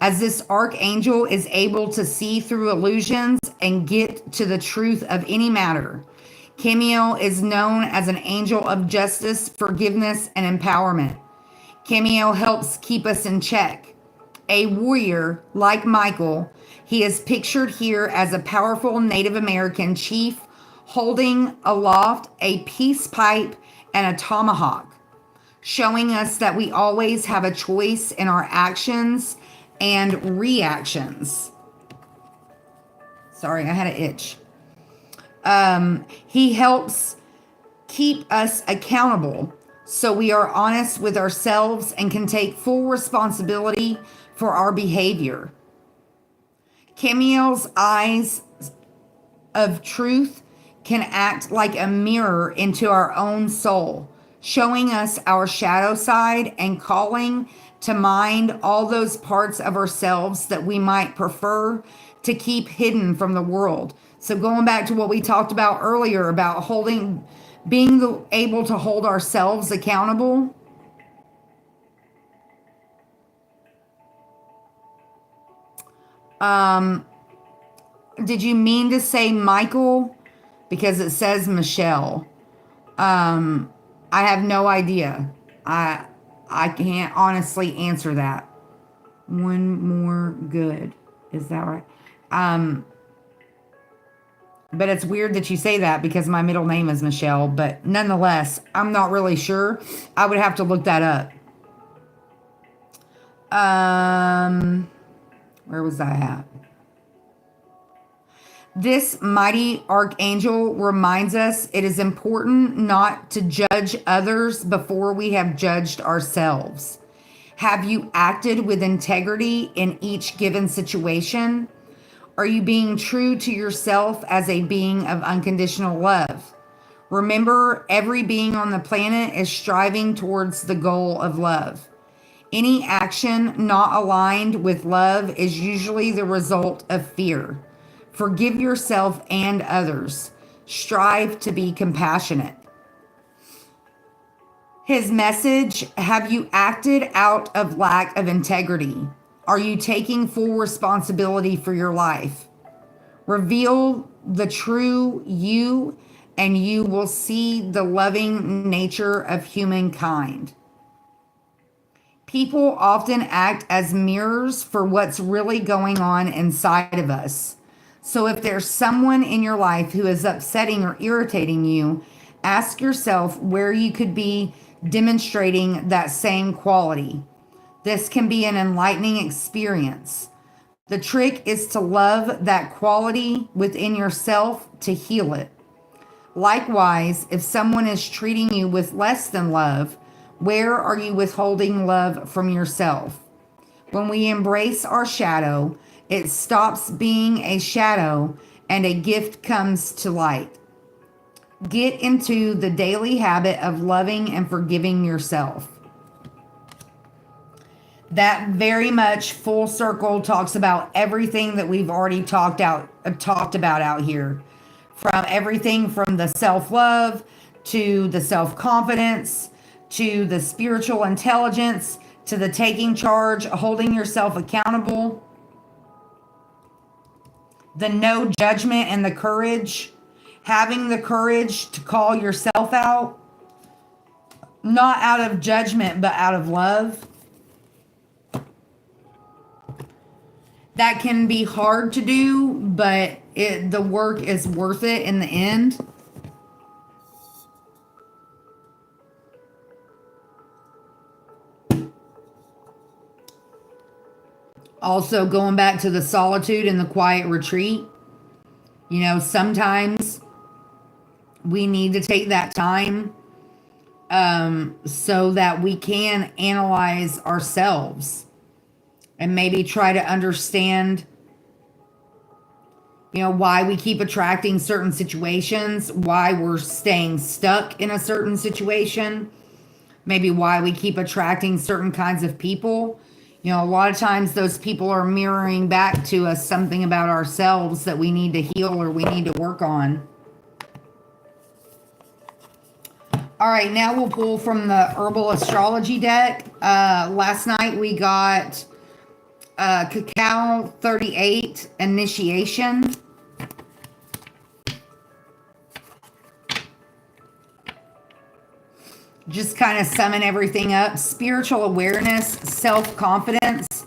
as this archangel is able to see through illusions and get to the truth of any matter. Camiel is known as an angel of justice, forgiveness, and empowerment. Camiel helps keep us in check. A warrior like Michael, he is pictured here as a powerful Native American chief holding aloft a peace pipe and a tomahawk, showing us that we always have a choice in our actions and reactions. Sorry, I had an itch. He helps keep us accountable so we are honest with ourselves and can take full responsibility for our behavior. Camiel's eyes of truth can act like a mirror into our own soul, showing us our shadow side and calling to mind all those parts of ourselves that we might prefer to keep hidden from the world. So going back to what we talked about earlier about being able to hold ourselves accountable. Did you mean to say Michael? Because it says Michelle. I have no idea. I can't honestly answer that. One more good. Is that right? But it's weird that you say that because my middle name is Michelle. But nonetheless, I'm not really sure. I would have to look that up. Where was I at? This mighty archangel reminds us it is important not to judge others before we have judged ourselves. Have you acted with integrity in each given situation? Are you being true to yourself as a being of unconditional love? Remember, every being on the planet is striving towards the goal of love. Any action not aligned with love is usually the result of fear. Forgive yourself and others. Strive to be compassionate. His message, have you acted out of lack of integrity? Are you taking full responsibility for your life? Reveal the true you, and you will see the loving nature of humankind. People often act as mirrors for what's really going on inside of us. So if there's someone in your life who is upsetting or irritating you, ask yourself where you could be demonstrating that same quality. This can be an enlightening experience. The trick is to love that quality within yourself to heal it. Likewise, if someone is treating you with less than love, where are you withholding love from yourself? When we embrace our shadow, it stops being a shadow and a gift comes to light. Get into the daily habit of loving and forgiving yourself. That very much full circle talks about everything that we've already talked about out here. From everything from the self-love to the self-confidence to the spiritual intelligence to the taking charge, holding yourself accountable, the no judgment and the courage, having the courage to call yourself out, not out of judgment, but out of love. That can be hard to do, but the work is worth it in the end. Also, going back to the solitude and the quiet retreat, you know, sometimes we need to take that time so that we can analyze ourselves and maybe try to understand, you know, why we keep attracting certain situations, why we're staying stuck in a certain situation, maybe why we keep attracting certain kinds of people. You know, a lot of times those people are mirroring back to us something about ourselves that we need to heal or we need to work on. All right, now we'll pull from the Herbal Astrology deck. Last night we got Cacao 38 Initiation. Just kind of summon everything up. Spiritual awareness, self-confidence,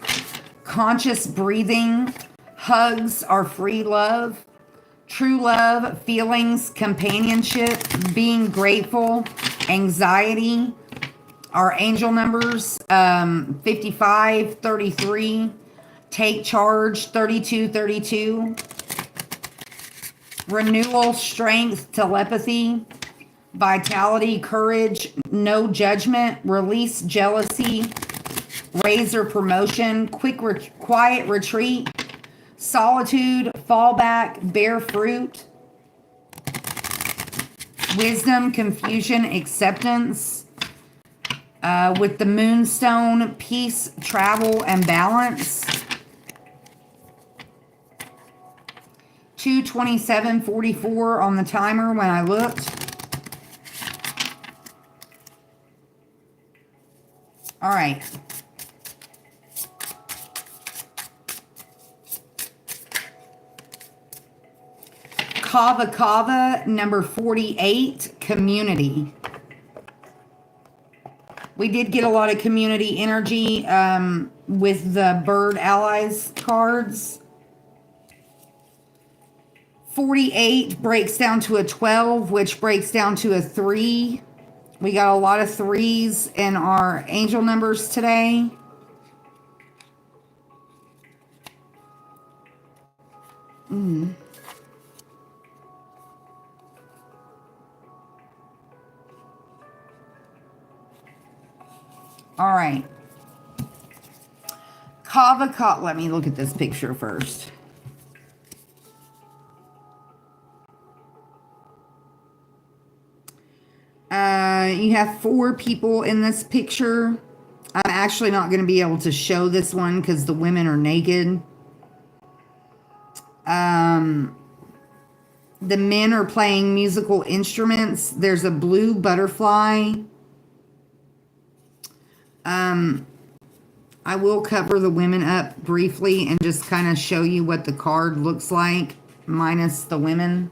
conscious breathing, hugs are free love, true love, feelings, companionship, being grateful, anxiety. Our angel numbers, 55, 33, take charge, 32, 32, renewal, strength, telepathy, vitality, courage, no judgment, release jealousy, raise or promotion, quiet retreat, solitude, fallback, bear fruit, wisdom, confusion, acceptance, with the moonstone, peace, travel, and balance. 2:27:44 on the timer when I looked. All right. Kava Kava number 48, community. We did get a lot of community energy with the Bird Allies cards. 48 breaks down to a 12, which breaks down to a 3. We got a lot of 3s in our angel numbers today. All right. Kava Kava. Let me look at this picture first. You have 4 people in this picture. I'm actually not going to be able to show this one because the women are naked. The men are playing musical instruments. There's a blue butterfly. I will cover the women up briefly and just kind of show you what the card looks like, minus the women.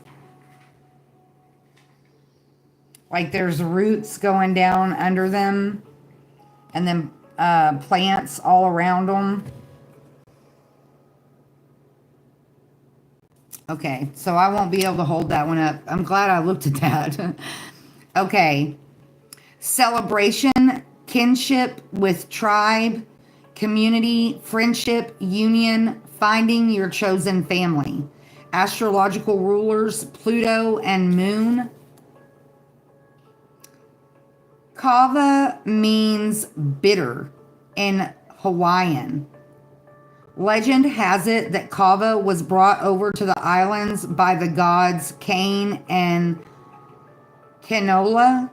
Like there's roots going down under them, and then plants all around them. Okay, so I won't be able to hold that one up. I'm glad I looked at that. Okay. Celebration, kinship with tribe, community, friendship, union, finding your chosen family. Astrological rulers, Pluto and Moon. Kava means bitter in Hawaiian. Legend has it that kava was brought over to the islands by the gods Cain and Kenola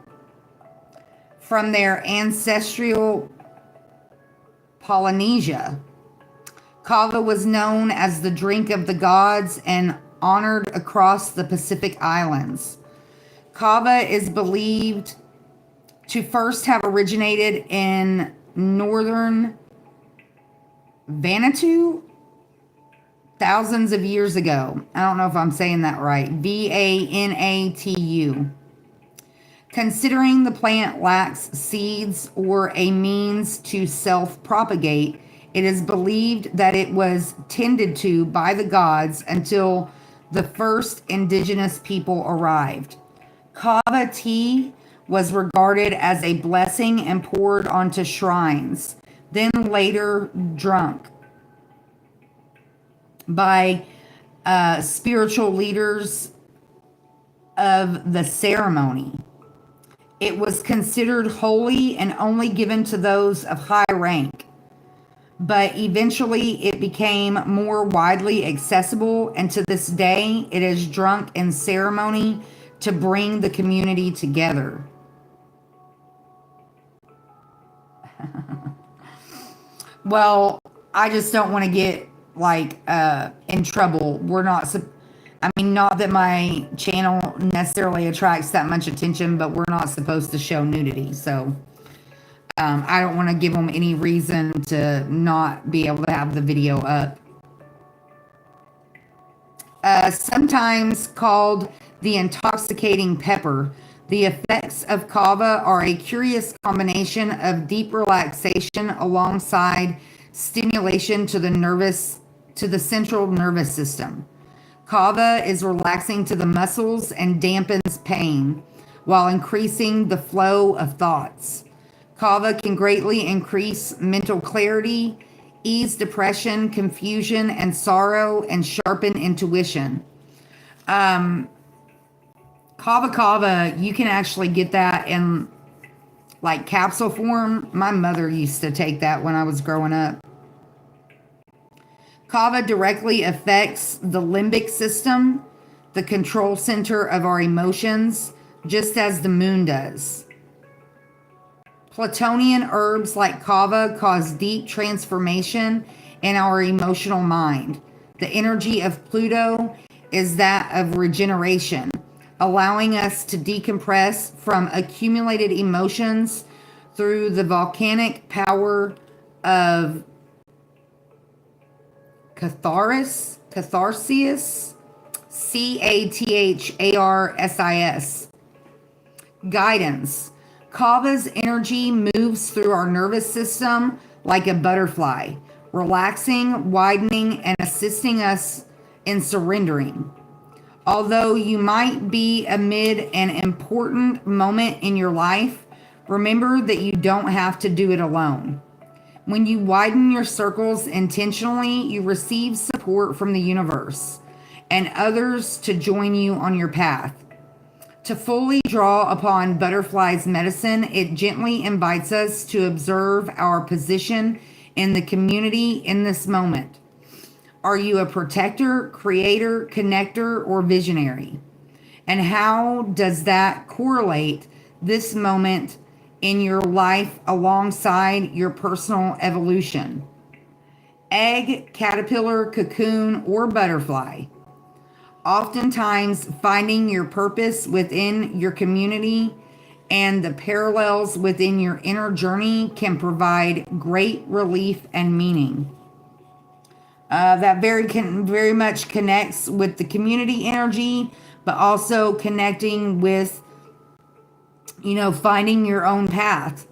from their ancestral Polynesia. Kava was known as the drink of the gods and honored across the Pacific Islands. Kava is believed to first have originated in northern Vanuatu thousands of years ago. I don't know if I'm saying that right. Vanatu. Considering the plant lacks seeds or a means to self-propagate, it is believed that it was tended to by the gods until the first indigenous people arrived. Kava tea was regarded as a blessing and poured onto shrines, then later drunk by spiritual leaders of the ceremony. It was considered holy and only given to those of high rank, but eventually it became more widely accessible, and to this day it is drunk in ceremony to bring the community together. Well, I just don't want to get like in trouble. We're not I mean, not that my channel necessarily attracts that much attention, but we're not supposed to show nudity. So I don't want to give them any reason to not be able to have the video up. Sometimes called the intoxicating pepper, the effects of kava are a curious combination of deep relaxation alongside stimulation to the central nervous system. Kava is relaxing to the muscles and dampens pain while increasing the flow of thoughts. Kava can greatly increase mental clarity, ease depression, confusion, and sorrow, and sharpen intuition. Kava, you can actually get that in like capsule form. My mother used to take that when I was growing up. Kava directly affects the limbic system, the control center of our emotions, just as the moon does. Platonian herbs like kava cause deep transformation in our emotional mind. The energy of Pluto is that of regeneration, allowing us to decompress from accumulated emotions through the volcanic power of catharsis, Catharsis. Guidance. Kava's energy moves through our nervous system like a butterfly, relaxing, widening, and assisting us in surrendering. Although you might be amid an important moment in your life, remember that you don't have to do it alone. When you widen your circles intentionally, you receive support from the universe and others to join you on your path. To fully draw upon butterfly's medicine, it gently invites us to observe our position in the community in this moment. Are you a protector, creator, connector, or visionary? And how does that correlate this moment in your life alongside your personal evolution? Egg, caterpillar, cocoon, or butterfly. Oftentimes, finding your purpose within your community and the parallels within your inner journey can provide great relief and meaning. That very much connects with the community energy, but also connecting with, finding your own path.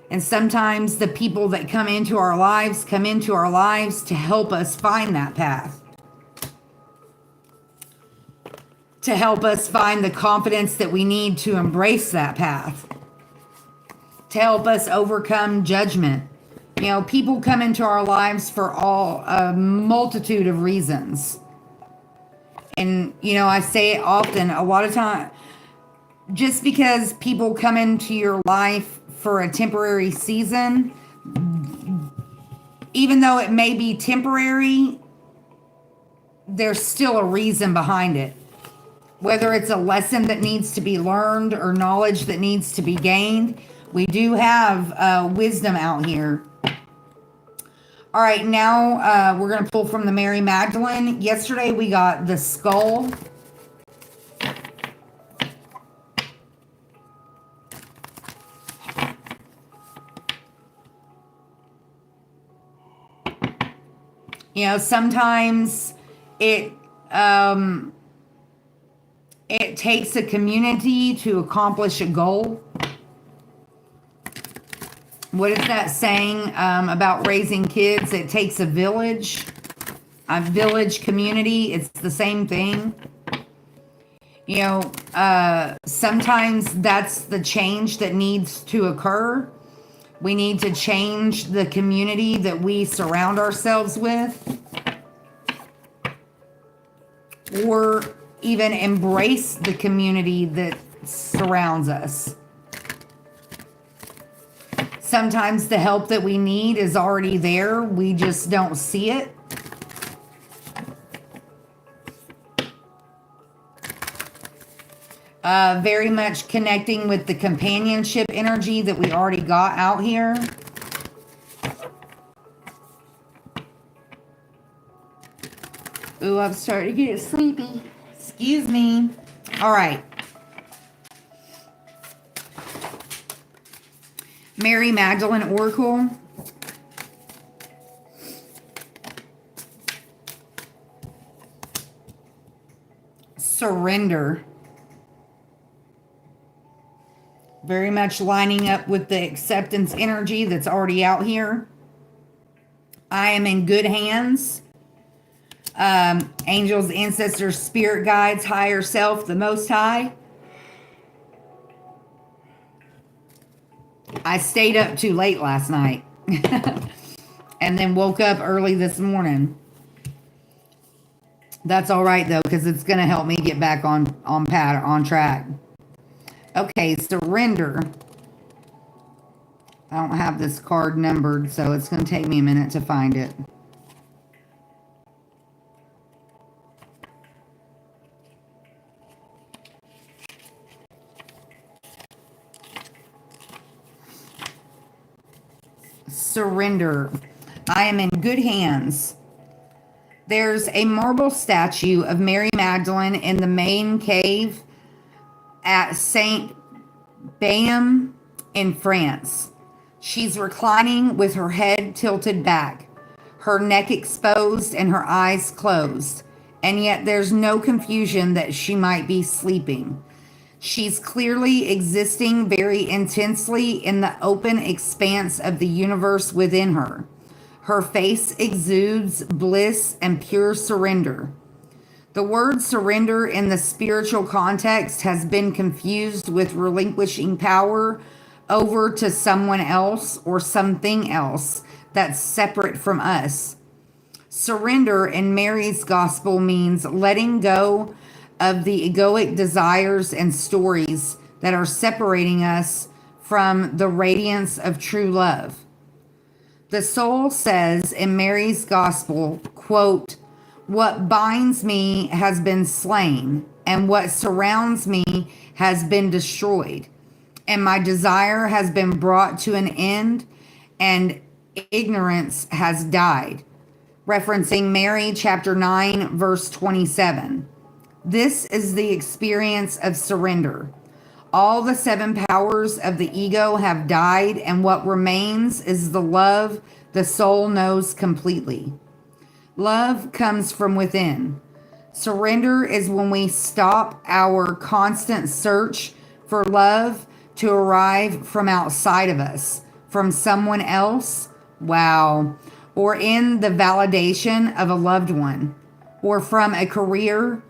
And sometimes the people that come into our lives to help us find that path. to help us find the confidence that we need to embrace that path, to help us overcome judgment. You know, people come into our lives for a multitude of reasons. And, you know, I say it often, a lot of time, just because people come into your life for a temporary season, even though it may be temporary, there's still a reason behind it. Whether it's a lesson that needs to be learned or knowledge that needs to be gained, we do have wisdom out here. All right, now we're going to pull from the Mary Magdalene. Yesterday we got the skull. You know, sometimes it takes a community to accomplish a goal. What is that saying about raising kids? It takes a village community. It's the same thing. You know, sometimes that's the change that needs to occur. We need to change the community that we surround ourselves with, or even embrace the community that surrounds us. Sometimes the help that we need is already there. We just don't see it. Very much connecting with the companionship energy that we already got out here. Ooh, I'm starting to get sleepy. Excuse me. All right. Mary Magdalene Oracle. Surrender. Very much lining up with the acceptance energy that's already out here. I am in good hands. Angels, ancestors, spirit guides, higher self, the Most High. I stayed up too late last night and then woke up early this morning. That's all right though, because it's going to help me get back on track. Okay, surrender. I don't have this card numbered, so it's going to take me a minute to find it. Surrender. I am in good hands. There's a marble statue of Mary Magdalene in the main cave at Saint Bayam in France. She's reclining with her head tilted back, her neck exposed and her eyes closed, and yet there's no confusion that she might be sleeping. She's clearly existing very intensely in the open expanse of the universe within her. Her face exudes bliss and pure surrender. The word surrender in the spiritual context has been confused with relinquishing power over to someone else or something else that's separate from us. Surrender in Mary's gospel means letting go of the egoic desires and stories that are separating us from the radiance of true love. The soul says in Mary's gospel, quote, "What binds me has been slain, and what surrounds me has been destroyed, and my desire has been brought to an end, and ignorance has died." Referencing Mary chapter 9, verse 27. This is the experience of surrender. All the seven powers of the ego have died, and what remains is the love the soul knows completely. Love comes from within. Surrender is when we stop our constant search for love to arrive from outside of us, from someone else, wow, or in the validation of a loved one, or from a career,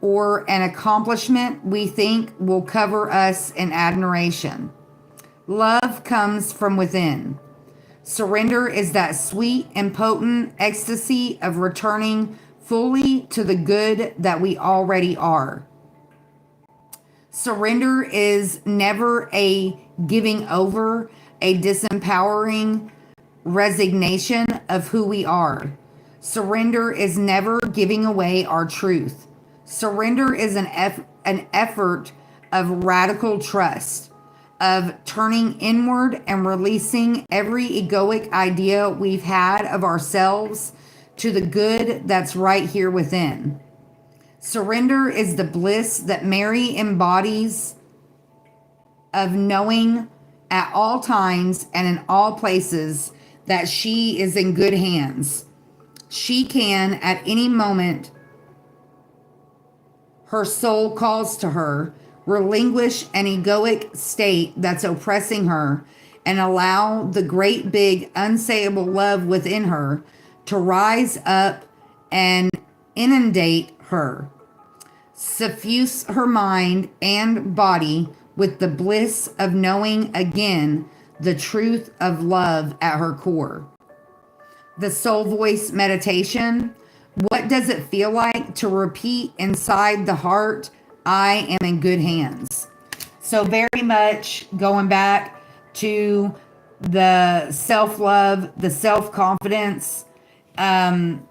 or an accomplishment we think will cover us in admiration. Love comes from within. Surrender is that sweet and potent ecstasy of returning fully to the good that we already are. Surrender is never a giving over, a disempowering resignation of who we are. Surrender is never giving away our truth. Surrender is an effort of radical trust, of turning inward and releasing every egoic idea we've had of ourselves to the good that's right here within. Surrender is the bliss that Mary embodies of knowing at all times and in all places that she is in good hands. She can, at any moment her soul calls to her, relinquish an egoic state that's oppressing her and allow the great big unsayable love within her to rise up and inundate her, suffuse her mind and body with the bliss of knowing again the truth of love at her core. The soul voice meditation. What does it feel like to repeat inside the heart, I am in good hands? So very much going back to the self-love, the self-confidence, the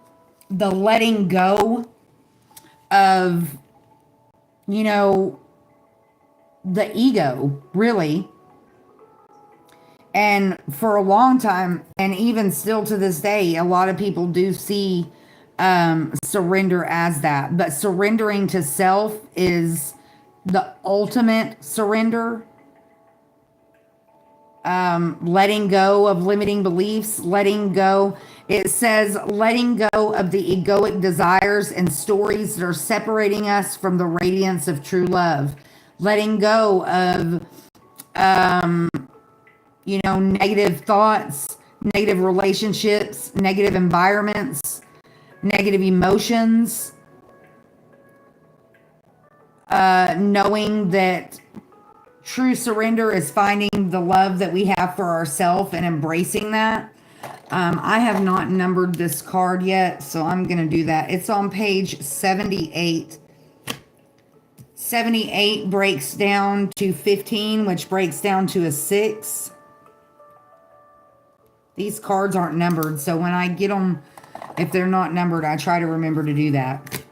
letting go of, the ego, really. And for a long time, and even still to this day, a lot of people do see surrender as that. But surrendering to self is the ultimate surrender. Letting go of limiting beliefs, letting go. It says letting go of the egoic desires and stories that are separating us from the radiance of true love. Letting go of, negative thoughts, negative relationships, negative environments, negative emotions. Knowing that true surrender is finding the love that we have for ourselves and embracing that. I have not numbered this card yet, so I'm going to do that. It's on page 78. 78 breaks down to 15, which breaks down to a 6. These cards aren't numbered, so when I get them, if they're not numbered, I try to remember to do that.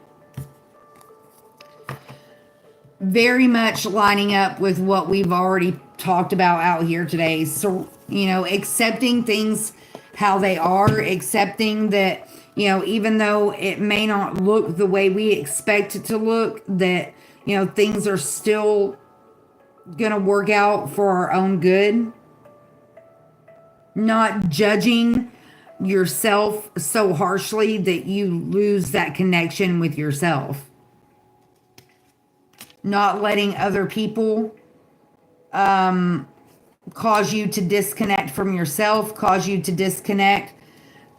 Very much lining up with what we've already talked about out here today. So, accepting things how they are, accepting that, even though it may not look the way we expect it to look, that, things are still going to work out for our own good. Not judging yourself so harshly that you lose that connection with yourself. Not letting other people cause you to disconnect from yourself, cause you to disconnect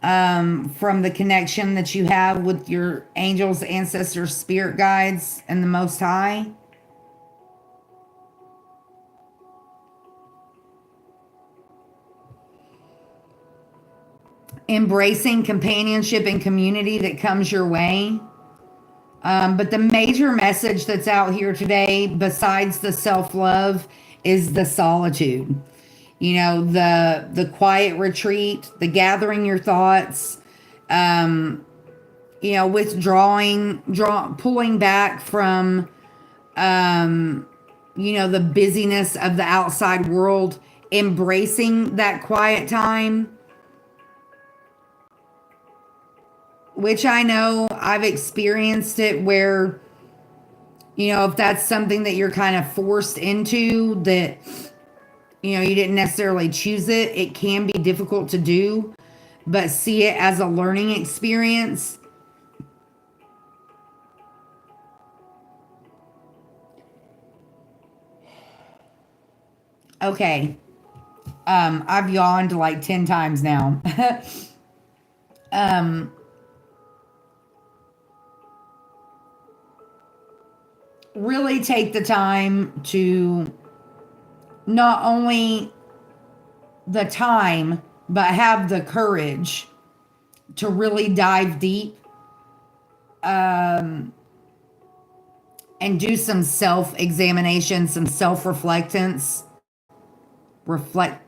from the connection that you have with your angels, ancestors, spirit guides, and the Most High. Embracing companionship and community that comes your way. But the major message that's out here today, besides the self-love, is the solitude. The quiet retreat, the gathering your thoughts, withdrawing, pulling back from, the busyness of the outside world, embracing that quiet time. Which I know I've experienced it where, if that's something that you're kind of forced into, that, you didn't necessarily choose it, it can be difficult to do, but see it as a learning experience. Okay. I've yawned like 10 times now. really take the time to not only the time, but have the courage to really dive deep, and do some self-examination, some self-reflectance. Reflect,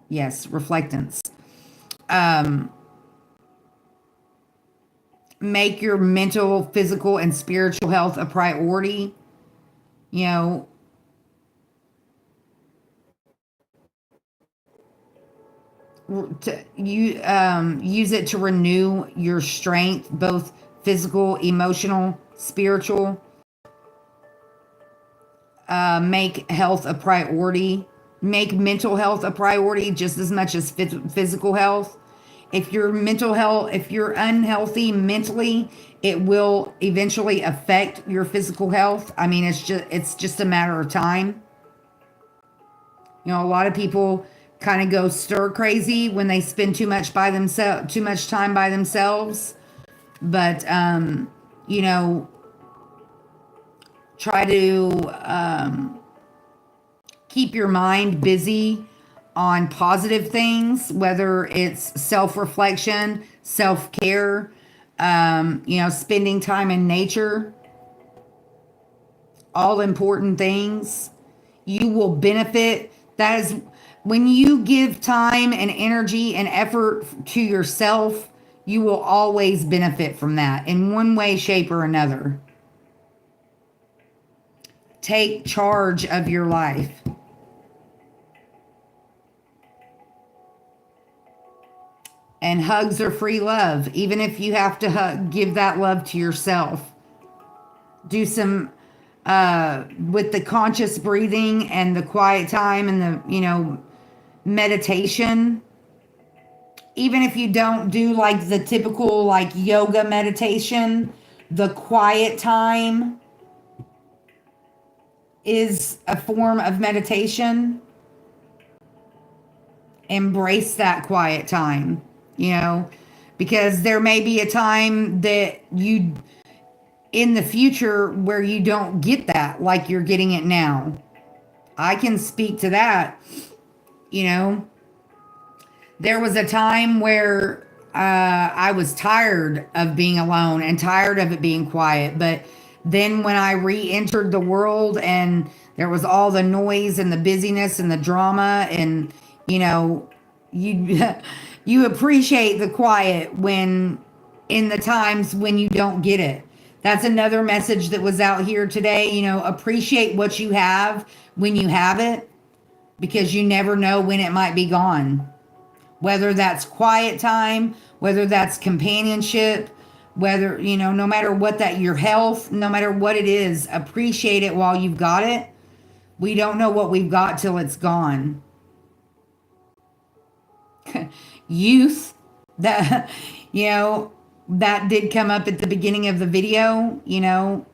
yes, reflectance. Um, make your mental, physical, and spiritual health a priority. You know, use it to renew your strength, both physical, emotional, spiritual. Make health a priority. Make mental health a priority just as much as physical health. If if you're unhealthy mentally, it will eventually affect your physical health. I mean, it's just a matter of time. You know, a lot of people kind of go stir crazy when they spend too much time by themselves. But you know, try to keep your mind busy on positive things, whether it's self-reflection, self-care, you know, spending time in nature, all important things. You will benefit. That is when you give time and energy and effort to yourself, you will always benefit from that in one way, shape, or another. Take charge of your life. And hugs are free love, even if you have to give that love to yourself. Do some with the conscious breathing and the quiet time and the, you know, meditation. Even if you don't do like the typical like yoga meditation, the quiet time is a form of meditation. Embrace that quiet time, you know, because there may be a time that you in the future where you don't get that like you're getting it now. I can speak to that. You know, there was a time where I was tired of being alone and tired of it being quiet. But then when I re-entered the world and there was all the noise and the busyness and the drama, and you know, you you appreciate the quiet when in the times when you don't get it. That's another message that was out here today. You know, appreciate what you have when you have it, because you never know when it might be gone. Whether that's quiet time, whether that's companionship, whether, you know, no matter what that, your health, no matter what it is, appreciate it while you've got it. We don't know what we've got till it's gone. Youth, that, you know, that did come up at the beginning of the video, you know,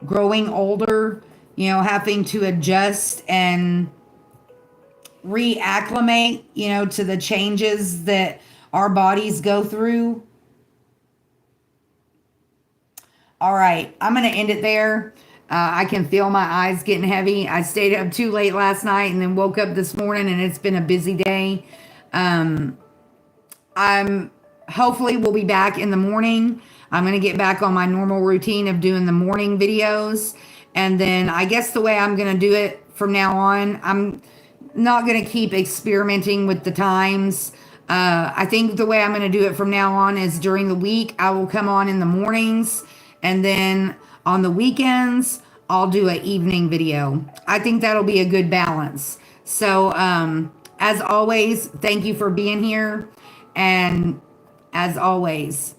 growing older, you know, having to adjust and reacclimate, you know, to the changes that our bodies go through. All right, I'm going to end it there. I can feel my eyes getting heavy. I stayed up too late last night and then woke up this morning, and it's been a busy day. I'm hopefully we'll be back in the morning. I'm going to get back on my normal routine of doing the morning videos. And then I guess the way I'm going to do it from now on, I'm not going to keep experimenting with the times. I think the way I'm going to do it from now on is during the week, I will come on in the mornings. And then on the weekends, I'll do an evening video. I think that'll be a good balance. So, as always, thank you for being here. And as always,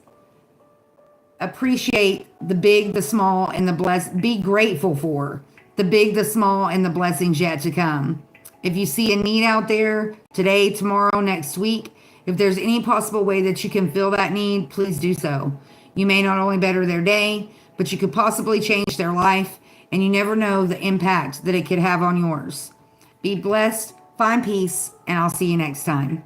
appreciate the big, the small, and the blessed. Be grateful for the big, the small, and the blessings yet to come. If you see a need out there today, tomorrow, next week, if there's any possible way that you can fill that need, please do so. You may not only better their day, but you could possibly change their life, and you never know the impact that it could have on yours. Be blessed, find peace, and I'll see you next time.